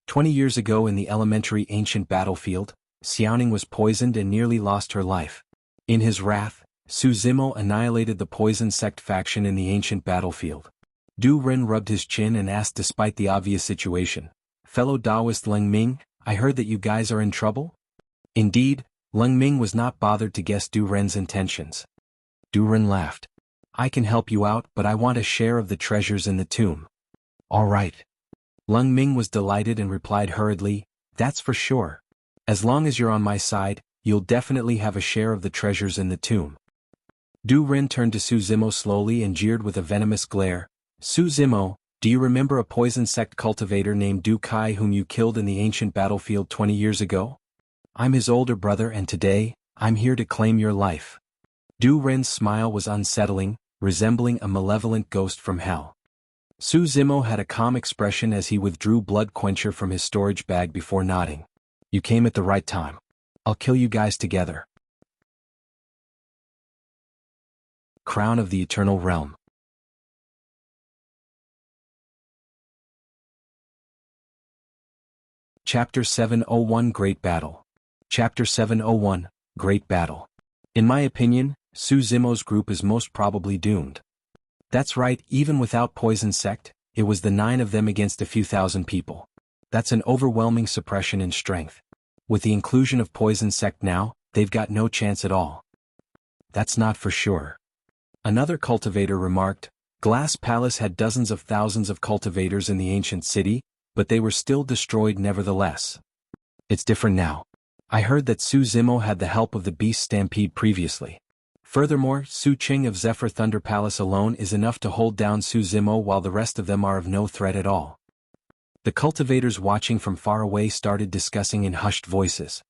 20 years ago in the elementary ancient battlefield, Xiaoning was poisoned and nearly lost her life. In his wrath, Su Zimo annihilated the Poison Sect faction in the ancient battlefield. Du Rin rubbed his chin and asked despite the obvious situation. Fellow Taoist Leng Ming, I heard that you guys are in trouble? Indeed, Leng Ming was not bothered to guess Du Ren's intentions. Du Ren laughed. I can help you out, but I want a share of the treasures in the tomb. All right. Leng Ming was delighted and replied hurriedly, that's for sure. As long as you're on my side, you'll definitely have a share of the treasures in the tomb. Du Ren turned to Su Zimo slowly and jeered with a venomous glare. Su Zimo, do you remember a Poison Sect cultivator named Du Kai whom you killed in the ancient battlefield 20 years ago? I'm his older brother and today, I'm here to claim your life. Du Ren's smile was unsettling, resembling a malevolent ghost from hell. Su Zimo had a calm expression as he withdrew Blood Quencher from his storage bag before nodding. You came at the right time. I'll kill you guys together. Crown of the Eternal Realm. Chapter 701 Great Battle. Chapter 701 Great Battle. In my opinion, Su Zimo's group is most probably doomed. That's right, even without Poison Sect, it was the 9 of them against a few thousand people. That's an overwhelming suppression in strength. With the inclusion of Poison Sect now, they've got no chance at all. That's not for sure. Another cultivator remarked, Glass Palace had dozens of thousands of cultivators in the ancient city, but they were still destroyed nevertheless. It's different now. I heard that Su Zimo had the help of the Beast Stampede previously. Furthermore, Su Qing of Zephyr Thunder Palace alone is enough to hold down Su Zimo while the rest of them are of no threat at all. The cultivators watching from far away started discussing in hushed voices.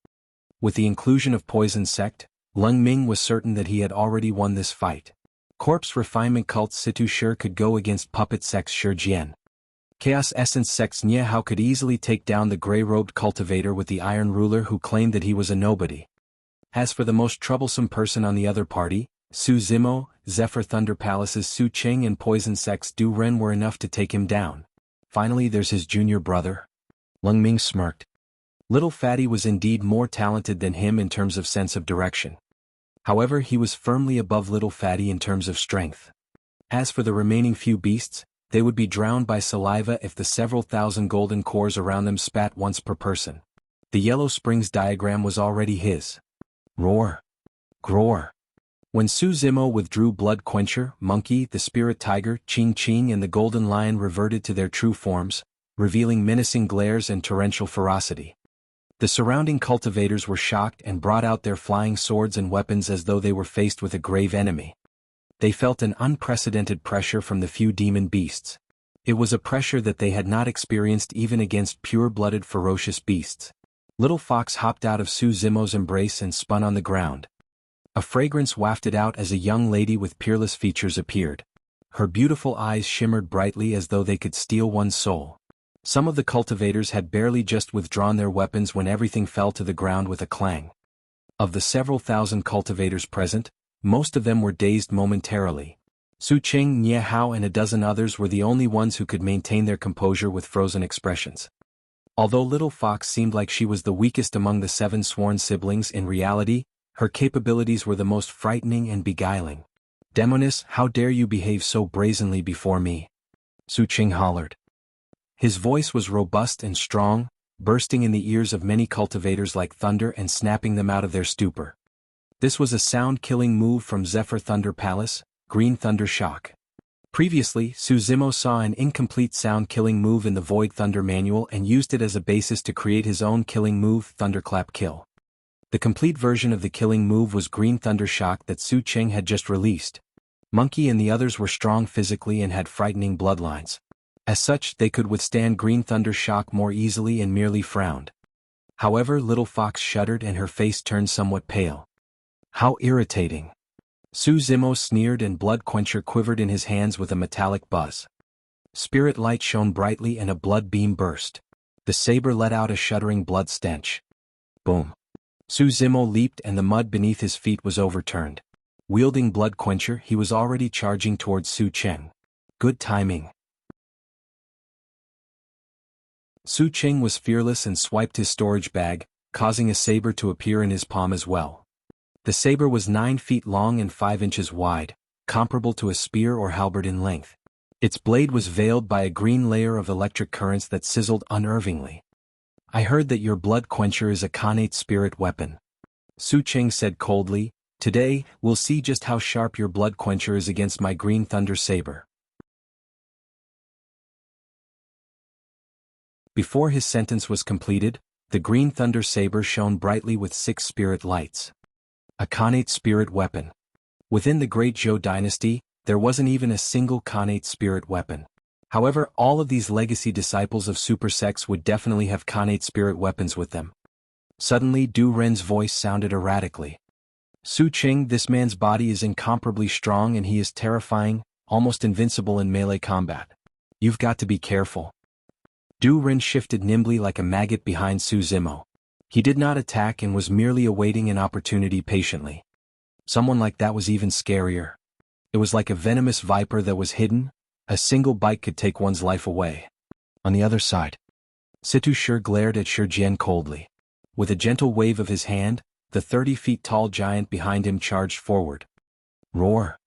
With the inclusion of Poison Sect, Lung Ming was certain that he had already won this fight. Corpse Refinement Cult Situ Shi could go against Puppet Sects Shi Jian. Chaos Essence Sects Niehao could easily take down the gray-robed cultivator with the Iron Ruler who claimed that he was a nobody. As for the most troublesome person on the other party, Su Zimo, Zephyr Thunder Palace's Su Qing and Poison Sects Du Ren were enough to take him down. Finally there's his junior brother. Lung Ming smirked. Little Fatty was indeed more talented than him in terms of sense of direction. However, he was firmly above Little Fatty in terms of strength. As for the remaining few beasts, they would be drowned by saliva if the several thousand golden cores around them spat once per person. The Yellow Springs diagram was already his. Roar. Groar. When Su Zimo withdrew Blood Quencher, Monkey, the Spirit Tiger, Ching Ching and the Golden Lion reverted to their true forms, revealing menacing glares and torrential ferocity. The surrounding cultivators were shocked and brought out their flying swords and weapons as though they were faced with a grave enemy. They felt an unprecedented pressure from the few demon beasts. It was a pressure that they had not experienced even against pure-blooded ferocious beasts. Little Fox hopped out of Su Zimo's embrace and spun on the ground. A fragrance wafted out as a young lady with peerless features appeared. Her beautiful eyes shimmered brightly as though they could steal one's soul. Some of the cultivators had barely just withdrawn their weapons when everything fell to the ground with a clang. Of the several thousand cultivators present, most of them were dazed momentarily. Su Qing, Nie Hao and a dozen others were the only ones who could maintain their composure with frozen expressions. Although Little Fox seemed like she was the weakest among the 7 sworn siblings, in reality, her capabilities were the most frightening and beguiling. Demoness, how dare you behave so brazenly before me? Su Qing hollered. His voice was robust and strong, bursting in the ears of many cultivators like thunder and snapping them out of their stupor. This was a sound-killing move from Zephyr Thunder Palace, Green Thunder Shock. Previously, Su Zimo saw an incomplete sound-killing move in the Void Thunder manual and used it as a basis to create his own killing move, Thunderclap Kill. The complete version of the killing move was Green Thunder Shock that Su Qing had just released. Monkey and the others were strong physically and had frightening bloodlines. As such, they could withstand Green Thunder Shock more easily and merely frowned. However, Little Fox shuddered and her face turned somewhat pale. How irritating. Su Zimo sneered and Blood Quencher quivered in his hands with a metallic buzz. Spirit light shone brightly and a blood beam burst. The saber let out a shuddering blood stench. Boom. Su Zimo leaped and the mud beneath his feet was overturned. Wielding Blood Quencher, he was already charging towards Su Qing. Good timing. Su Qing was fearless and swiped his storage bag, causing a saber to appear in his palm as well. The saber was 9 feet long and 5 inches wide, comparable to a spear or halberd in length. Its blade was veiled by a green layer of electric currents that sizzled unnervingly. I heard that your Blood Quencher is a Khanate spirit weapon. Su Qing said coldly, today, we'll see just how sharp your Blood Quencher is against my Green Thunder saber. Before his sentence was completed, the Green Thunder saber shone brightly with 6 spirit lights. A Khanate spirit weapon. Within the Great Zhou dynasty, there wasn't even a single Khanate spirit weapon. However, all of these legacy disciples of Super Sects would definitely have Khanate spirit weapons with them. Suddenly Du Ren's voice sounded erratically. Su Qing, this man's body is incomparably strong and he is terrifying, almost invincible in melee combat. You've got to be careful. Du Ren shifted nimbly like a maggot behind Su Zimo. He did not attack and was merely awaiting an opportunity patiently. Someone like that was even scarier. It was like a venomous viper that was hidden. A single bite could take one's life away. On the other side, Situ Shi glared at Shi Jian coldly. With a gentle wave of his hand, the 30-feet-tall giant behind him charged forward. Roar!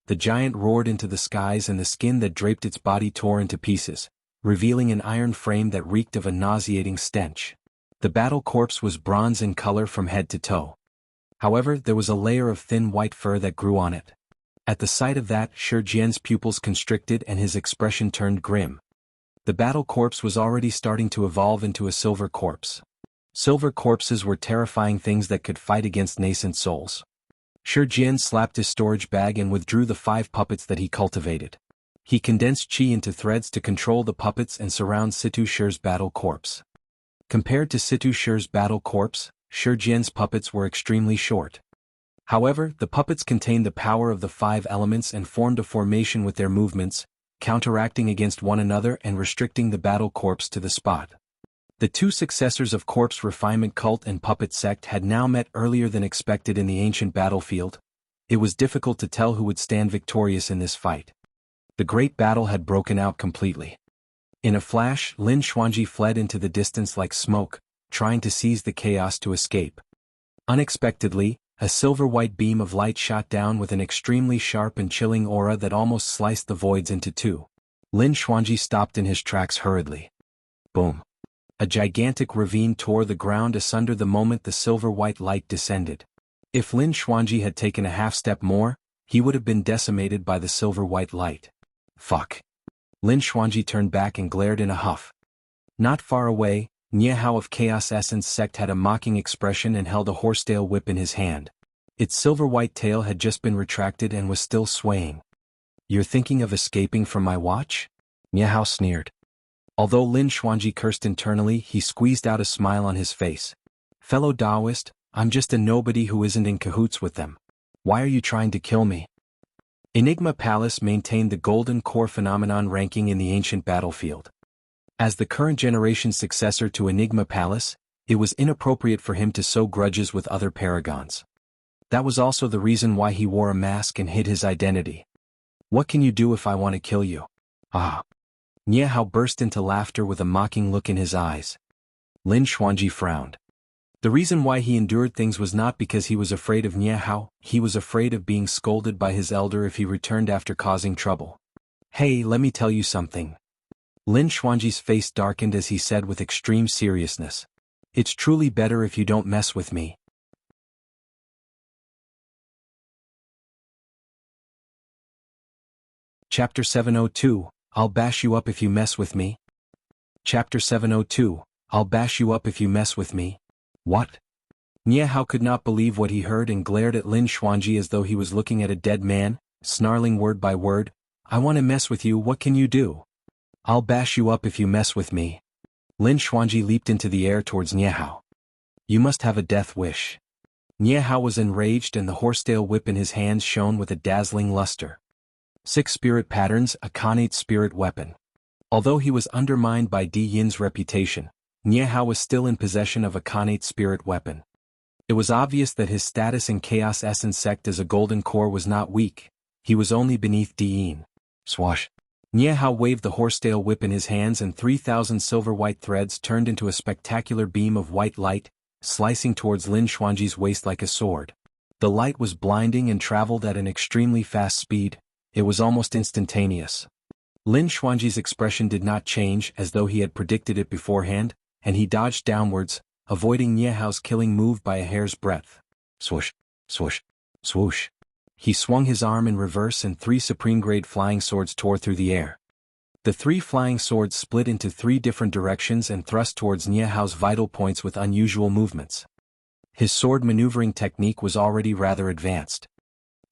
The giant roared into the skies and the skin that draped its body tore into pieces, revealing an iron frame that reeked of a nauseating stench. The battle corpse was bronze in color from head to toe. However, there was a layer of thin white fur that grew on it. At the sight of that, Shi Jian's pupils constricted and his expression turned grim. The battle corpse was already starting to evolve into a silver corpse. Silver corpses were terrifying things that could fight against nascent souls. Shi Jian slapped his storage bag and withdrew the 5 puppets that he cultivated. He condensed chi into threads to control the puppets and surround Situ Shi's battle corpse. Compared to Situ Shi's battle corpse, Shi Jian's puppets were extremely short. However, the puppets contained the power of the 5 elements and formed a formation with their movements, counteracting against one another and restricting the battle corpse to the spot. The 2 successors of Corpse Refinement Cult and Puppet Sect had now met earlier than expected in the ancient battlefield. It was difficult to tell who would stand victorious in this fight. The great battle had broken out completely. In a flash, Lin Xuanji fled into the distance like smoke, trying to seize the chaos to escape. Unexpectedly, a silver-white beam of light shot down with an extremely sharp and chilling aura that almost sliced the voids into 2. Lin Xuanji stopped in his tracks hurriedly. Boom! A gigantic ravine tore the ground asunder the moment the silver-white light descended. If Lin Xuanji had taken a half-step more, he would have been decimated by the silver-white light. Fuck. Lin Xuanji turned back and glared in a huff. Not far away, Niehao of Chaos Essence Sect had a mocking expression and held a horsetail whip in his hand. Its silver-white tail had just been retracted and was still swaying. You're thinking of escaping from my watch? Niehao sneered. Although Lin Xuanji cursed internally, he squeezed out a smile on his face. Fellow Taoist, I'm just a nobody who isn't in cahoots with them. Why are you trying to kill me? Enigma Palace maintained the Golden Core phenomenon ranking in the ancient battlefield. As the current generation's successor to Enigma Palace, it was inappropriate for him to sow grudges with other paragons. That was also the reason why he wore a mask and hid his identity. What can you do if I want to kill you? Ah. Niehao burst into laughter with a mocking look in his eyes. Lin Xuanji frowned. The reason why he endured things was not because he was afraid of Niehao, he was afraid of being scolded by his elder if he returned after causing trouble. Hey, let me tell you something. Lin Xuanji's face darkened as he said with extreme seriousness. It's truly better if you don't mess with me. Chapter 702, I'll bash you up if you mess with me. Chapter 702, I'll bash you up if you mess with me. What? Niehao could not believe what he heard and glared at Lin Xuanji as though he was looking at a dead man, snarling word by word. I want to mess with you, what can you do? I'll bash you up if you mess with me. Lin Xuanji leaped into the air towards Niehao. You must have a death wish. Niehao was enraged and the horsetail whip in his hands shone with a dazzling luster. 6 spirit patterns, a Khanate spirit weapon. Although he was undermined by Di Yin's reputation, Niehao was still in possession of a Khanate spirit weapon. It was obvious that his status in Chaos Essence Sect as a Golden Core was not weak, he was only beneath Di Yin. Swash. Niehao waved the horsetail whip in his hands and 3,000 silver-white threads turned into a spectacular beam of white light, slicing towards Lin Xuanji's waist like a sword. The light was blinding and traveled at an extremely fast speed. It was almost instantaneous. Lin Xuanji's expression did not change as though he had predicted it beforehand, and he dodged downwards, avoiding Niehao's killing move by a hair's breadth. Swoosh, swoosh, swoosh. He swung his arm in reverse and 3 supreme-grade flying swords tore through the air. The 3 flying swords split into 3 different directions and thrust towards Niehao's vital points with unusual movements. His sword maneuvering technique was already rather advanced.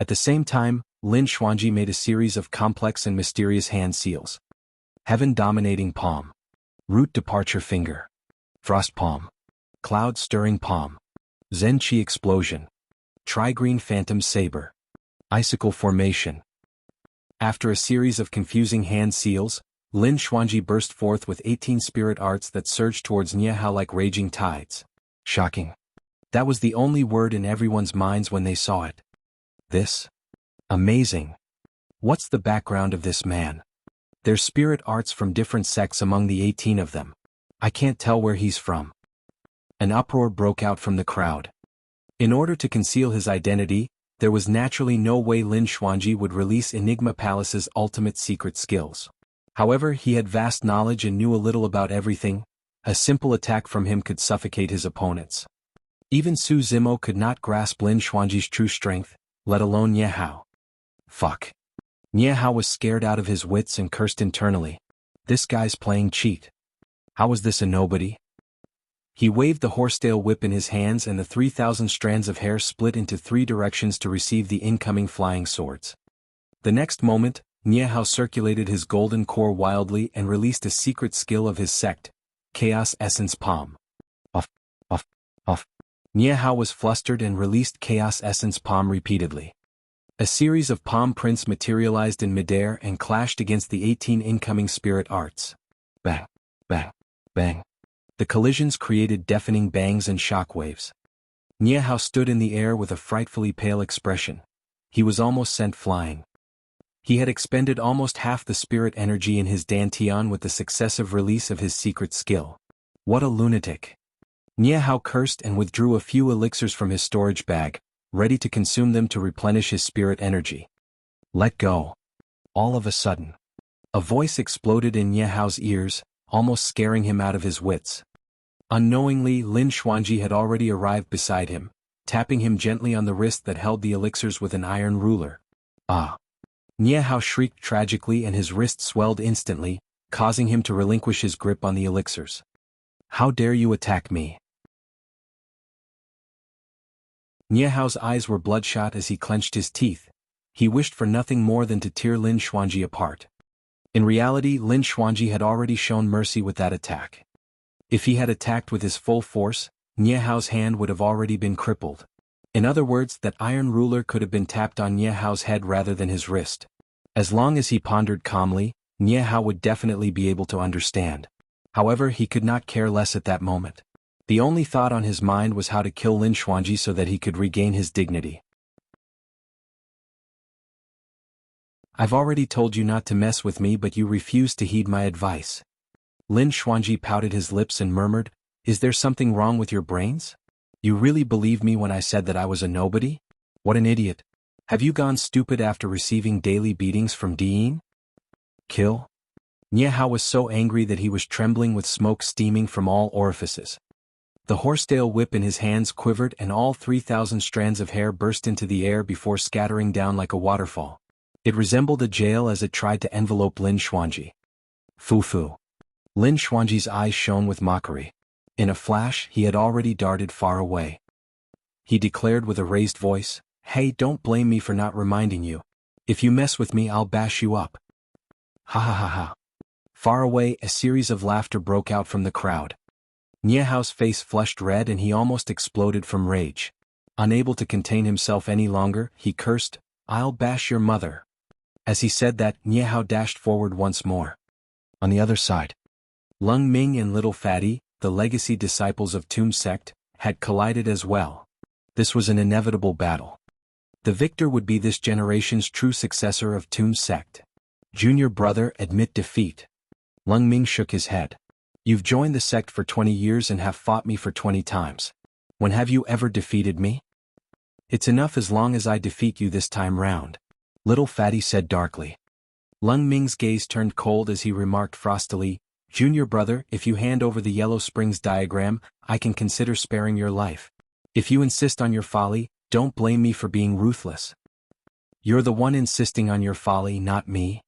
At the same time, Lin Xuanji made a series of complex and mysterious hand seals. Heaven Dominating Palm. Root Departure Finger. Frost Palm. Cloud Stirring Palm. Zen Chi Explosion. Tri-green phantom saber. Icicle formation. After a series of confusing hand seals, Lin Xuanji burst forth with 18 spirit arts that surged towards Niehao like raging tides. Shocking. That was the only word in everyone's minds when they saw it. This? Amazing. What's the background of this man? There's spirit arts from different sects among the 18 of them. I can't tell where he's from. An uproar broke out from the crowd. In order to conceal his identity, there was naturally no way Lin Xuanji would release Enigma Palace's ultimate secret skills. However, he had vast knowledge and knew a little about everything. A simple attack from him could suffocate his opponents. Even Su Zimo could not grasp Lin Xuanji's true strength, let alone Niehao. Fuck. Niehao was scared out of his wits and cursed internally. This guy's playing cheat. How was this a nobody? He waved the horsetail whip in his hands and the 3,000 strands of hair split into 3 directions to receive the incoming flying swords. The next moment, Niehao circulated his golden core wildly and released a secret skill of his sect, Chaos Essence Palm. Off. Niehao was flustered and released Chaos Essence Palm repeatedly. A series of palm prints materialized in midair and clashed against the 18 incoming spirit arts. Bang, bang, bang. The collisions created deafening bangs and shockwaves. Niehao stood in the air with a frightfully pale expression. He was almost sent flying. He had expended almost half the spirit energy in his dantian with the successive release of his secret skill. What a lunatic. Niehao cursed and withdrew a few elixirs from his storage bag, ready to consume them to replenish his spirit energy. Let go. All of a sudden, a voice exploded in Niehao's ears, almost scaring him out of his wits. Unknowingly, Lin Xuanji had already arrived beside him, tapping him gently on the wrist that held the elixirs with an iron ruler. Ah! Niehao shrieked tragically and his wrist swelled instantly, causing him to relinquish his grip on the elixirs. How dare you attack me? Niehao's eyes were bloodshot as he clenched his teeth. He wished for nothing more than to tear Lin Xuanji apart. In reality, Lin Xuanji had already shown mercy with that attack. If he had attacked with his full force, Niehao's hand would have already been crippled. In other words, that iron ruler could have been tapped on Niehao's head rather than his wrist. As long as he pondered calmly, Niehao would definitely be able to understand. However, he could not care less at that moment. The only thought on his mind was how to kill Lin Xuanji so that he could regain his dignity. I've already told you not to mess with me, but you refused to heed my advice. Lin Xuanji pouted his lips and murmured, Is there something wrong with your brains? You really believed me when I said that I was a nobody? What an idiot. Have you gone stupid after receiving daily beatings from Diin? Kill? Niehao was so angry that he was trembling with smoke steaming from all orifices. The horsetail whip in his hands quivered and all 3,000 strands of hair burst into the air before scattering down like a waterfall. It resembled a jail as it tried to envelope Lin Xuanji. Foo-foo. Lin Xuanji's eyes shone with mockery. In a flash, he had already darted far away. He declared with a raised voice, Hey, don't blame me for not reminding you. If you mess with me, I'll bash you up. Ha ha ha ha. Far away, a series of laughter broke out from the crowd. Niehao's face flushed red and he almost exploded from rage. Unable to contain himself any longer, he cursed, I'll bash your mother. As he said that, Niehao dashed forward once more. On the other side, Lung Ming and Little Fatty, the legacy disciples of Tomb Sect, had collided as well. This was an inevitable battle. The victor would be this generation's true successor of Tomb Sect. Junior brother, admit defeat. Lung Ming shook his head. You've joined the sect for 20 years and have fought me for 20 times. When have you ever defeated me? It's enough as long as I defeat you this time round. Little Fatty said darkly. Lung Ming's gaze turned cold as he remarked frostily, Junior brother, if you hand over the Yellow Springs diagram, I can consider sparing your life. If you insist on your folly, don't blame me for being ruthless. You're the one insisting on your folly, not me.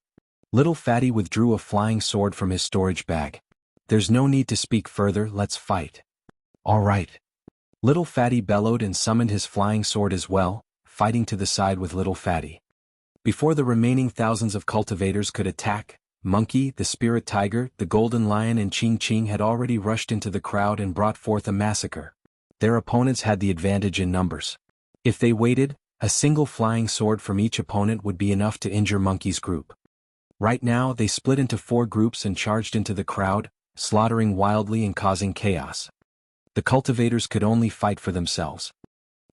Little Fatty withdrew a flying sword from his storage bag. There's no need to speak further, let's fight. All right. Little Fatty bellowed and summoned his flying sword as well, fighting to the side with Little Fatty. Before the remaining thousands of cultivators could attack, Monkey, the Spirit Tiger, the Golden Lion and Ching Ching had already rushed into the crowd and brought forth a massacre. Their opponents had the advantage in numbers. If they waited, a single flying sword from each opponent would be enough to injure Monkey's group. Right now they split into 4 groups and charged into the crowd, slaughtering wildly and causing chaos. The cultivators could only fight for themselves.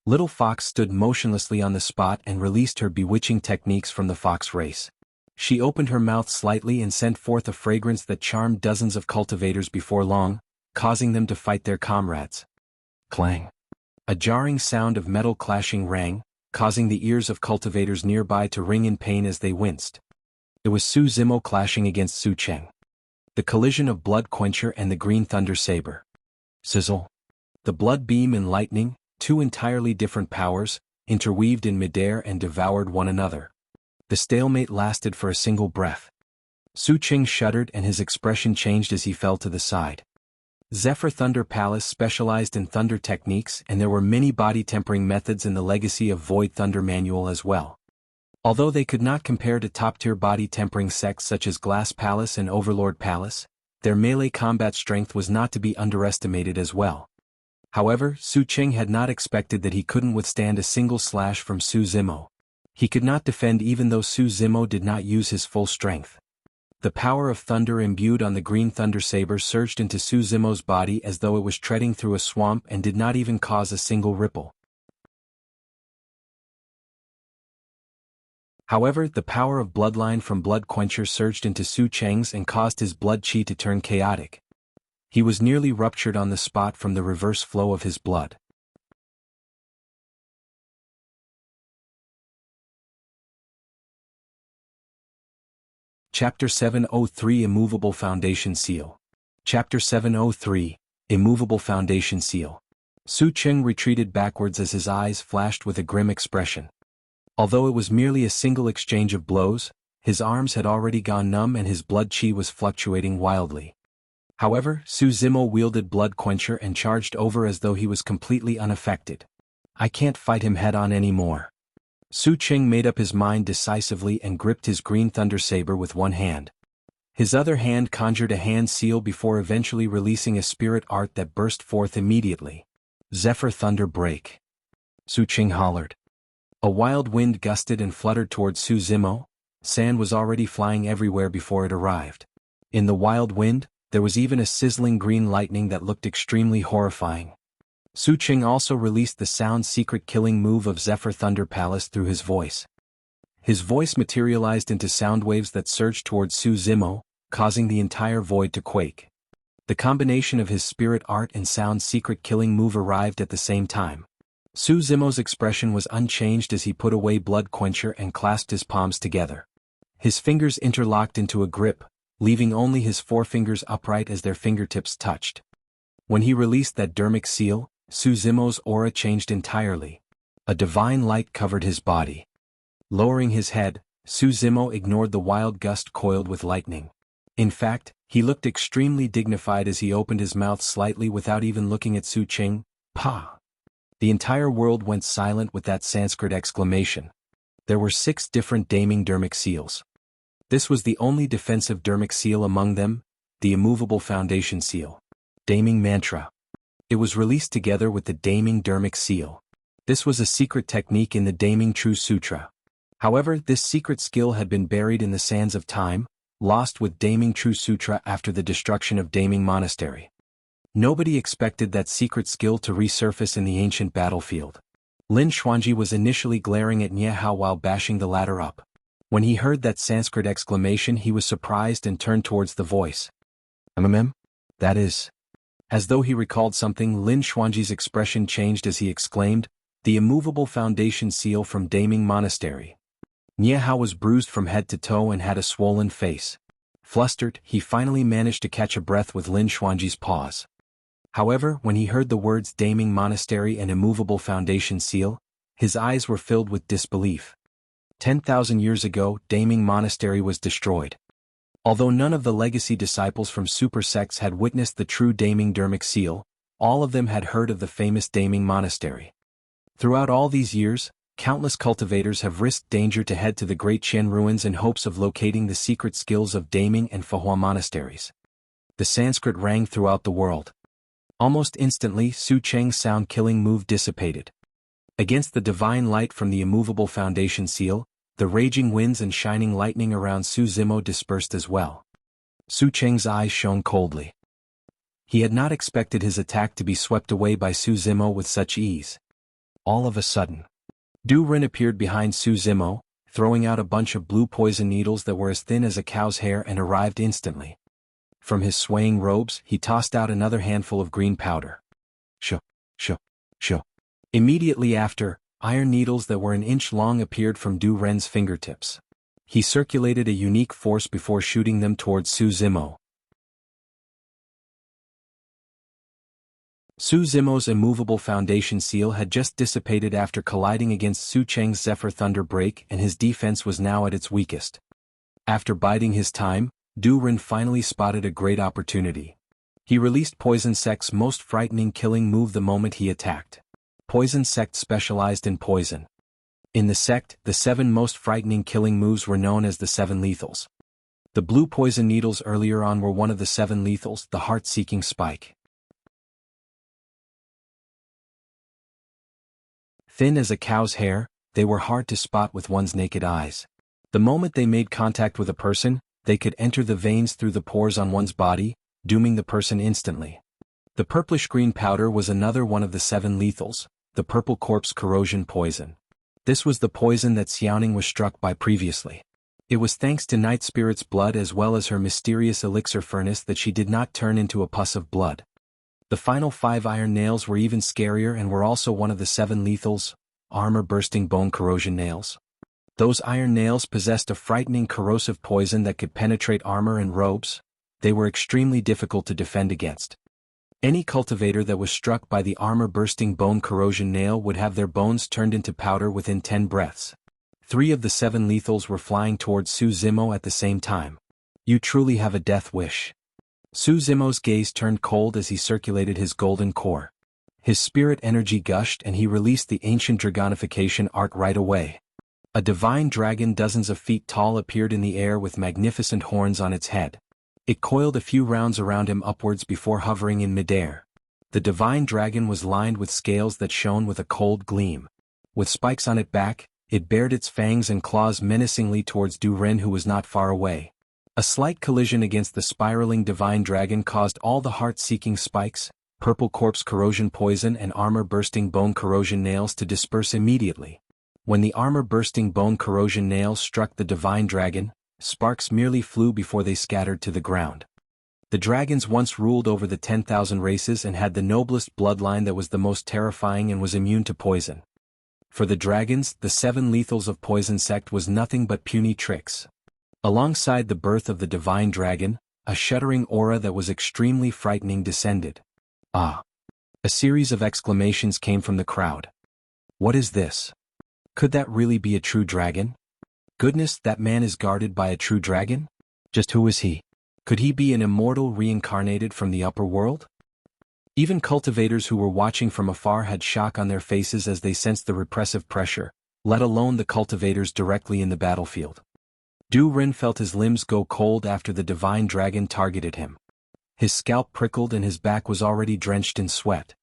Little Fox stood motionlessly on the spot and released her bewitching techniques from the fox race. She opened her mouth slightly and sent forth a fragrance that charmed dozens of cultivators before long, causing them to fight their comrades. Clang! A jarring sound of metal clashing rang, causing the ears of cultivators nearby to ring in pain as they winced. It was Su Zimo clashing against Su Cheng. The collision of Blood Quencher and the Green Thunder Saber. Sizzle! The Blood Beam and Lightning, 2 entirely different powers, interweaved in midair and devoured one another. The stalemate lasted for a single breath. Su Cheng shuddered and his expression changed as he fell to the side. Zephyr Thunder Palace specialized in thunder techniques, and there were many body tempering methods in the Legacy of Void Thunder manual as well. Although they could not compare to top-tier body tempering sects such as Glass Palace and Overlord Palace, their melee combat strength was not to be underestimated as well. However, Su Cheng had not expected that he couldn't withstand a single slash from Su Zimo. He could not defend even though Su Zimo did not use his full strength. The power of thunder imbued on the Green Thunder Saber surged into Su Zimo's body as though it was treading through a swamp and did not even cause a single ripple. However, the power of bloodline from Blood Quencher surged into Su Cheng's and caused his blood chi to turn chaotic. He was nearly ruptured on the spot from the reverse flow of his blood. Chapter 703 Immovable Foundation Seal. Chapter 703 Immovable Foundation Seal. Su Cheng retreated backwards as his eyes flashed with a grim expression. Although it was merely a single exchange of blows, his arms had already gone numb and his blood chi was fluctuating wildly. However, Su Zimo wielded Blood Quencher and charged over as though he was completely unaffected. I can't fight him head-on anymore. Su Cheng made up his mind decisively and gripped his Green Thunder Saber with one hand. His other hand conjured a hand seal before eventually releasing a spirit art that burst forth immediately. Zephyr Thunder Break. Su Cheng hollered. A wild wind gusted and fluttered towards Su Zimo. Sand was already flying everywhere before it arrived. In the wild wind, there was even a sizzling green lightning that looked extremely horrifying. Su Cheng also released the sound-secret killing move of Zephyr Thunder Palace through his voice. His voice materialized into sound waves that surged towards Su Zimo, causing the entire void to quake. The combination of his spirit art and sound-secret killing move arrived at the same time. Su Zimo's expression was unchanged as he put away Blood Quencher and clasped his palms together. His fingers interlocked into a grip, leaving only his forefingers upright as their fingertips touched. When he released that dermic seal, Su Zimo's aura changed entirely. A divine light covered his body. Lowering his head, Su Zimo ignored the wild gust coiled with lightning. In fact, he looked extremely dignified as he opened his mouth slightly without even looking at Su Cheng. Pa! The entire world went silent with that Sanskrit exclamation. There were 6 different Daming Dermic Seals. This was the only defensive Dermic Seal among them, the Immovable Foundation Seal. Daming Mantra. It was released together with the Daming Dermic Seal. This was a secret technique in the Daming True Sutra. However, this secret skill had been buried in the sands of time, lost with Daming True Sutra after the destruction of Daming Monastery. Nobody expected that secret skill to resurface in the ancient battlefield. Lin Xuanji was initially glaring at Jianghu while bashing the ladder up. When he heard that Sanskrit exclamation, he was surprised and turned towards the voice. That is. As though he recalled something, Lin Xuanji's expression changed as he exclaimed, the Immovable Foundation Seal from Daming Monastery. Jianghu was bruised from head to toe and had a swollen face. Flustered, he finally managed to catch a breath with Lin Xuanji's pause. However, when he heard the words Daming Monastery and Immovable Foundation Seal, his eyes were filled with disbelief. 10,000 years ago, Daming Monastery was destroyed. Although none of the legacy disciples from super sects had witnessed the true Daming Dermic Seal, all of them had heard of the famous Daming Monastery. Throughout all these years, countless cultivators have risked danger to head to the Great Qian ruins in hopes of locating the secret skills of Daming and Fahua monasteries. The Sanskrit rang throughout the world. Almost instantly, Su Cheng's sound-killing move dissipated. Against the divine light from the immovable foundation seal, the raging winds and shining lightning around Su Zimo dispersed as well. Su Cheng's eyes shone coldly. He had not expected his attack to be swept away by Su Zimo with such ease. All of a sudden, Du Ren appeared behind Su Zimo, throwing out a bunch of blue poison needles that were as thin as a cow's hair and arrived instantly. From his swaying robes, he tossed out another handful of green powder. Shoo, shoo, shoo. Immediately after, iron needles that were an inch long appeared from Du Ren's fingertips. He circulated a unique force before shooting them towards Su Zimo. Su Zimo's immovable foundation seal had just dissipated after colliding against Su Cheng's Zephyr Thunder Break, and his defense was now at its weakest. After biding his time, Du Ren finally spotted a great opportunity. He released Poison Sect's most frightening killing move the moment he attacked. Poison Sect specialized in poison. In the sect, the 7 most frightening killing moves were known as the 7 lethals. The blue poison needles earlier on were one of the 7 lethals, the heart-seeking spike. Thin as a cow's hair, they were hard to spot with one's naked eyes. The moment they made contact with a person, they could enter the veins through the pores on one's body, dooming the person instantly. The purplish-green powder was another one of the 7 lethals, the purple corpse corrosion poison. This was the poison that Xiaoning was struck by previously. It was thanks to Night Spirit's blood as well as her mysterious elixir furnace that she did not turn into a pus of blood. The final 5 iron nails were even scarier and were also one of the 7 lethals, armor-bursting bone corrosion nails. Those iron nails possessed a frightening corrosive poison that could penetrate armor and robes. They were extremely difficult to defend against. Any cultivator that was struck by the armor-bursting bone corrosion nail would have their bones turned into powder within 10 breaths. 3 of the 7 lethals were flying towards Su Zimo at the same time. You truly have a death wish. Su Zimo's gaze turned cold as he circulated his golden core. His spirit energy gushed and he released the ancient dragonification art right away. A divine dragon dozens of feet tall appeared in the air with magnificent horns on its head. It coiled a few rounds around him upwards before hovering in midair. The divine dragon was lined with scales that shone with a cold gleam. With spikes on its back, it bared its fangs and claws menacingly towards Du Ren, who was not far away. A slight collision against the spiraling divine dragon caused all the heart-seeking spikes, purple corpse corrosion poison and armor-bursting bone corrosion nails to disperse immediately. When the armor-bursting bone corrosion nails struck the divine dragon, sparks merely flew before they scattered to the ground. The dragons once ruled over the 10,000 races and had the noblest bloodline that was the most terrifying and was immune to poison. For the dragons, the 7 lethals of Poison Sect was nothing but puny tricks. Alongside the birth of the divine dragon, a shuddering aura that was extremely frightening descended. Ah! A series of exclamations came from the crowd. What is this? Could that really be a true dragon? Goodness, that man is guarded by a true dragon? Just who is he? Could he be an immortal reincarnated from the upper world? Even cultivators who were watching from afar had shock on their faces as they sensed the repressive pressure, let alone the cultivators directly in the battlefield. Du Ren felt his limbs go cold after the divine dragon targeted him. His scalp prickled and his back was already drenched in sweat.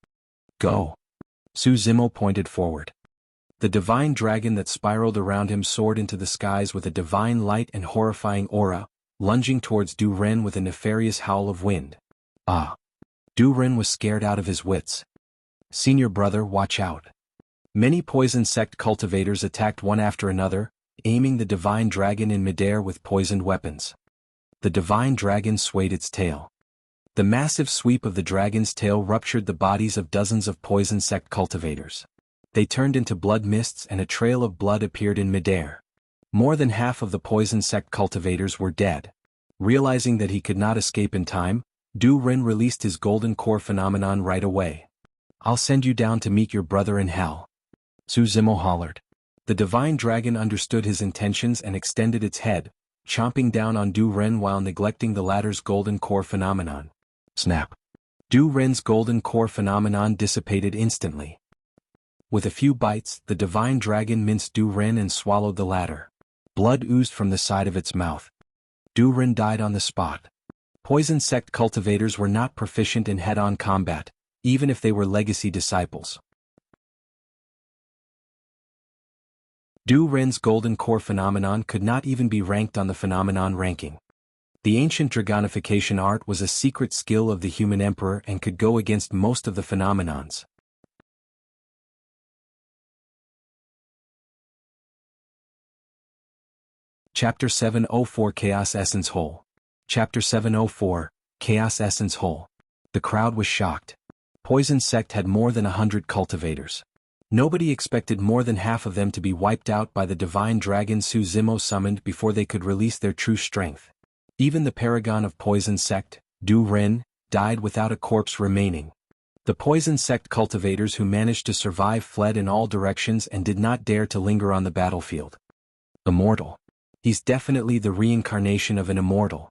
Go! Su Zimo pointed forward. The divine dragon that spiraled around him soared into the skies with a divine light and horrifying aura, lunging towards Du Ren with a nefarious howl of wind. Ah! Du Ren was scared out of his wits. Senior brother, watch out. Many Poison Sect cultivators attacked one after another, aiming the divine dragon in midair with poisoned weapons. The divine dragon swayed its tail. The massive sweep of the dragon's tail ruptured the bodies of dozens of Poison Sect cultivators. They turned into blood mists and a trail of blood appeared in midair. More than half of the Poison Sect cultivators were dead. Realizing that he could not escape in time, Du Ren released his golden core phenomenon right away. I'll send you down to meet your brother in hell. Su Zimo hollered. The divine dragon understood his intentions and extended its head, chomping down on Du Ren while neglecting the latter's golden core phenomenon. Snap! Du Ren's golden core phenomenon dissipated instantly. With a few bites, the divine dragon minced Du Ren and swallowed the latter. Blood oozed from the side of its mouth. Du Ren died on the spot. Poison Sect cultivators were not proficient in head-on combat, even if they were legacy disciples. Du Ren's golden core phenomenon could not even be ranked on the phenomenon ranking. The ancient dragonification art was a secret skill of the human emperor and could go against most of the phenomenons. Chapter 704 Chaos Essence Hole. Chapter 704, Chaos Essence Hole. The crowd was shocked. Poison Sect had more than 100 cultivators. Nobody expected more than half of them to be wiped out by the divine dragon Su Zimo summoned before they could release their true strength. Even the Paragon of Poison Sect, Du Ren, died without a corpse remaining. The Poison Sect cultivators who managed to survive fled in all directions and did not dare to linger on the battlefield. Immortal. He's definitely the reincarnation of an immortal.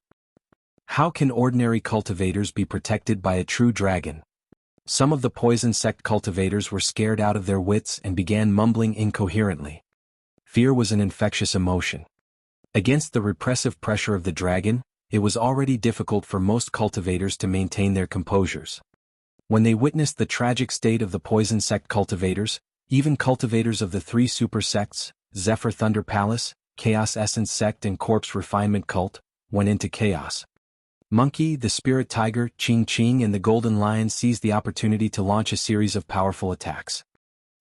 How can ordinary cultivators be protected by a true dragon? Some of the Poison Sect cultivators were scared out of their wits and began mumbling incoherently. Fear was an infectious emotion. Against the repressive pressure of the dragon, it was already difficult for most cultivators to maintain their composures. When they witnessed the tragic state of the Poison Sect cultivators, even cultivators of the three super sects, Zephyr Thunder Palace, Chaos Essence Sect and Corpse Refinement Cult, went into chaos. Monkey, the Spirit Tiger, Ching Ching and the Golden Lion seized the opportunity to launch a series of powerful attacks.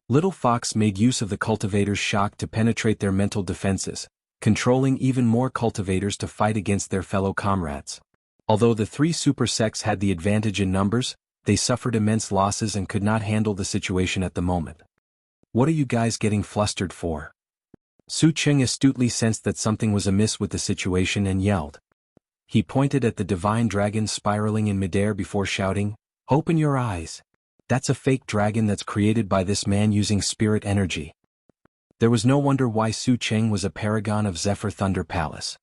Little Fox made use of the cultivators' shock to penetrate their mental defenses, controlling even more cultivators to fight against their fellow comrades. Although the three super sects had the advantage in numbers, they suffered immense losses and could not handle the situation at the moment. What are you guys getting flustered for? Su Cheng astutely sensed that something was amiss with the situation and yelled. He pointed at the divine dragon spiraling in midair before shouting, "Open your eyes! That's a fake dragon that's created by this man using spirit energy." There was no wonder why Su Cheng was a paragon of Zephyr Thunder Palace.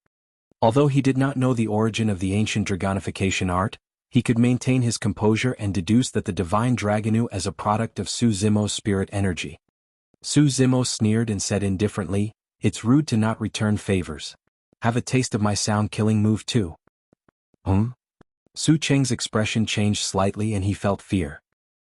Although he did not know the origin of the ancient dragonification art, he could maintain his composure and deduce that the divine dragonu as a product of Su Zimo's spirit energy. Su Zimo sneered and said indifferently, "It's rude to not return favors. Have a taste of my sound-killing move too." Su Cheng's expression changed slightly and he felt fear.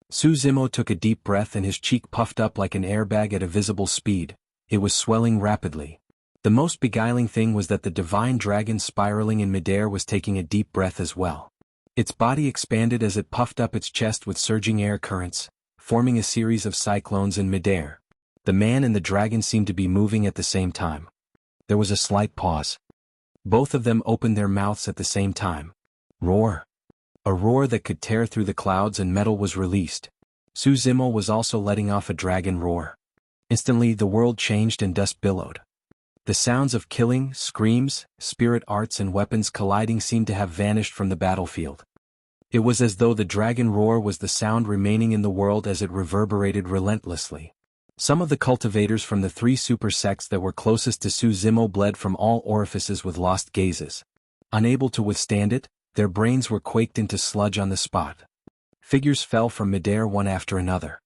Su Zimo took a deep breath and his cheek puffed up like an airbag at a visible speed. It was swelling rapidly. The most beguiling thing was that the divine dragon spiraling in midair was taking a deep breath as well. Its body expanded as it puffed up its chest with surging air currents, forming a series of cyclones in midair. The man and the dragon seemed to be moving at the same time. There was a slight pause. Both of them opened their mouths at the same time. Roar. A roar that could tear through the clouds and metal was released. Su Zimo was also letting off a dragon roar. Instantly the world changed and dust billowed. The sounds of killing, screams, spirit arts and weapons colliding seemed to have vanished from the battlefield. It was as though the dragon roar was the sound remaining in the world as it reverberated relentlessly. Some of the cultivators from the three super sects that were closest to Su Zimo bled from all orifices with lost gazes. Unable to withstand it, their brains were quaked into sludge on the spot. Figures fell from midair one after another.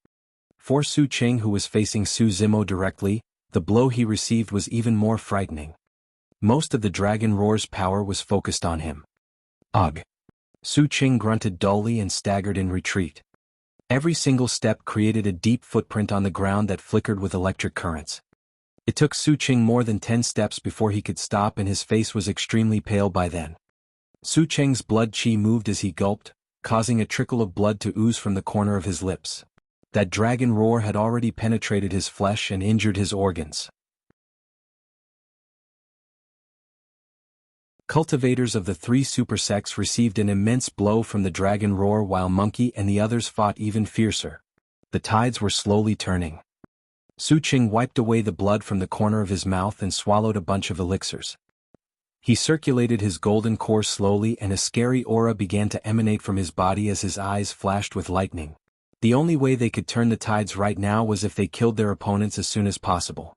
For Su Cheng, who was facing Su Zimo directly, the blow he received was even more frightening. Most of the dragon roar's power was focused on him. Ugh! Su Cheng grunted dully and staggered in retreat. Every single step created a deep footprint on the ground that flickered with electric currents. It took Su Cheng more than 10 steps before he could stop and his face was extremely pale by then. Su Cheng's blood chi moved as he gulped, causing a trickle of blood to ooze from the corner of his lips. That dragon roar had already penetrated his flesh and injured his organs. Cultivators of the three super sects received an immense blow from the dragon roar while Monkey and the others fought even fiercer. The tides were slowly turning. Su Cheng wiped away the blood from the corner of his mouth and swallowed a bunch of elixirs. He circulated his golden core slowly and a scary aura began to emanate from his body as his eyes flashed with lightning. The only way they could turn the tides right now was if they killed their opponents as soon as possible.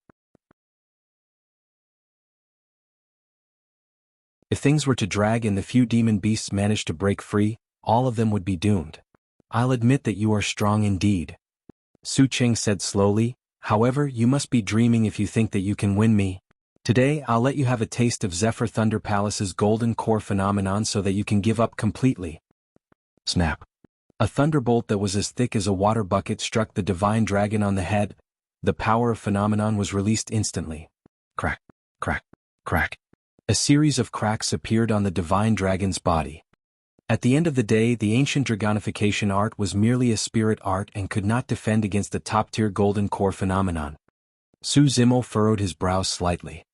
If things were to drag and the few demon beasts managed to break free, all of them would be doomed. I'll admit that you are strong indeed. Su Cheng said slowly, however, you must be dreaming if you think that you can win me. Today I'll let you have a taste of Zephyr Thunder Palace's golden core phenomenon so that you can give up completely. Snap. A thunderbolt that was as thick as a water bucket struck the divine dragon on the head. The power of phenomenon was released instantly. Crack, crack, crack. A series of cracks appeared on the divine dragon's body. At the end of the day, the ancient dragonification art was merely a spirit art and could not defend against the top-tier golden core phenomenon. Su Zimo furrowed his brows slightly.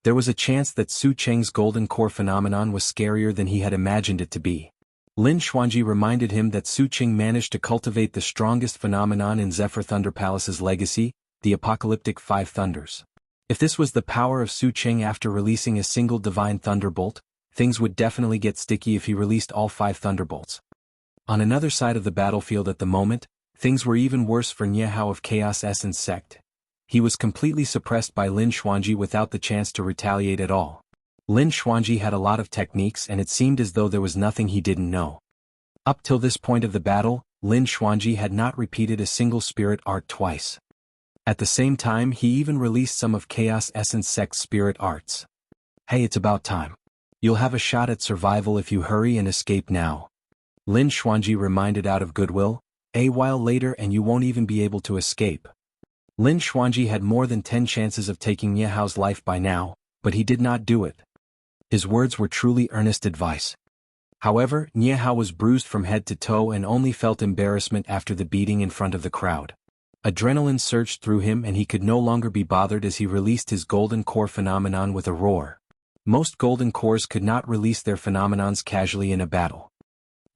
There was a chance that Su Cheng's golden core phenomenon was scarier than he had imagined it to be. Lin Xuanji reminded him that Su Cheng managed to cultivate the strongest phenomenon in Zephyr Thunder Palace's legacy, the Apocalyptic 5 Thunders. If this was the power of Su Cheng after releasing a single divine thunderbolt, things would definitely get sticky if he released all 5 thunderbolts. On another side of the battlefield at the moment, things were even worse for Niehao of Chaos Essence Sect. He was completely suppressed by Lin Xuanji without the chance to retaliate at all. Lin Xuanji had a lot of techniques and it seemed as though there was nothing he didn't know. Up till this point of the battle, Lin Xuanji had not repeated a single spirit art twice. At the same time, he even released some of Chaos Essence Sect's spirit arts. Hey, it's about time. You'll have a shot at survival if you hurry and escape now. Lin Xuanji reminded out of goodwill, a while later and you won't even be able to escape. Lin Xuanji had more than 10 chances of taking Niehao's life by now, but he did not do it. His words were truly earnest advice. However, Niehao was bruised from head to toe and only felt embarrassment after the beating in front of the crowd. Adrenaline surged through him and he could no longer be bothered as he released his golden core phenomenon with a roar. Most golden cores could not release their phenomenons casually in a battle.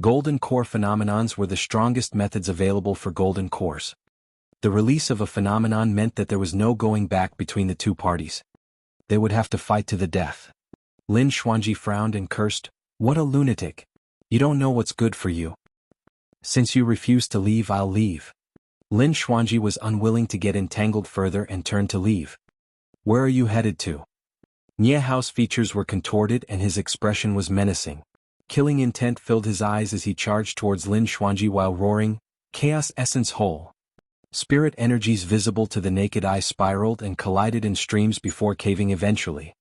Golden core phenomenons were the strongest methods available for golden cores. The release of a phenomenon meant that there was no going back between the two parties. They would have to fight to the death. Lin Xuanji frowned and cursed, "What a lunatic. You don't know what's good for you. Since you refuse to leave, I'll leave." Lin Xuanji was unwilling to get entangled further and turned to leave. "Where are you headed to?" Niehao's features were contorted and his expression was menacing. Killing intent filled his eyes as he charged towards Lin Xuanji while roaring, "Chaos Essence Hole." Spirit energies visible to the naked eye spiraled and collided in streams before caving eventually.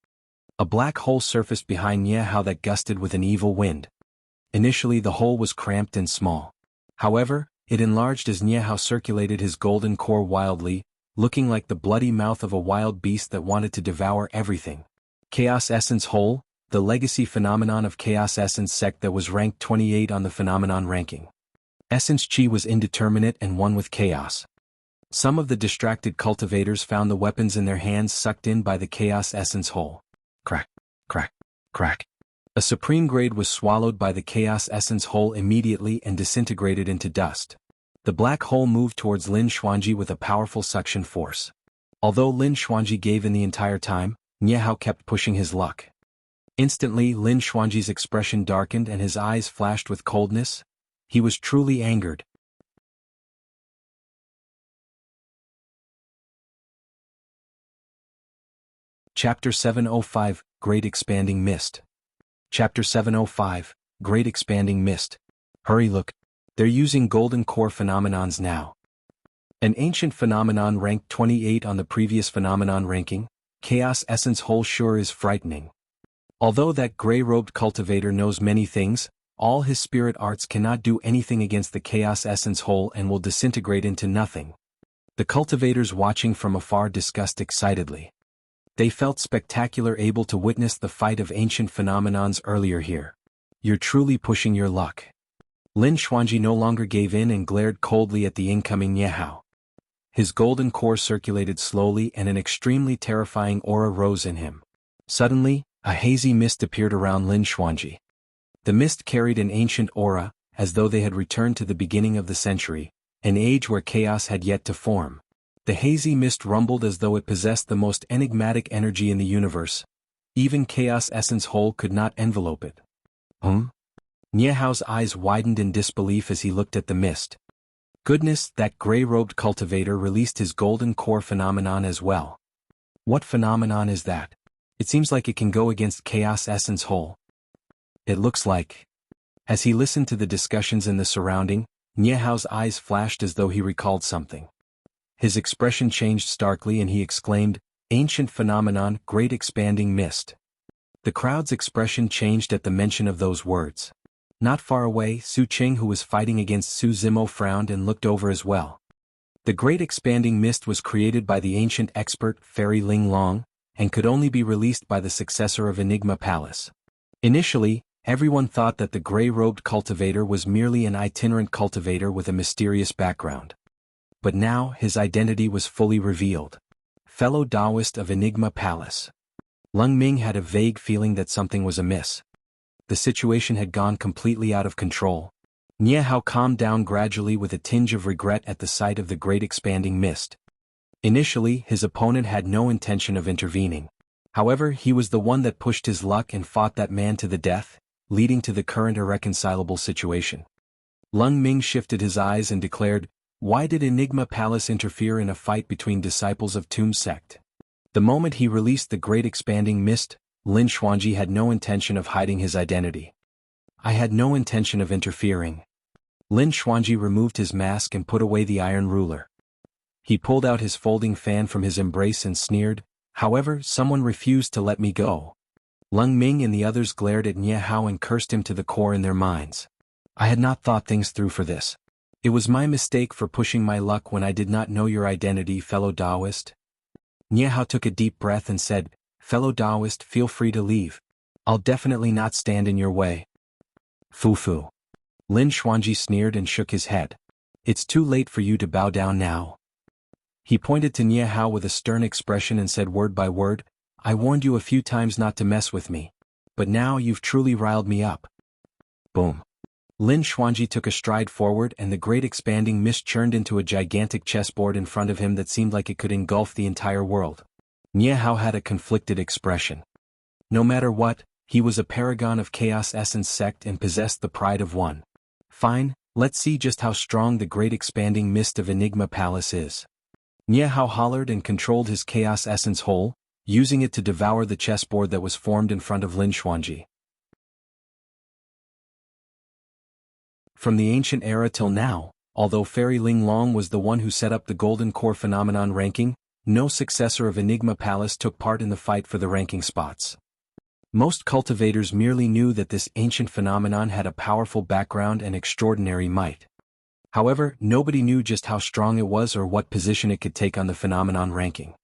A black hole surfaced behind Niehao that gusted with an evil wind. Initially the hole was cramped and small. However, it enlarged as Niehao circulated his golden core wildly, looking like the bloody mouth of a wild beast that wanted to devour everything. Chaos Essence Hole, the legacy phenomenon of Chaos Essence Sect that was ranked 28 on the phenomenon ranking. Essence Chi was indeterminate and one with chaos. Some of the distracted cultivators found the weapons in their hands sucked in by the Chaos Essence Hole. Crack, crack, crack. A supreme grade was swallowed by the Chaos Essence Hole immediately and disintegrated into dust. The black hole moved towards Lin Xuanji with a powerful suction force. Although Lin Xuanji gave in the entire time, Niehao kept pushing his luck. Instantly, Lin Xuanji's expression darkened and his eyes flashed with coldness. He was truly angered. Chapter 705, Great Expanding Mist. Chapter 705, Great Expanding Mist. Hurry, look. They're using golden core phenomenons now. An ancient phenomenon ranked 28 on the previous phenomenon ranking, Chaos Essence Hole sure is frightening. Although that gray-robed cultivator knows many things, all his spirit arts cannot do anything against the Chaos Essence Hole and will disintegrate into nothing. The cultivators watching from afar discussed excitedly. They felt spectacular able to witness the fight of ancient phenomenons earlier here. You're truly pushing your luck. Lin Xuanji no longer gave in and glared coldly at the incoming Niehao. His golden core circulated slowly and an extremely terrifying aura rose in him. Suddenly, a hazy mist appeared around Lin Xuanji. The mist carried an ancient aura, as though they had returned to the beginning of the century, an age where chaos had yet to form. The hazy mist rumbled as though it possessed the most enigmatic energy in the universe. Even Chaos Essence Hole could not envelope it. Niehao's eyes widened in disbelief as he looked at the mist. Goodness, that gray-robed cultivator released his golden core phenomenon as well. What phenomenon is that? It seems like it can go against Chaos Essence Hole. It looks like. As he listened to the discussions in the surrounding, Niehao's eyes flashed as though he recalled something. His expression changed starkly and he exclaimed, "Ancient phenomenon, great expanding mist." The crowd's expression changed at the mention of those words. Not far away, Su Cheng, who was fighting against Su Zimo, frowned and looked over as well. The great expanding mist was created by the ancient expert Fairy Ling Long, and could only be released by the successor of Enigma Palace. Initially, everyone thought that the gray-robed cultivator was merely an itinerant cultivator with a mysterious background. But now his identity was fully revealed. Fellow Taoist of Enigma Palace. Lung Ming had a vague feeling that something was amiss. The situation had gone completely out of control. Nie Hao calmed down gradually with a tinge of regret at the sight of the great expanding mist. Initially, his opponent had no intention of intervening. However, he was the one that pushed his luck and fought that man to the death, leading to the current irreconcilable situation. Lung Ming shifted his eyes and declared, "Why did Enigma Palace interfere in a fight between disciples of Tomb Sect?" The moment he released the great expanding mist, Lin Xuanji had no intention of hiding his identity. "I had no intention of interfering." Lin Xuanji removed his mask and put away the iron ruler. He pulled out his folding fan from his embrace and sneered, "However, someone refused to let me go." Lung Ming and the others glared at Nie Hao and cursed him to the core in their minds. "I had not thought things through for this. It was my mistake for pushing my luck when I did not know your identity, fellow Taoist." Nie Hao took a deep breath and said, "Fellow Taoist, feel free to leave. I'll definitely not stand in your way." "Fu-fu." Lin Xuanji sneered and shook his head. "It's too late for you to bow down now." He pointed to Nie Hao with a stern expression and said word by word, "I warned you a few times not to mess with me. But now you've truly riled me up." Boom. Lin Xuanji took a stride forward and the great expanding mist churned into a gigantic chessboard in front of him that seemed like it could engulf the entire world. Nie Hao had a conflicted expression. No matter what, he was a paragon of Chaos Essence sect and possessed the pride of one. Fine, let's see just how strong the great expanding mist of Enigma Palace is. Nie Hao hollered and controlled his Chaos Essence whole, using it to devour the chessboard that was formed in front of Lin Xuanji. From the ancient era till now, although Fairy Ling Long was the one who set up the Golden Core phenomenon ranking, no successor of Enigma Palace took part in the fight for the ranking spots. Most cultivators merely knew that this ancient phenomenon had a powerful background and extraordinary might. However, nobody knew just how strong it was or what position it could take on the phenomenon ranking.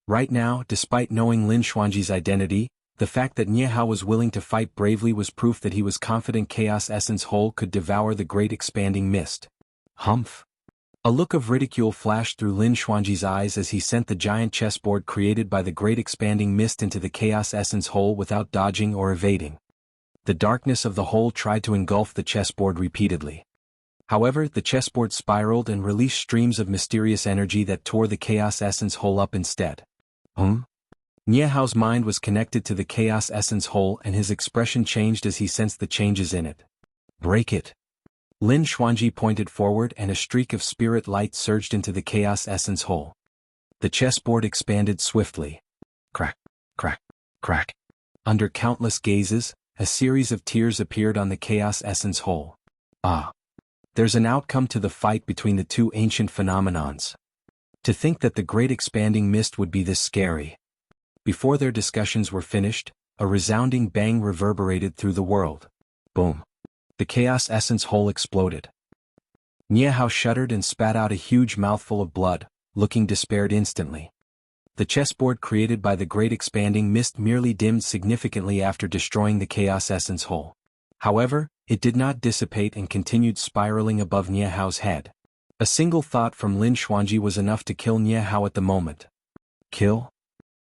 Right now, despite knowing Lin Xuanji's identity, the fact that Nie Hao was willing to fight bravely was proof that he was confident Chaos Essence whole could devour the great expanding mist. Humph. A look of ridicule flashed through Lin Xuanji's eyes as he sent the giant chessboard created by the great expanding mist into the Chaos Essence hole without dodging or evading. The darkness of the hole tried to engulf the chessboard repeatedly. However, the chessboard spiraled and released streams of mysterious energy that tore the Chaos Essence hole up instead. Nie Hao's mind was connected to the Chaos Essence hole and his expression changed as he sensed the changes in it. "Break it." Lin Xuanji pointed forward and a streak of spirit light surged into the Chaos Essence hole. The chessboard expanded swiftly. Crack, crack, crack. Under countless gazes, a series of tears appeared on the Chaos Essence hole. Ah. There's an outcome to the fight between the two ancient phenomenons. To think that the great expanding mist would be this scary. Before their discussions were finished, a resounding bang reverberated through the world. Boom. The Chaos Essence hole exploded. Nie Hao shuddered and spat out a huge mouthful of blood, looking despaired instantly. The chessboard created by the great expanding mist merely dimmed significantly after destroying the Chaos Essence hole. However, it did not dissipate and continued spiraling above Nie Hao's head. A single thought from Lin Xuanji was enough to kill Nie Hao at the moment. Kill?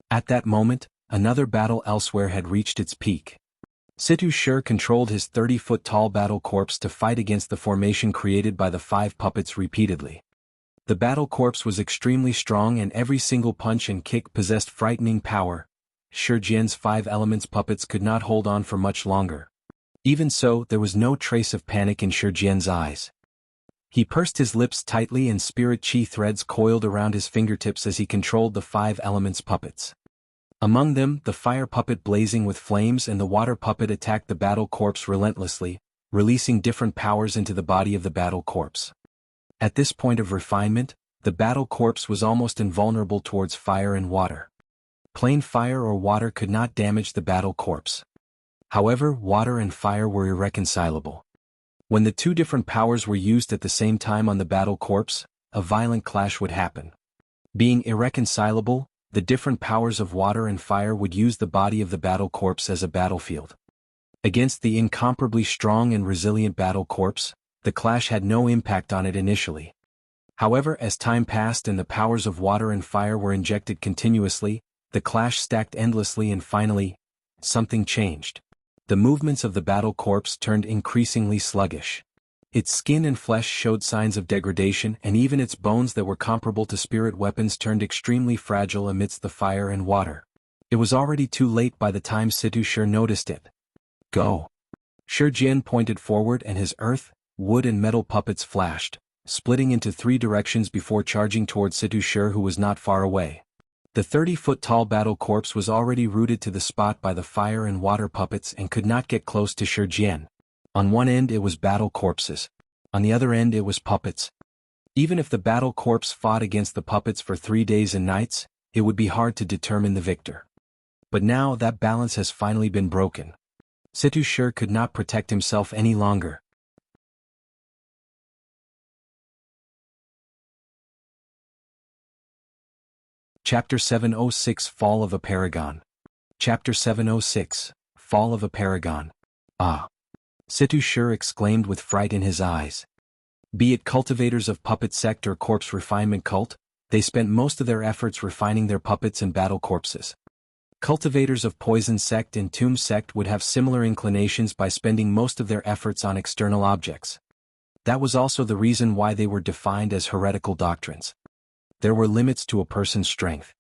At that moment, another battle elsewhere had reached its peak. Situ Shi controlled his 30-foot-tall battle corpse to fight against the formation created by the 5 puppets repeatedly. The battle corpse was extremely strong and every single punch and kick possessed frightening power. Shi Jian's 5 elements puppets could not hold on for much longer. Even so, there was no trace of panic in Shi Jian's eyes. He pursed his lips tightly and spirit chi threads coiled around his fingertips as he controlled the 5 elements puppets. Among them, the fire puppet blazing with flames and the water puppet attacked the battle corpse relentlessly, releasing different powers into the body of the battle corpse. At this point of refinement, the battle corpse was almost invulnerable towards fire and water. Plain fire or water could not damage the battle corpse. However, water and fire were irreconcilable. When the two different powers were used at the same time on the battle corpse, a violent clash would happen. Being irreconcilable, the different powers of water and fire would use the body of the battle corpse as a battlefield. Against the incomparably strong and resilient battle corpse, the clash had no impact on it initially. However, as time passed and the powers of water and fire were injected continuously, the clash stacked endlessly and finally, something changed. The movements of the battle corpse turned increasingly sluggish. Its skin and flesh showed signs of degradation, and even its bones that were comparable to spirit weapons turned extremely fragile amidst the fire and water. It was already too late by the time Situ Shur noticed it. Go! Shi Jian pointed forward and his earth, wood and metal puppets flashed, splitting into 3 directions before charging toward Situ Shur, who was not far away. The 30-foot-tall battle corpse was already rooted to the spot by the fire and water puppets and could not get close to Shi Jian. On one end it was battle corpses. On the other end it was puppets. Even if the battle corpse fought against the puppets for 3 days and nights, it would be hard to determine the victor. But now that balance has finally been broken. Situ Shur could not protect himself any longer. Chapter 706 Fall of a Paragon. Chapter 706 Fall of a Paragon. Ah! Situ Shur exclaimed with fright in his eyes. Be it cultivators of puppet sect or corpse refinement cult, they spent most of their efforts refining their puppets and battle corpses. Cultivators of poison sect and tomb sect would have similar inclinations by spending most of their efforts on external objects. That was also the reason why they were defined as heretical doctrines. There were limits to a person's strength.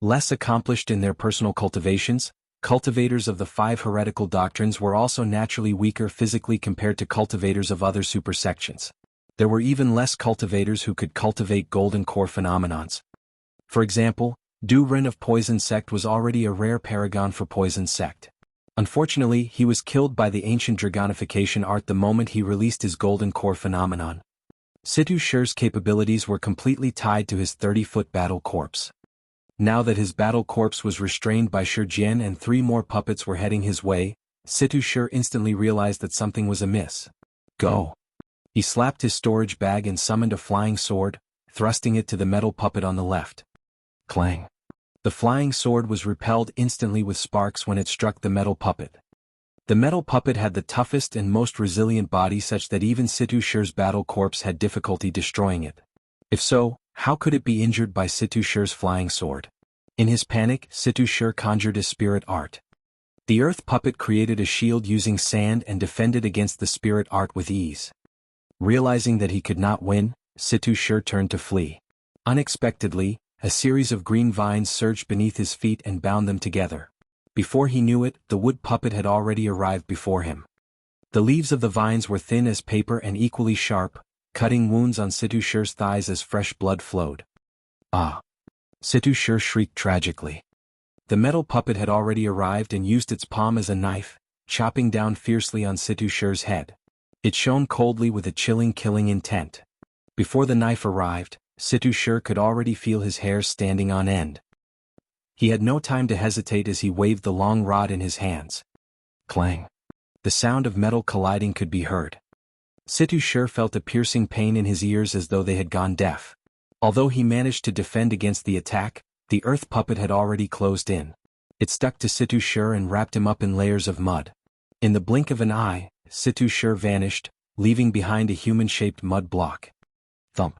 Less accomplished in their personal cultivations, cultivators of the 5 heretical doctrines were also naturally weaker physically compared to cultivators of other supersections. There were even less cultivators who could cultivate golden core phenomenons. For example, Du Ren of Poison Sect was already a rare paragon for Poison Sect. Unfortunately, he was killed by the ancient dragonification art the moment he released his golden core phenomenon. Situ Shur's capabilities were completely tied to his 30-foot battle corpse. Now that his battle corpse was restrained by Shi Jian and 3 more puppets were heading his way, Situ Shur instantly realized that something was amiss. Go! He slapped his storage bag and summoned a flying sword, thrusting it to the metal puppet on the left. Clang! The flying sword was repelled instantly with sparks when it struck the metal puppet. The metal puppet had the toughest and most resilient body such that even Situ Shur's battle corpse had difficulty destroying it. If so, how could it be injured by Situ Shur's flying sword? In his panic, Situ Shur conjured his spirit art. The earth puppet created a shield using sand and defended against the spirit art with ease. Realizing that he could not win, Situ Shur turned to flee. Unexpectedly, a series of green vines surged beneath his feet and bound them together. Before he knew it, the wood puppet had already arrived before him. The leaves of the vines were thin as paper and equally sharp, cutting wounds on Situ Shur's thighs as fresh blood flowed. Ah! Situ Shur shrieked tragically. The metal puppet had already arrived and used its palm as a knife, chopping down fiercely on Situ Shur's head. It shone coldly with a chilling killing intent. Before the knife arrived, Situ Shur could already feel his hair standing on end. He had no time to hesitate as he waved the long rod in his hands. Clang! The sound of metal colliding could be heard. Situ Shur felt a piercing pain in his ears as though they had gone deaf. Although he managed to defend against the attack, the earth puppet had already closed in. It stuck to Situ Shur and wrapped him up in layers of mud. In the blink of an eye, Situ Shur vanished, leaving behind a human-shaped mud block. Thump!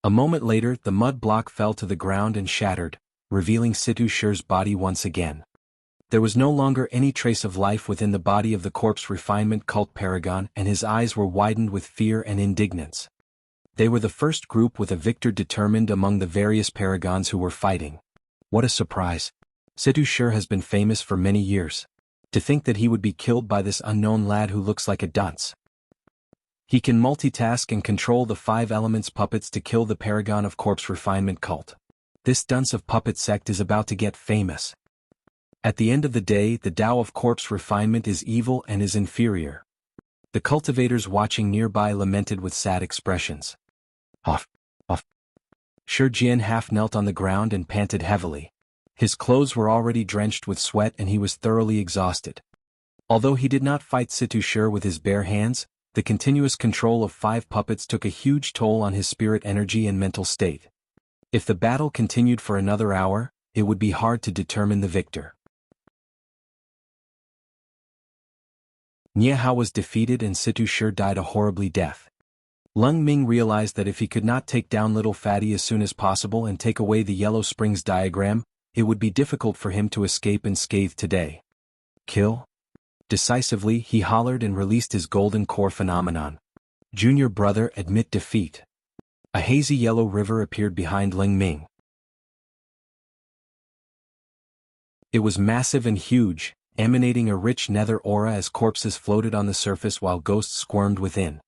A moment later, the mud block fell to the ground and shattered, revealing Situ Shur's body once again. There was no longer any trace of life within the body of the corpse refinement cult Paragon, and his eyes were widened with fear and indignance. They were the first group with a victor determined among the various Paragons who were fighting. What a surprise! Situ Shur has been famous for many years. To think that he would be killed by this unknown lad who looks like a dunce. He can multitask and control the 5 elements puppets to kill the Paragon of Corpse Refinement cult. This dunce of puppet sect is about to get famous. At the end of the day, the Tao of Corpse Refinement is evil and is inferior. The cultivators watching nearby lamented with sad expressions. Off, off. Shi Jian half knelt on the ground and panted heavily. His clothes were already drenched with sweat and he was thoroughly exhausted. Although he did not fight Situ Shur with his bare hands, the continuous control of 5 puppets took a huge toll on his spirit energy and mental state. If the battle continued for another hour, it would be hard to determine the victor. Jianghu was defeated and Situ Shi died a horribly death. Lung Ming realized that if he could not take down Little Fatty as soon as possible and take away the Yellow Springs diagram, it would be difficult for him to escape unscathed today. Kill? Decisively, he hollered and released his golden core phenomenon. Junior brother, admit defeat. A hazy yellow river appeared behind Lung Ming. It was massive and huge, emanating a rich nether aura as corpses floated on the surface while ghosts squirmed within.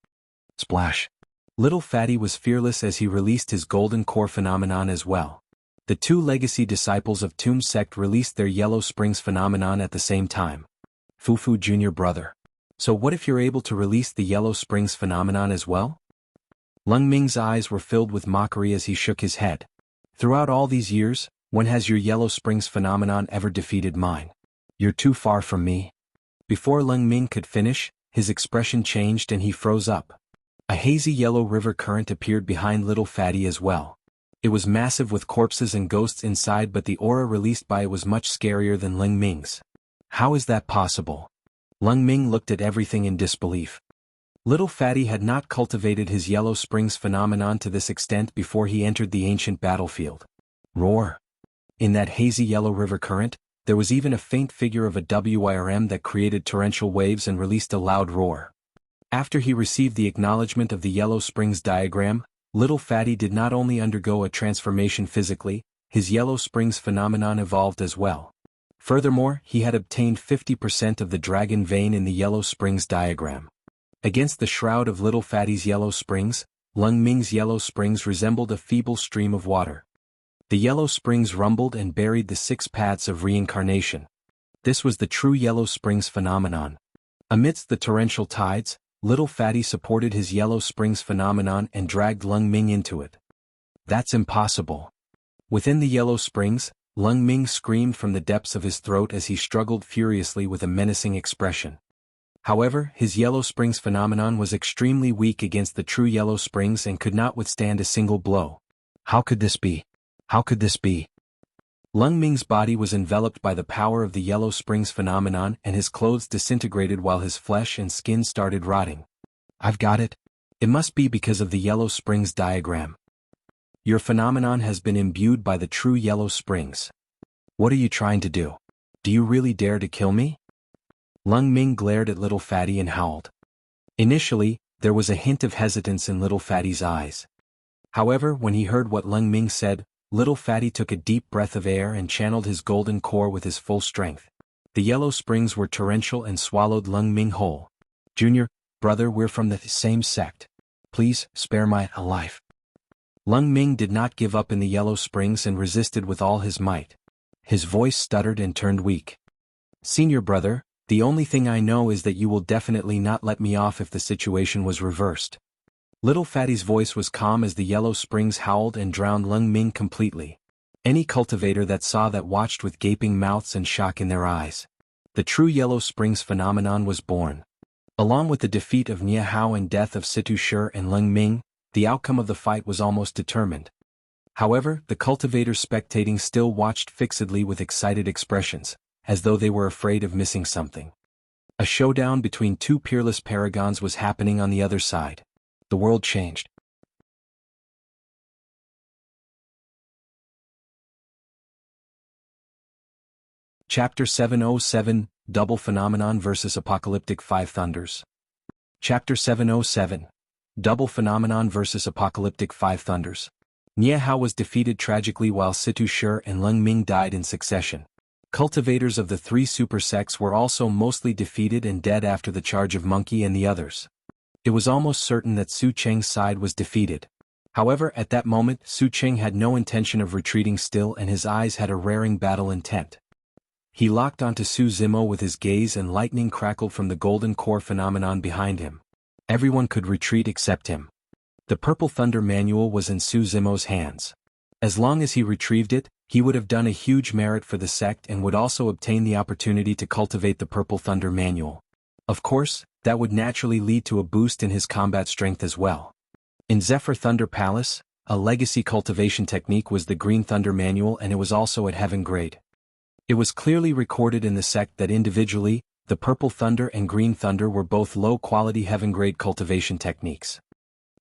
Splash! Little Fatty was fearless as he released his golden core phenomenon as well. The 2 legacy disciples of Tomb Sect released their Yellow Springs phenomenon at the same time. Fufu junior brother. So what if you're able to release the Yellow Springs phenomenon as well? Lung Ming's eyes were filled with mockery as he shook his head. Throughout all these years, when has your Yellow Springs phenomenon ever defeated mine? You're too far from me. Before Lung Ming could finish, his expression changed and he froze up. A hazy yellow river current appeared behind Little Fatty as well. It was massive with corpses and ghosts inside, but the aura released by it was much scarier than Lung Ming's. How is that possible? Lung Ming looked at everything in disbelief. Little Fatty had not cultivated his Yellow Springs phenomenon to this extent before he entered the ancient battlefield. Roar! In that hazy yellow river current, there was even a faint figure of a WIRM that created torrential waves and released a loud roar. After he received the acknowledgement of the Yellow Springs diagram, Little Fatty did not only undergo a transformation physically, his Yellow Springs phenomenon evolved as well. Furthermore, he had obtained 50% of the dragon vein in the Yellow Springs diagram. Against the shroud of Little Fatty's Yellow Springs, Lung Ming's Yellow Springs resembled a feeble stream of water. The Yellow Springs rumbled and buried the 6 paths of reincarnation. This was the true Yellow Springs phenomenon. Amidst the torrential tides, Little Fatty supported his Yellow Springs phenomenon and dragged Lung Ming into it. That's impossible. Within the Yellow Springs, Lung Ming screamed from the depths of his throat as he struggled furiously with a menacing expression. However, his Yellow Springs phenomenon was extremely weak against the true Yellow Springs and could not withstand a single blow. How could this be? How could this be? Lung Ming's body was enveloped by the power of the Yellow Springs phenomenon and his clothes disintegrated while his flesh and skin started rotting. I've got it. It must be because of the Yellow Springs diagram. Your phenomenon has been imbued by the true Yellow Springs. What are you trying to do? Do you really dare to kill me? Lung Ming glared at Little Fatty and howled. Initially, there was a hint of hesitance in Little Fatty's eyes. However, when he heard what Lung Ming said, Little Fatty took a deep breath of air and channeled his golden core with his full strength. The Yellow Springs were torrential and swallowed Lung Ming whole. Junior, brother, we're from the same sect. Please, spare my life. Lung Ming did not give up in the Yellow Springs and resisted with all his might. His voice stuttered and turned weak. Senior brother, the only thing I know is that you will definitely not let me off if the situation was reversed. Little Fatty's voice was calm as the Yellow Springs howled and drowned Lung Ming completely. Any cultivator that saw that watched with gaping mouths and shock in their eyes. The true Yellow Springs phenomenon was born. Along with the defeat of Jianghu and death of Situ Shi and Lung Ming, the outcome of the fight was almost determined. However, the cultivators spectating still watched fixedly with excited expressions, as though they were afraid of missing something. A showdown between 2 peerless paragons was happening on the other side. The world changed. Chapter 707, Double Phenomenon vs. Apocalyptic 5 Thunders. Chapter 707, Double Phenomenon vs. Apocalyptic 5 Thunders. Jianghu was defeated tragically while Situ Shi and Lung Ming died in succession. Cultivators of the 3 super sects were also mostly defeated and dead after the charge of Monkey and the others. It was almost certain that Su Cheng's side was defeated. However, at that moment, Su Cheng had no intention of retreating still and his eyes had a raring battle intent. He locked onto Su Zimo with his gaze and lightning crackled from the golden core phenomenon behind him. Everyone could retreat except him. The Purple Thunder manual was in Su Zimo's hands. As long as he retrieved it, he would have done a huge merit for the sect and would also obtain the opportunity to cultivate the Purple Thunder manual. Of course, that would naturally lead to a boost in his combat strength as well. In Zephyr Thunder Palace, a legacy cultivation technique was the Green Thunder Manual, and it was also at Heaven grade. It was clearly recorded in the sect that individually, the Purple Thunder and Green Thunder were both low-quality Heaven-grade cultivation techniques.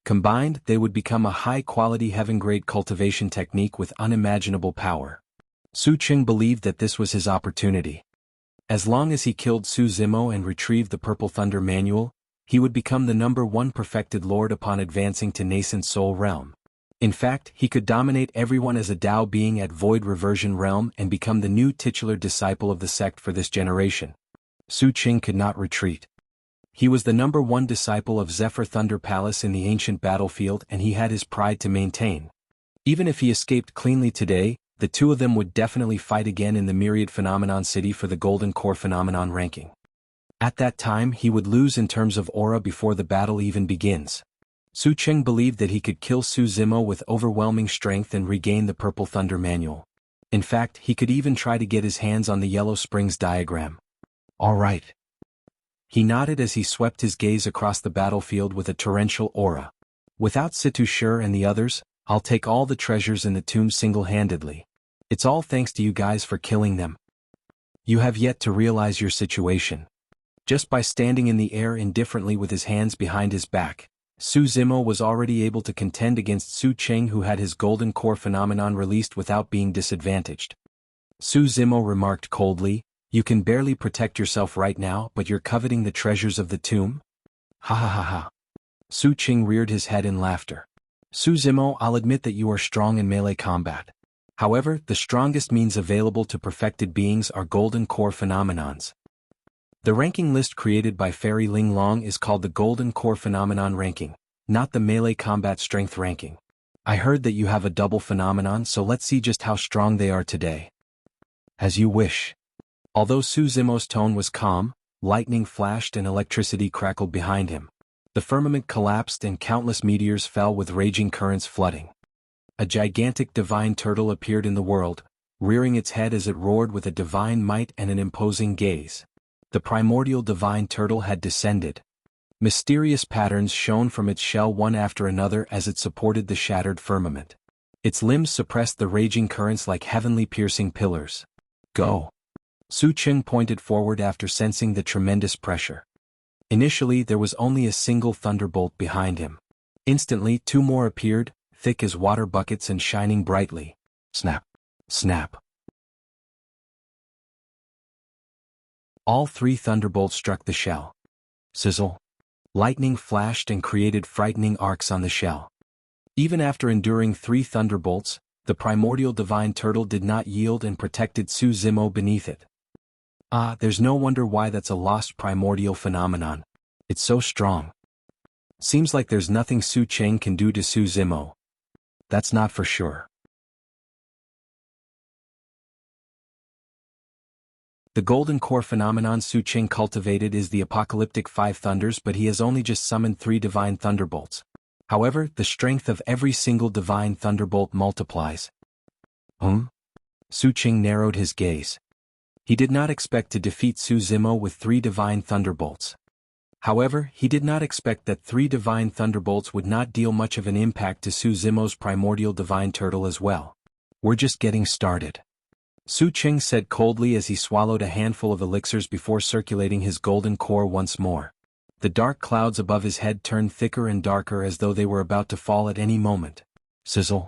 Combined, they would become a high-quality Heaven-grade cultivation technique with unimaginable power. Su Qing believed that this was his opportunity. As long as he killed Su Zimo and retrieved the Purple Thunder Manual, he would become the #1 perfected lord upon advancing to Nascent Soul Realm. In fact, he could dominate everyone as a Tao being at Void Reversion Realm and become the new titular disciple of the sect for this generation. Su Qing could not retreat. He was the #1 disciple of Zephyr Thunder Palace in the ancient battlefield, and he had his pride to maintain. Even if he escaped cleanly today, the two of them would definitely fight again in the Myriad Phenomenon City for the Golden Core Phenomenon ranking. At that time he would lose in terms of aura before the battle even begins. Su Qing believed that he could kill Su Zimo with overwhelming strength and regain the Purple Thunder Manual. In fact, he could even try to get his hands on the Yellow Springs diagram. All right. He nodded as he swept his gaze across the battlefield with a torrential aura. Without Situ Shur and the others, I'll take all the treasures in the tomb single-handedly. It's all thanks to you guys for killing them. You have yet to realize your situation. Just by standing in the air indifferently with his hands behind his back, Su Zimo was already able to contend against Su Qing, who had his Golden Core Phenomenon released without being disadvantaged. Su Zimo remarked coldly, "You can barely protect yourself right now, but you're coveting the treasures of the tomb? Ha ha ha ha." Su Qing reared his head in laughter. "Su Zimo, I'll admit that you are strong in melee combat. However, the strongest means available to perfected beings are Golden Core Phenomenons. The ranking list created by Fairy Ling Long is called the Golden Core Phenomenon ranking, not the melee combat strength ranking. I heard that you have a double phenomenon, so let's see just how strong they are today." "As you wish." Although Su Zimo's tone was calm, lightning flashed and electricity crackled behind him. The firmament collapsed and countless meteors fell with raging currents flooding. A gigantic divine turtle appeared in the world, rearing its head as it roared with a divine might and an imposing gaze. The primordial divine turtle had descended. Mysterious patterns shone from its shell one after another as it supported the shattered firmament. Its limbs suppressed the raging currents like heavenly piercing pillars. "Go." Su Qing pointed forward after sensing the tremendous pressure. Initially there was only a single thunderbolt behind him. Instantly 2 more appeared, thick as water buckets and shining brightly. Snap! Snap! All 3 thunderbolts struck the shell. Sizzle! Lightning flashed and created frightening arcs on the shell. Even after enduring 3 thunderbolts, the primordial divine turtle did not yield and protected Su Zimo beneath it. Ah, there's no wonder why that's a lost primordial phenomenon. It's so strong. Seems like there's nothing Su Qing can do to Su Zimo. That's not for sure. The Golden Core Phenomenon Su Qing cultivated is the Apocalyptic 5 Thunders, but he has only just summoned 3 Divine Thunderbolts. However, the strength of every single Divine Thunderbolt multiplies. Su Qing narrowed his gaze. He did not expect to defeat Su Zimo with 3 Divine Thunderbolts. However, he did not expect that 3 Divine Thunderbolts would not deal much of an impact to Su Zimo's primordial Divine Turtle as well. "We're just getting started," Su Qing said coldly as he swallowed a handful of elixirs before circulating his golden core once more. The dark clouds above his head turned thicker and darker as though they were about to fall at any moment. Sizzle!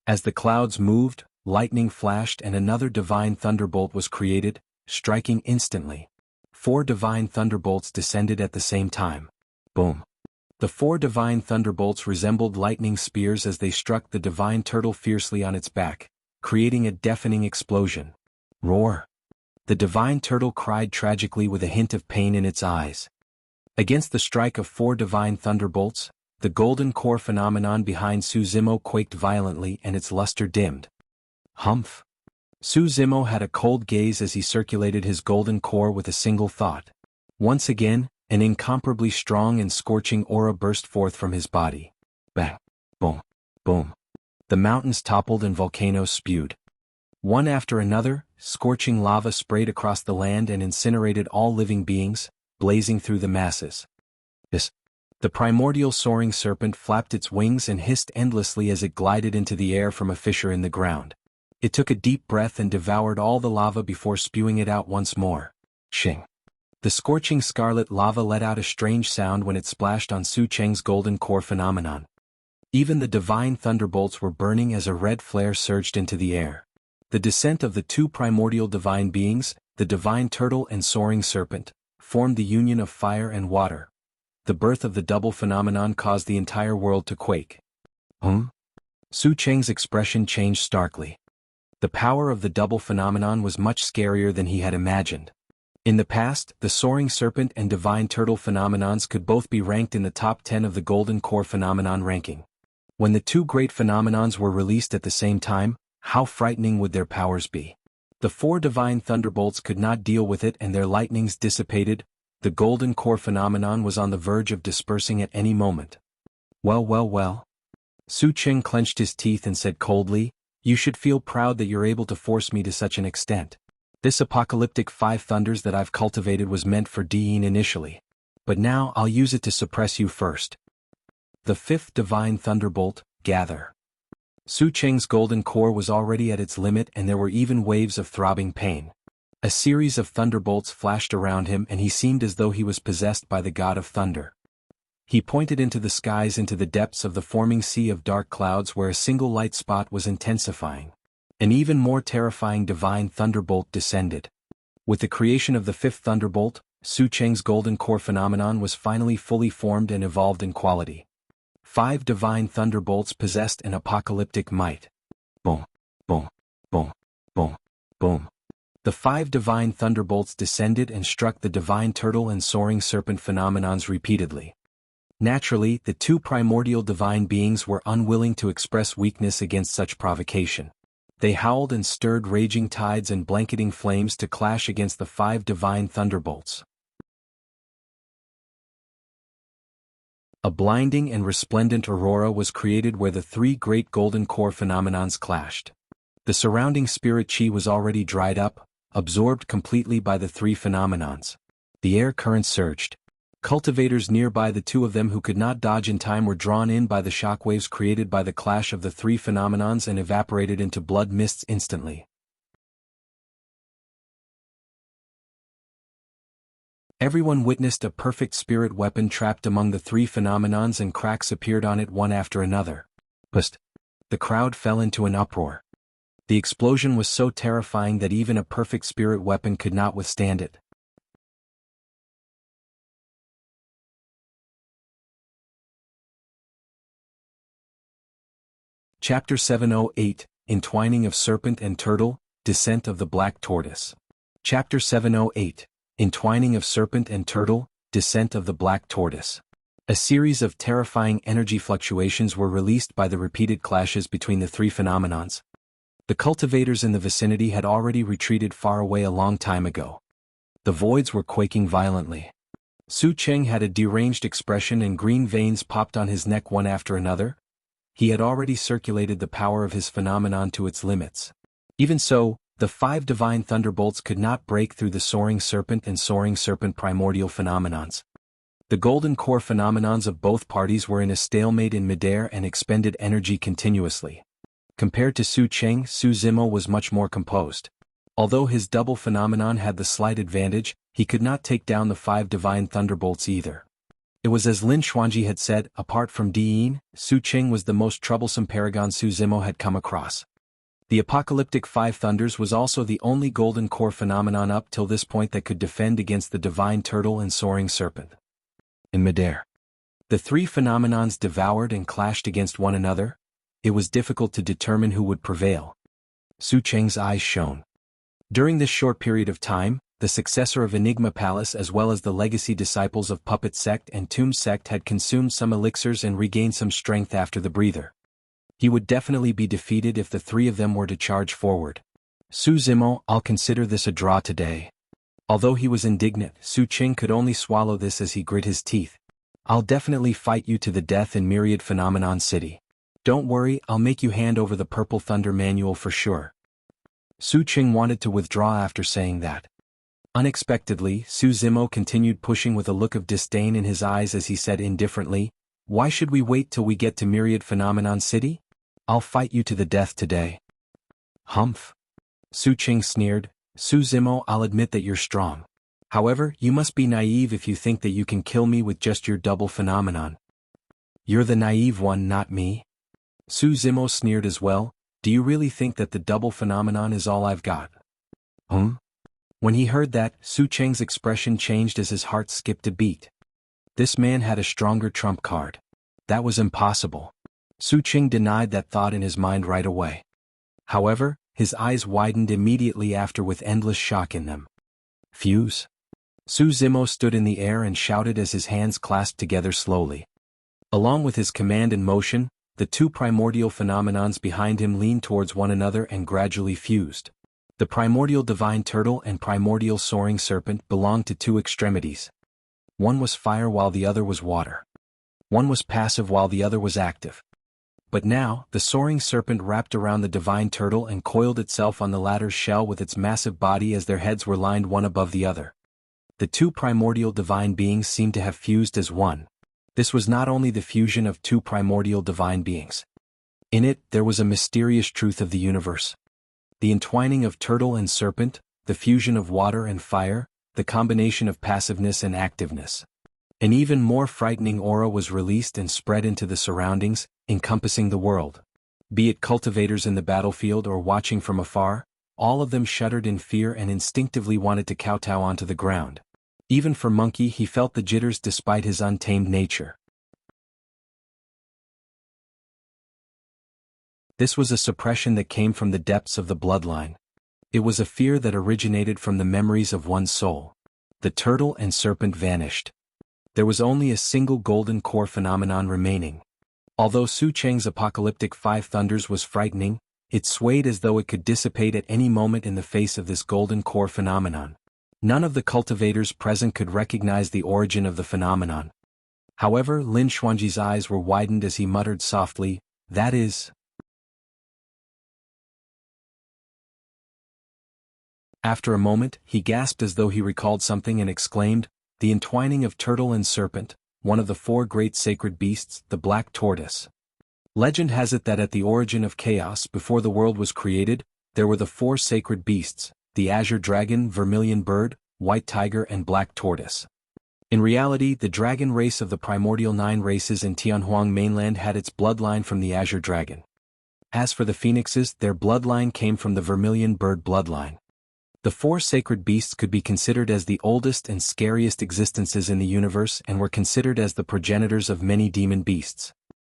As the clouds moved, lightning flashed and another Divine Thunderbolt was created, striking instantly. 4 Divine Thunderbolts descended at the same time. Boom! The 4 Divine Thunderbolts resembled lightning spears as they struck the Divine Turtle fiercely on its back, creating a deafening explosion. Roar! The Divine Turtle cried tragically with a hint of pain in its eyes. Against the strike of 4 Divine Thunderbolts, the Golden Core Phenomenon behind Su Zimo quaked violently and its luster dimmed. Humph! Su Zimo had a cold gaze as he circulated his golden core with a single thought. Once again, an incomparably strong and scorching aura burst forth from his body. Bang! Boom! Boom! The mountains toppled and volcanoes spewed. One after another, scorching lava sprayed across the land and incinerated all living beings, blazing through the masses. The primordial soaring serpent flapped its wings and hissed endlessly as it glided into the air from a fissure in the ground. It took a deep breath and devoured all the lava before spewing it out once more. Shing. The scorching scarlet lava let out a strange sound when it splashed on Su Cheng's golden core phenomenon. Even the divine thunderbolts were burning as a red flare surged into the air. The descent of the two primordial divine beings, the divine turtle and soaring serpent, formed the union of fire and water. The birth of the double phenomenon caused the entire world to quake. Su Cheng's expression changed starkly. The power of the double phenomenon was much scarier than he had imagined. In the past, the soaring serpent and divine turtle phenomenons could both be ranked in the top 10 of the golden core phenomenon ranking. When the two great phenomenons were released at the same time, how frightening would their powers be? The four divine thunderbolts could not deal with it and their lightnings dissipated. The golden core phenomenon was on the verge of dispersing at any moment. Well. Su Cheng clenched his teeth and said coldly, "You should feel proud that you're able to force me to such an extent. This apocalyptic 5 thunders that I've cultivated was meant for Diin initially. But now I'll use it to suppress you first." The 5th divine thunderbolt, gather. Su Cheng's golden core was already at its limit and there were even waves of throbbing pain. A series of thunderbolts flashed around him and he seemed as though he was possessed by the god of thunder. He pointed into the skies into the depths of the forming sea of dark clouds where a single light spot was intensifying. An even more terrifying divine thunderbolt descended. With the creation of the 5th thunderbolt, Su Cheng's golden core phenomenon was finally fully formed and evolved in quality. 5 divine thunderbolts possessed an apocalyptic might. Boom, boom, boom, boom, boom. The 5 divine thunderbolts descended and struck the divine turtle and soaring serpent phenomenons repeatedly. Naturally, the two primordial divine beings were unwilling to express weakness against such provocation. They howled and stirred raging tides and blanketing flames to clash against the 5 divine thunderbolts. A blinding and resplendent aurora was created where the 3 great golden core phenomenons clashed. The surrounding spirit chi was already dried up, absorbed completely by the 3 phenomenons. The air current surged. Cultivators nearby, the 2 of them who could not dodge in time, were drawn in by the shockwaves created by the clash of the 3 phenomenons and evaporated into blood mists instantly. Everyone witnessed a perfect spirit weapon trapped among the 3 phenomenons and cracks appeared on it one after another. Bust! The crowd fell into an uproar. The explosion was so terrifying that even a perfect spirit weapon could not withstand it. Chapter 708, Entwining of Serpent and Turtle, Descent of the Black Tortoise. Chapter 708, Entwining of Serpent and Turtle, Descent of the Black Tortoise. A series of terrifying energy fluctuations were released by the repeated clashes between the 3 phenomenons. The cultivators in the vicinity had already retreated far away a long time ago. The voids were quaking violently. Su Cheng had a deranged expression and green veins popped on his neck one after another. He had already circulated the power of his phenomenon to its limits. Even so, the 5 divine thunderbolts could not break through the soaring serpent and soaring serpent primordial phenomenons. The golden core phenomenons of both parties were in a stalemate in midair and expended energy continuously. Compared to Su Cheng, Su Zimo was much more composed. Although his double phenomenon had the slight advantage, he could not take down the 5 divine thunderbolts either. It was as Lin Xuanji had said, apart from Diin, Su Cheng was the most troublesome paragon Su Zimo had come across. The apocalyptic 5 thunders was also the only golden core phenomenon up till this point that could defend against the divine turtle and soaring serpent. In midair, the 3 phenomenons devoured and clashed against one another. It was difficult to determine who would prevail. Su Cheng's eyes shone. During this short period of time, the successor of Enigma Palace as well as the legacy disciples of Puppet Sect and Tomb Sect had consumed some elixirs and regained some strength after the breather. He would definitely be defeated if the 3 of them were to charge forward. Su Zimo, I'll consider this a draw today. Although he was indignant, Su Cheng could only swallow this as he grit his teeth. I'll definitely fight you to the death in Myriad Phenomenon City. Don't worry, I'll make you hand over the Purple Thunder manual for sure. Su Cheng wanted to withdraw after saying that. Unexpectedly, Su Zimo continued pushing with a look of disdain in his eyes as he said indifferently, "Why should we wait till we get to Myriad Phenomenon City? I'll fight you to the death today." "Humph." Su Qing sneered, "Su Zimo, I'll admit that you're strong. However, you must be naive if you think that you can kill me with just your double phenomenon." "You're the naive one, not me." Su Zimo sneered as well, "Do you really think that the double phenomenon is all I've got?" When he heard that, Su Cheng's expression changed as his heart skipped a beat. This man had a stronger trump card. That was impossible. Su Cheng denied that thought in his mind right away. However, his eyes widened immediately after with endless shock in them. "Fuse?" Su Zimo stood in the air and shouted as his hands clasped together slowly. Along with his command and motion, the two primordial phenomenons behind him leaned towards one another and gradually fused. The primordial divine turtle and primordial soaring serpent belonged to two extremities. One was fire while the other was water. One was passive while the other was active. But now, the soaring serpent wrapped around the divine turtle and coiled itself on the latter's shell with its massive body as their heads were lined one above the other. The two primordial divine beings seemed to have fused as one. This was not only the fusion of two primordial divine beings. In it, there was a mysterious truth of the universe. The entwining of turtle and serpent, the fusion of water and fire, the combination of passiveness and activeness. An even more frightening aura was released and spread into the surroundings, encompassing the world. Be it cultivators in the battlefield or watching from afar, all of them shuddered in fear and instinctively wanted to kowtow onto the ground. Even for Monkey, he felt the jitters despite his untamed nature. This was a suppression that came from the depths of the bloodline. It was a fear that originated from the memories of one's soul. The turtle and serpent vanished. There was only a single golden core phenomenon remaining. Although Su Cheng's apocalyptic five thunders was frightening, it swayed as though it could dissipate at any moment in the face of this golden core phenomenon. None of the cultivators present could recognize the origin of the phenomenon. However, Lin Xuanji's eyes were widened as he muttered softly, "That is..." After a moment, he gasped as though he recalled something and exclaimed, "The entwining of turtle and serpent, one of the four great sacred beasts, the black tortoise." Legend has it that at the origin of chaos before the world was created, there were the four sacred beasts, the azure dragon, vermilion bird, white tiger and black tortoise. In reality, the dragon race of the primordial 9 races in Tianhuang mainland had its bloodline from the azure dragon. As for the phoenixes, their bloodline came from the vermilion bird bloodline. The four sacred beasts could be considered as the oldest and scariest existences in the universe and were considered as the progenitors of many demon beasts.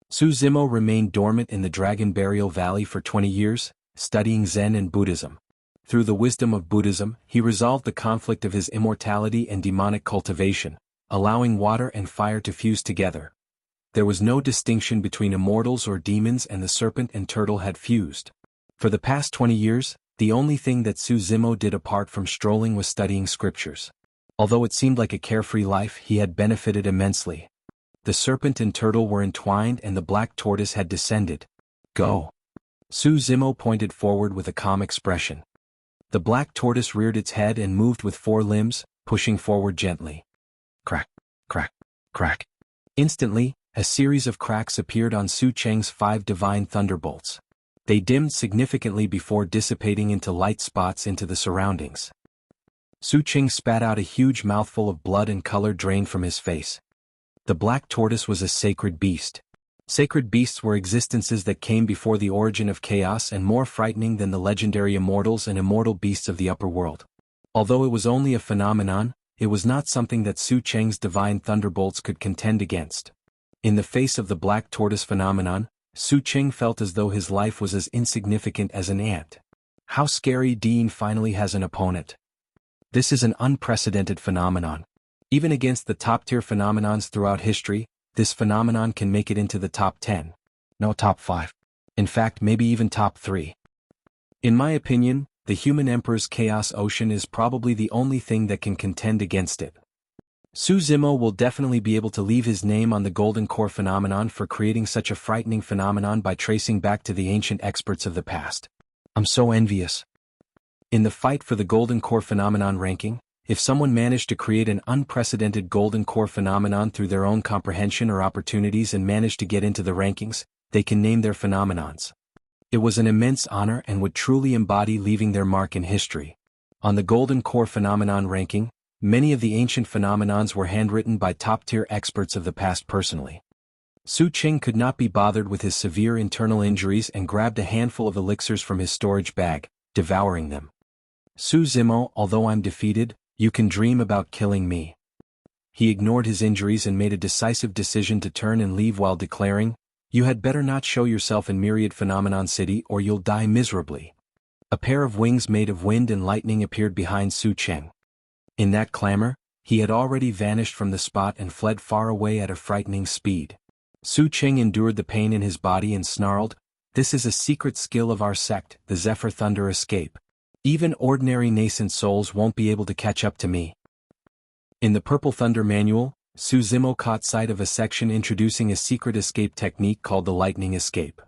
Su Zimo remained dormant in the Dragon Burial Valley for 20 years, studying Zen and Buddhism. Through the wisdom of Buddhism, he resolved the conflict of his immortality and demonic cultivation, allowing water and fire to fuse together. There was no distinction between immortals or demons, and the serpent and turtle had fused. For the past 20 years, the only thing that Su Zimo did apart from strolling was studying scriptures. Although it seemed like a carefree life, he had benefited immensely. The serpent and turtle were entwined and the black tortoise had descended. "Go." Su Zimo pointed forward with a calm expression. The black tortoise reared its head and moved with 4 limbs, pushing forward gently. Crack, crack, crack. Instantly, a series of cracks appeared on Su Cheng's 5 divine thunderbolts. They dimmed significantly before dissipating into light spots into the surroundings. Su Cheng spat out a huge mouthful of blood and color drained from his face. The black tortoise was a sacred beast. Sacred beasts were existences that came before the origin of chaos and more frightening than the legendary immortals and immortal beasts of the upper world. Although it was only a phenomenon, it was not something that Su Cheng's divine thunderbolts could contend against. In the face of the black tortoise phenomenon, Su Cheng felt as though his life was as insignificant as an ant. How scary! Dean finally has an opponent. This is an unprecedented phenomenon. Even against the top-tier phenomenons throughout history, this phenomenon can make it into the top 10. No, top 5. In fact, maybe even top 3. In my opinion, the human emperor's chaos ocean is probably the only thing that can contend against it. Su Zimo will definitely be able to leave his name on the Golden Core phenomenon for creating such a frightening phenomenon by tracing back to the ancient experts of the past. I'm so envious. In the fight for the Golden Core phenomenon ranking, If someone managed to create an unprecedented golden core phenomenon through their own comprehension or opportunities and managed to get into the rankings, they can name their phenomenons. It was an immense honor and would truly embody leaving their mark in history. On the golden core phenomenon ranking, many of the ancient phenomenons were handwritten by top-tier experts of the past personally. Su Qing could not be bothered with his severe internal injuries and grabbed a handful of elixirs from his storage bag, devouring them. Su Zimo, although I'm defeated, you can dream about killing me. He ignored his injuries and made a decisive decision to turn and leave while declaring, you had better not show yourself in Myriad Phenomenon City or you'll die miserably. A pair of wings made of wind and lightning appeared behind Su Qing. In that clamor, he had already vanished from the spot and fled far away at a frightening speed. Su Qing endured the pain in his body and snarled, this is a secret skill of our sect, the Zephyr Thunder Escape. Even ordinary nascent souls won't be able to catch up to me. In the Purple Thunder Manual, Su Zimo caught sight of a section introducing a secret escape technique called the Lightning Escape.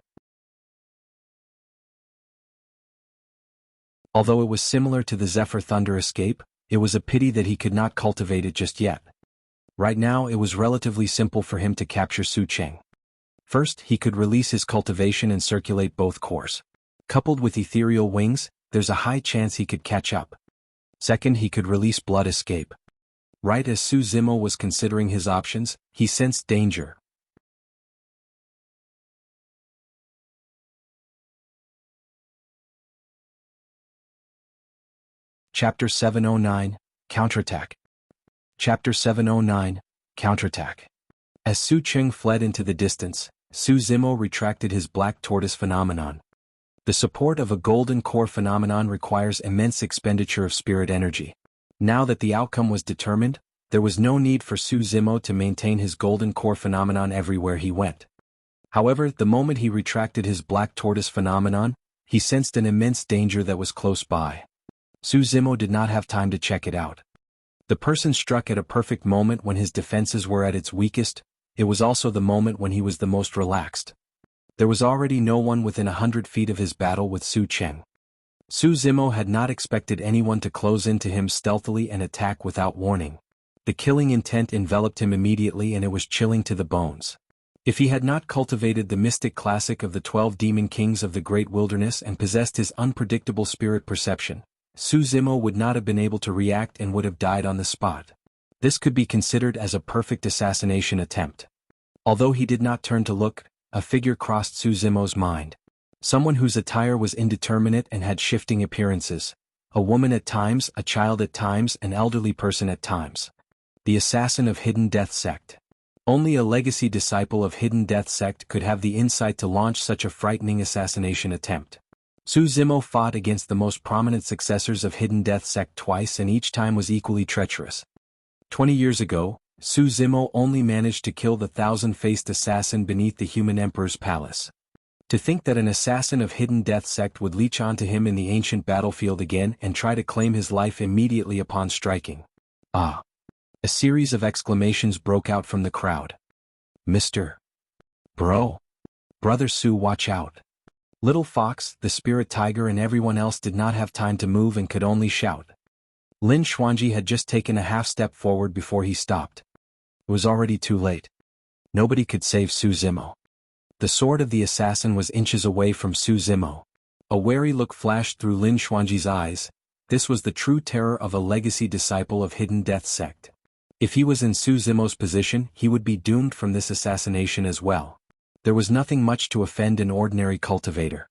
Although it was similar to the Zephyr Thunder Escape, it was a pity that he could not cultivate it just yet. Right now it was relatively simple for him to capture Su Qing. First, he could release his cultivation and circulate both cores. Coupled with ethereal wings, there's a high chance he could catch up. Second, he could release Blood Escape. Right as Su Zimo was considering his options, he sensed danger. Chapter 709, Counterattack. Chapter 709, Counterattack. As Su Qing fled into the distance, Su Zimo retracted his Black Tortoise phenomenon. The support of a golden core phenomenon requires immense expenditure of spirit energy. Now that the outcome was determined, there was no need for Su Zimo to maintain his golden core phenomenon everywhere he went. However, the moment he retracted his Black Tortoise phenomenon, he sensed an immense danger that was close by. Su Zimo did not have time to check it out. The person struck at a perfect moment when his defenses were at its weakest. It was also the moment when he was the most relaxed. There was already no one within 100 feet of his battle with Su Qing. Su Zimo had not expected anyone to close in to him stealthily and attack without warning. The killing intent enveloped him immediately and it was chilling to the bones. If he had not cultivated the mystic classic of the 12 demon kings of the great wilderness and possessed his unpredictable spirit perception, Su Zimo would not have been able to react and would have died on the spot. This could be considered as a perfect assassination attempt. Although he did not turn to look, a figure crossed Su Zimo's mind. Someone whose attire was indeterminate and had shifting appearances. A woman at times, a child at times, an elderly person at times. The assassin of Hidden Death Sect. Only a legacy disciple of Hidden Death Sect could have the insight to launch such a frightening assassination attempt. Su Zimo fought against the most prominent successors of Hidden Death Sect twice and each time was equally treacherous. 20 years ago, Su Zimo only managed to kill the thousand-faced assassin beneath the human emperor's palace. To think that an assassin of Hidden Death Sect would leech onto him in the ancient battlefield again and try to claim his life immediately upon striking. Ah! A series of exclamations broke out from the crowd. Mr. Bro! Brother Su, watch out! Little Fox, the Spirit Tiger and everyone else did not have time to move and could only shout. Lin Xuanji had just taken a half-step forward before he stopped. It was already too late. Nobody could save Su Zimo. The sword of the assassin was inches away from Su Zimo. A wary look flashed through Lin Xuanji's eyes. This was the true terror of a legacy disciple of Hidden Death Sect. If he was in Su Zimo's position, he would be doomed from this assassination as well. There was nothing much to offend an ordinary cultivator.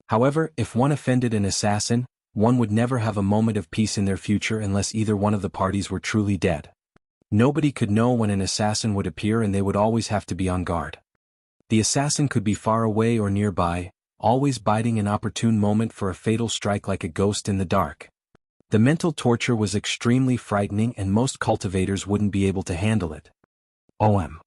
However, if one offended an assassin, one would never have a moment of peace in their future unless either one of the parties were truly dead. Nobody could know when an assassin would appear and they would always have to be on guard. The assassin could be far away or nearby, always biding an opportune moment for a fatal strike like a ghost in the dark. The mental torture was extremely frightening and most cultivators wouldn't be able to handle it. OM.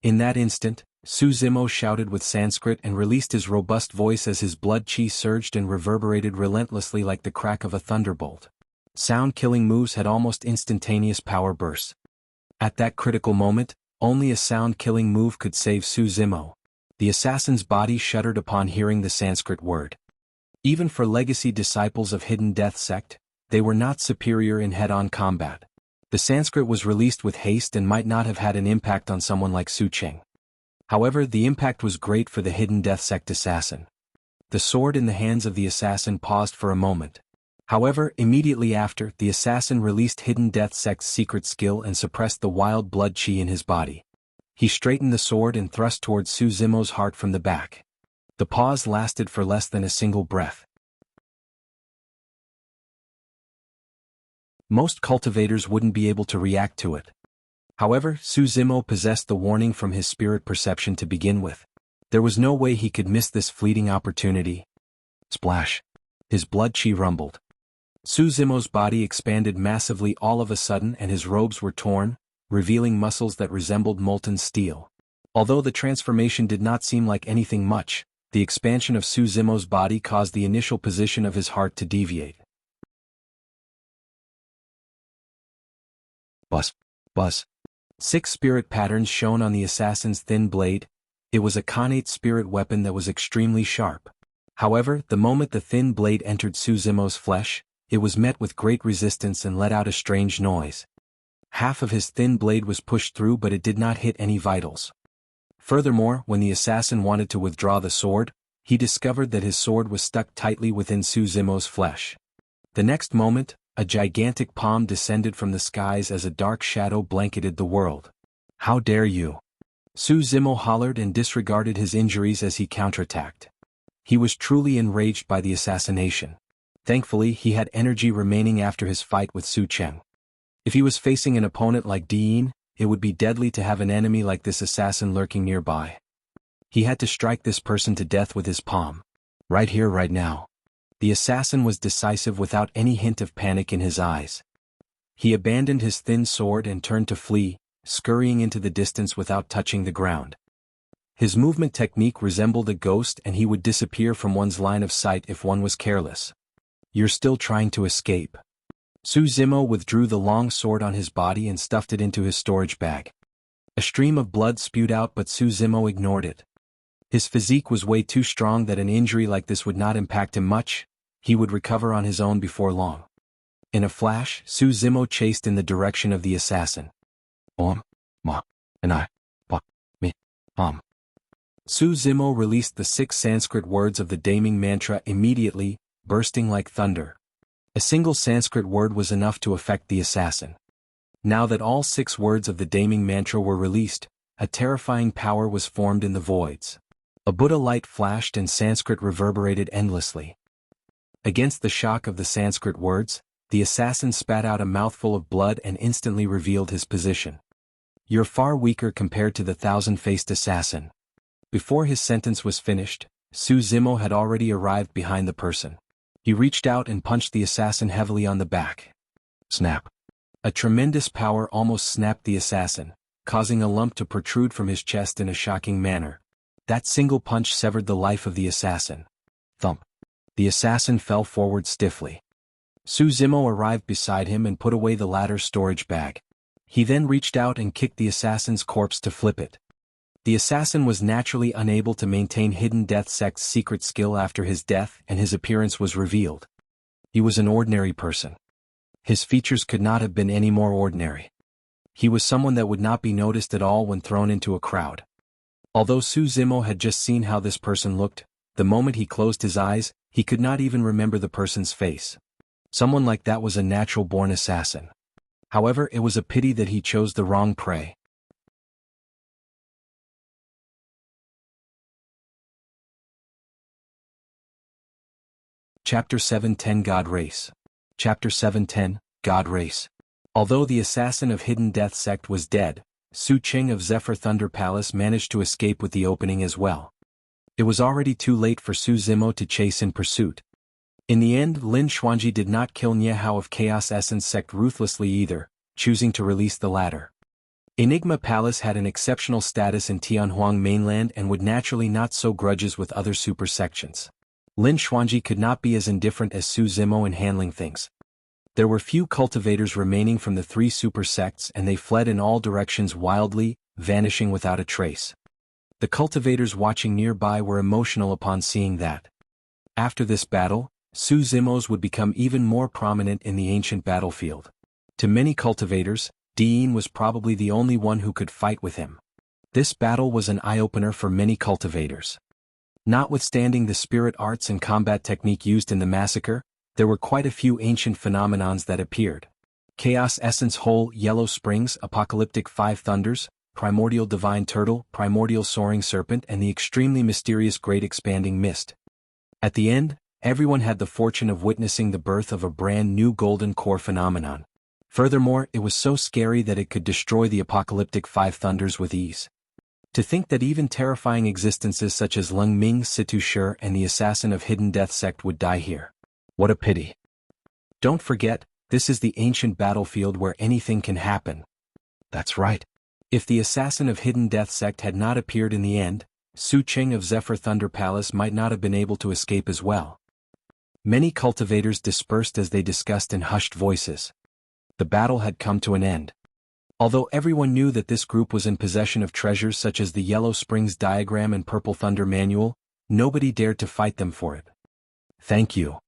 In that instant, Su Zimo shouted with Sanskrit and released his robust voice as his blood chi surged and reverberated relentlessly like the crack of a thunderbolt. Sound-killing moves had almost instantaneous power bursts. At that critical moment, only a sound-killing move could save Su Zimo. The assassin's body shuddered upon hearing the Sanskrit word. Even for legacy disciples of Hidden Death Sect, they were not superior in head-on combat. The Sanskrit was released with haste and might not have had an impact on someone like Su Cheng. However, the impact was great for the hidden Death Sect assassin. The sword in the hands of the assassin paused for a moment. However, immediately after, the assassin released hidden Death Sect's secret skill and suppressed the wild blood chi in his body. He straightened the sword and thrust towards Su Zimo's heart from the back. The pause lasted for less than a single breath. Most cultivators wouldn't be able to react to it. However, Su Zimo possessed the warning from his spirit perception to begin with. There was no way he could miss this fleeting opportunity. Splash! His blood chi rumbled. Su Zimo's body expanded massively all of a sudden and his robes were torn, revealing muscles that resembled molten steel. Although the transformation did not seem like anything much, the expansion of Su Zimo's body caused the initial position of his heart to deviate. Buzz. Buzz. 6 spirit patterns shone on the assassin's thin blade. It was a Khanate spirit weapon that was extremely sharp. However, the moment the thin blade entered Su Zimo's flesh, it was met with great resistance and let out a strange noise. Half of his thin blade was pushed through but it did not hit any vitals. Furthermore, when the assassin wanted to withdraw the sword, he discovered that his sword was stuck tightly within Su Zimo's flesh. The next moment, a gigantic palm descended from the skies as a dark shadow blanketed the world. "How dare you!" Su Zimo hollered and disregarded his injuries as he counterattacked. He was truly enraged by the assassination. Thankfully, he had energy remaining after his fight with Su Cheng. If he was facing an opponent like Dian, it would be deadly to have an enemy like this assassin lurking nearby. He had to strike this person to death with his palm. Right here, right now. The assassin was decisive without any hint of panic in his eyes. He abandoned his thin sword and turned to flee, scurrying into the distance without touching the ground. His movement technique resembled a ghost and he would disappear from one's line of sight if one was careless. "You're still trying to escape." Su Zimo withdrew the long sword on his body and stuffed it into his storage bag. A stream of blood spewed out but Su Zimo ignored it. His physique was way too strong that an injury like this would not impact him much. He would recover on his own before long. In a flash, Su Zimo chased in the direction of the assassin. "Om, ma, and I, pa, me, Su Zimo released the 6 Sanskrit words of the Daming mantra immediately, bursting like thunder. A single Sanskrit word was enough to affect the assassin. Now that all 6 words of the Daming mantra were released, a terrifying power was formed in the voids. A Buddha light flashed and Sanskrit reverberated endlessly. Against the shock of the Sanskrit words, the assassin spat out a mouthful of blood and instantly revealed his position. "You're far weaker compared to the 1,000-faced assassin." Before his sentence was finished, Su Zimo had already arrived behind the person. He reached out and punched the assassin heavily on the back. Snap. A tremendous power almost snapped the assassin, causing a lump to protrude from his chest in a shocking manner. That single punch severed the life of the assassin. Thump. The assassin fell forward stiffly. Su Zimo arrived beside him and put away the latter's storage bag. He then reached out and kicked the assassin's corpse to flip it. The assassin was naturally unable to maintain Hidden Death Sect's secret skill after his death and his appearance was revealed. He was an ordinary person. His features could not have been any more ordinary. He was someone that would not be noticed at all when thrown into a crowd. Although Su Zimo had just seen how this person looked, the moment he closed his eyes, he could not even remember the person's face. Someone like that was a natural-born assassin. However, it was a pity that he chose the wrong prey. Chapter 710 God Race. Chapter 710, God Race. Although the assassin of Hidden Death Sect was dead, Su Cheng of Zephyr Thunder Palace managed to escape with the opening as well. It was already too late for Su Zimo to chase in pursuit. In the end, Lin Xuanji did not kill Nie Hao of Chaos Essence Sect ruthlessly either, choosing to release the latter. Enigma Palace had an exceptional status in Tianhuang mainland and would naturally not sow grudges with other super sections. Lin Xuanji could not be as indifferent as Su Zimo in handling things. There were few cultivators remaining from the 3 super sects and they fled in all directions wildly, vanishing without a trace. The cultivators watching nearby were emotional upon seeing that. After this battle, Su Zimos would become even more prominent in the ancient battlefield. To many cultivators, Diin was probably the only one who could fight with him. This battle was an eye-opener for many cultivators. Notwithstanding the spirit arts and combat technique used in the massacre, there were quite a few ancient phenomenons that appeared. Chaos Essence Whole Yellow Springs, Apocalyptic 5 Thunders, Primordial Divine Turtle, Primordial Soaring Serpent, and the extremely mysterious Great Expanding Mist. At the end, everyone had the fortune of witnessing the birth of a brand new golden core phenomenon. Furthermore, it was so scary that it could destroy the Apocalyptic 5 Thunders with ease. To think that even terrifying existences such as Lung Ming Situ Shi and the Assassin of Hidden Death Sect would die here. What a pity. Don't forget, this is the ancient battlefield where anything can happen. That's right. If the Assassin of Hidden Death Sect had not appeared in the end, Su Cheng of Zephyr Thunder Palace might not have been able to escape as well. Many cultivators dispersed as they discussed in hushed voices. The battle had come to an end. Although everyone knew that this group was in possession of treasures such as the Yellow Springs Diagram and Purple Thunder Manual, nobody dared to fight them for it. Thank you.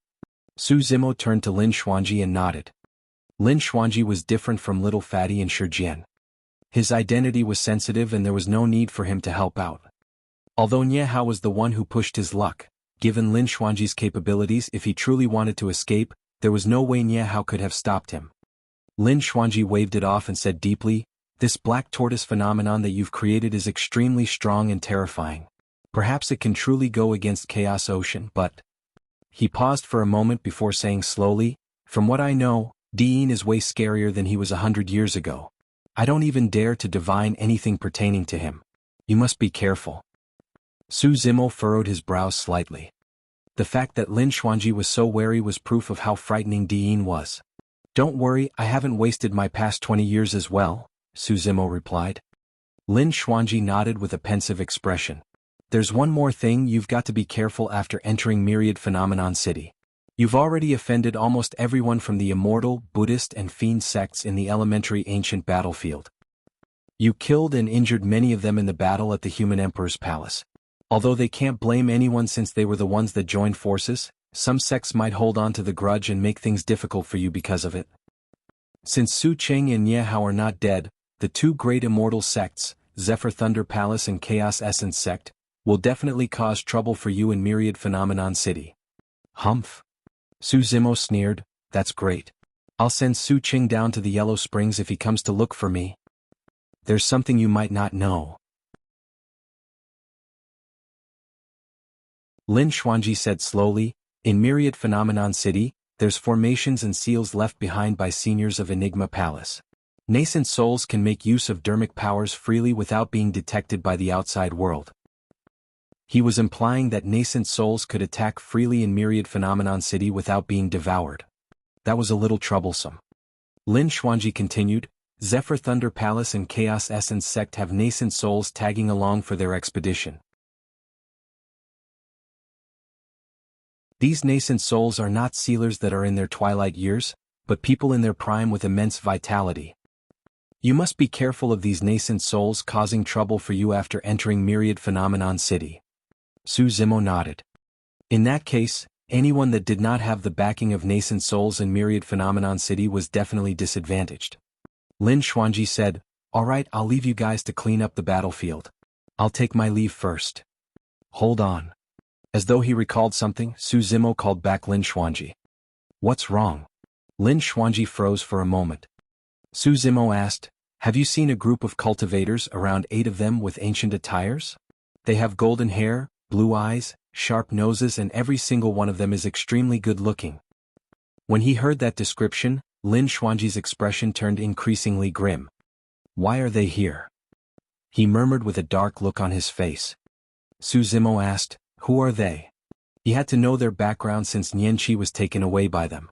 Su Zimo turned to Lin Xuanji and nodded. Lin Xuanji was different from Little Fatty and Shijian. His identity was sensitive and there was no need for him to help out. Although Nie Hao was the one who pushed his luck, given Lin Xuanji's capabilities, if he truly wanted to escape, there was no way Nie Hao could have stopped him. Lin Xuanji waved it off and said deeply, "This black tortoise phenomenon that you've created is extremely strong and terrifying. Perhaps it can truly go against Chaos Ocean, but..." He paused for a moment before saying slowly, "From what I know, Diin is way scarier than he was 100 years ago. I don't even dare to divine anything pertaining to him. You must be careful." Su Zimo furrowed his brows slightly. The fact that Lin Xuanji was so wary was proof of how frightening Diin was. "Don't worry, I haven't wasted my past 20 years as well," Su Zimo replied. Lin Xuanji nodded with a pensive expression. "There's one more thing, you've got to be careful after entering Myriad Phenomenon City. You've already offended almost everyone from the Immortal, Buddhist and Fiend sects in the elementary ancient battlefield. You killed and injured many of them in the battle at the Human Emperor's Palace. Although they can't blame anyone since they were the ones that joined forces, some sects might hold on to the grudge and make things difficult for you because of it. Since Su Cheng and Nie Hao are not dead, the two great immortal sects, Zephyr Thunder Palace and Chaos Essence Sect, will definitely cause trouble for you in Myriad Phenomenon City." "Humph." Su Zimo sneered, "That's great. I'll send Su Cheng down to the Yellow Springs if he comes to look for me. There's something you might not know." Lin Xuanji said slowly, "In Myriad Phenomenon City, there's formations and seals left behind by seniors of Enigma Palace. Nascent souls can make use of dermic powers freely without being detected by the outside world." He was implying that nascent souls could attack freely in Myriad Phenomenon City without being devoured. That was a little troublesome. Lin Xuanji continued, "Zephyr Thunder Palace and Chaos Essence Sect have nascent souls tagging along for their expedition. These nascent souls are not sealers that are in their twilight years, but people in their prime with immense vitality. You must be careful of these nascent souls causing trouble for you after entering Myriad Phenomenon City." Su Zimo nodded. In that case, anyone that did not have the backing of nascent souls in Myriad Phenomenon City was definitely disadvantaged. Lin Xuanji said, "All right, I'll leave you guys to clean up the battlefield. I'll take my leave first." "Hold on." As though he recalled something, Su Zimo called back Lin Xuanji. "What's wrong?" Lin Xuanji froze for a moment. Su Zimo asked, "Have you seen a group of cultivators, around 8 of them with ancient attires? They have golden hair, blue eyes, sharp noses, and every single one of them is extremely good-looking." When he heard that description, Lin Xuanji's expression turned increasingly grim. "Why are they here?" he murmured with a dark look on his face. Su Zimo asked, "Who are they?" He had to know their background since Nianqi was taken away by them.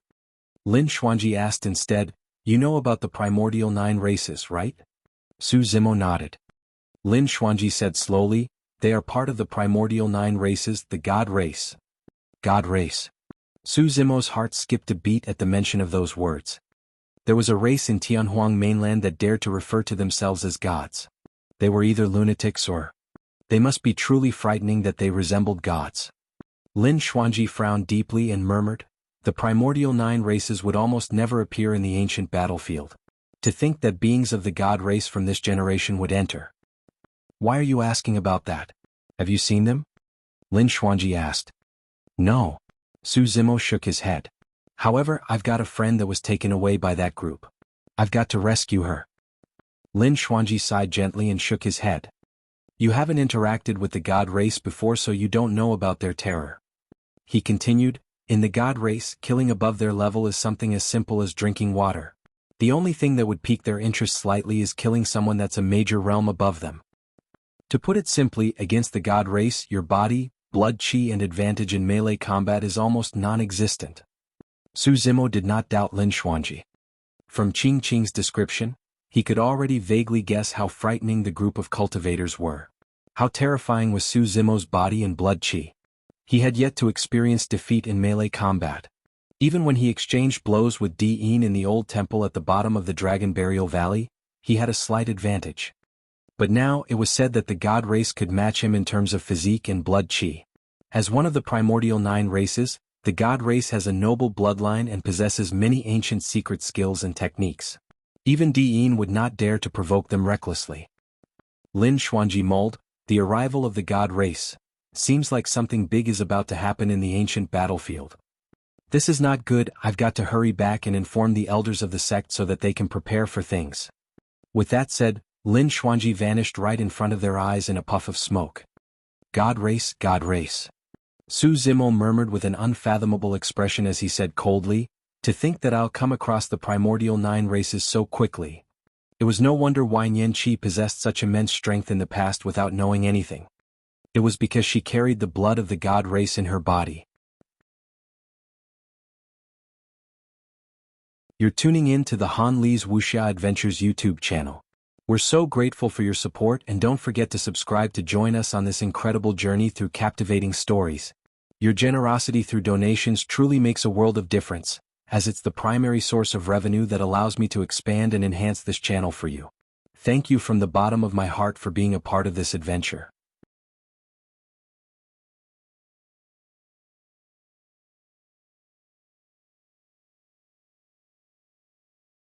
Lin Xuanji asked instead, "You know about the primordial 9 races, right?" Su Zimo nodded. Lin Xuanji said slowly, "They are part of the primordial 9 races, the God race." God race. Su Zimo's heart skipped a beat at the mention of those words. There was a race in Tianhuang mainland that dared to refer to themselves as gods. They were either lunatics or... They must be truly frightening that they resembled gods. Lin Xuanji frowned deeply and murmured, "The primordial 9 races would almost never appear in the ancient battlefield. To think that beings of the god race from this generation would enter." "Why are you asking about that? Have you seen them?" Lin Xuanji asked. "No." Su Zimo shook his head. "However, I've got a friend that was taken away by that group. I've got to rescue her." Lin Xuanji sighed gently and shook his head. "You haven't interacted with the god race before, so you don't know about their terror." He continued, "In the god race, killing above their level is something as simple as drinking water. The only thing that would pique their interest slightly is killing someone that's a major realm above them. To put it simply, against the god race, your body, blood chi and advantage in melee combat is almost non-existent." Su Zimo did not doubt Lin Xuanji. From Qing Qing's description, he could already vaguely guess how frightening the group of cultivators were. How terrifying was Su Zimo's body and blood chi. He had yet to experience defeat in melee combat. Even when he exchanged blows with Di'in in the old temple at the bottom of the Dragon Burial Valley, he had a slight advantage. But now it was said that the god race could match him in terms of physique and blood chi. As one of the primordial 9 races, the god race has a noble bloodline and possesses many ancient secret skills and techniques. Even Di'in would not dare to provoke them recklessly. Lin Xuanji mulled, "The arrival of the god race. Seems like something big is about to happen in the ancient battlefield. This is not good. I've got to hurry back and inform the elders of the sect so that they can prepare for things." With that said, Lin Xuanji vanished right in front of their eyes in a puff of smoke. "God race, god race." Su Zimo murmured with an unfathomable expression as he said coldly, "To think that I'll come across the primordial 9 races so quickly." It was no wonder why Nian Qi possessed such immense strength in the past without knowing anything. It was because she carried the blood of the god race in her body. You're tuning in to the Han Li's Wuxia Adventures YouTube channel. We're so grateful for your support, and don't forget to subscribe to join us on this incredible journey through captivating stories. Your generosity through donations truly makes a world of difference, as it's the primary source of revenue that allows me to expand and enhance this channel for you. Thank you from the bottom of my heart for being a part of this adventure.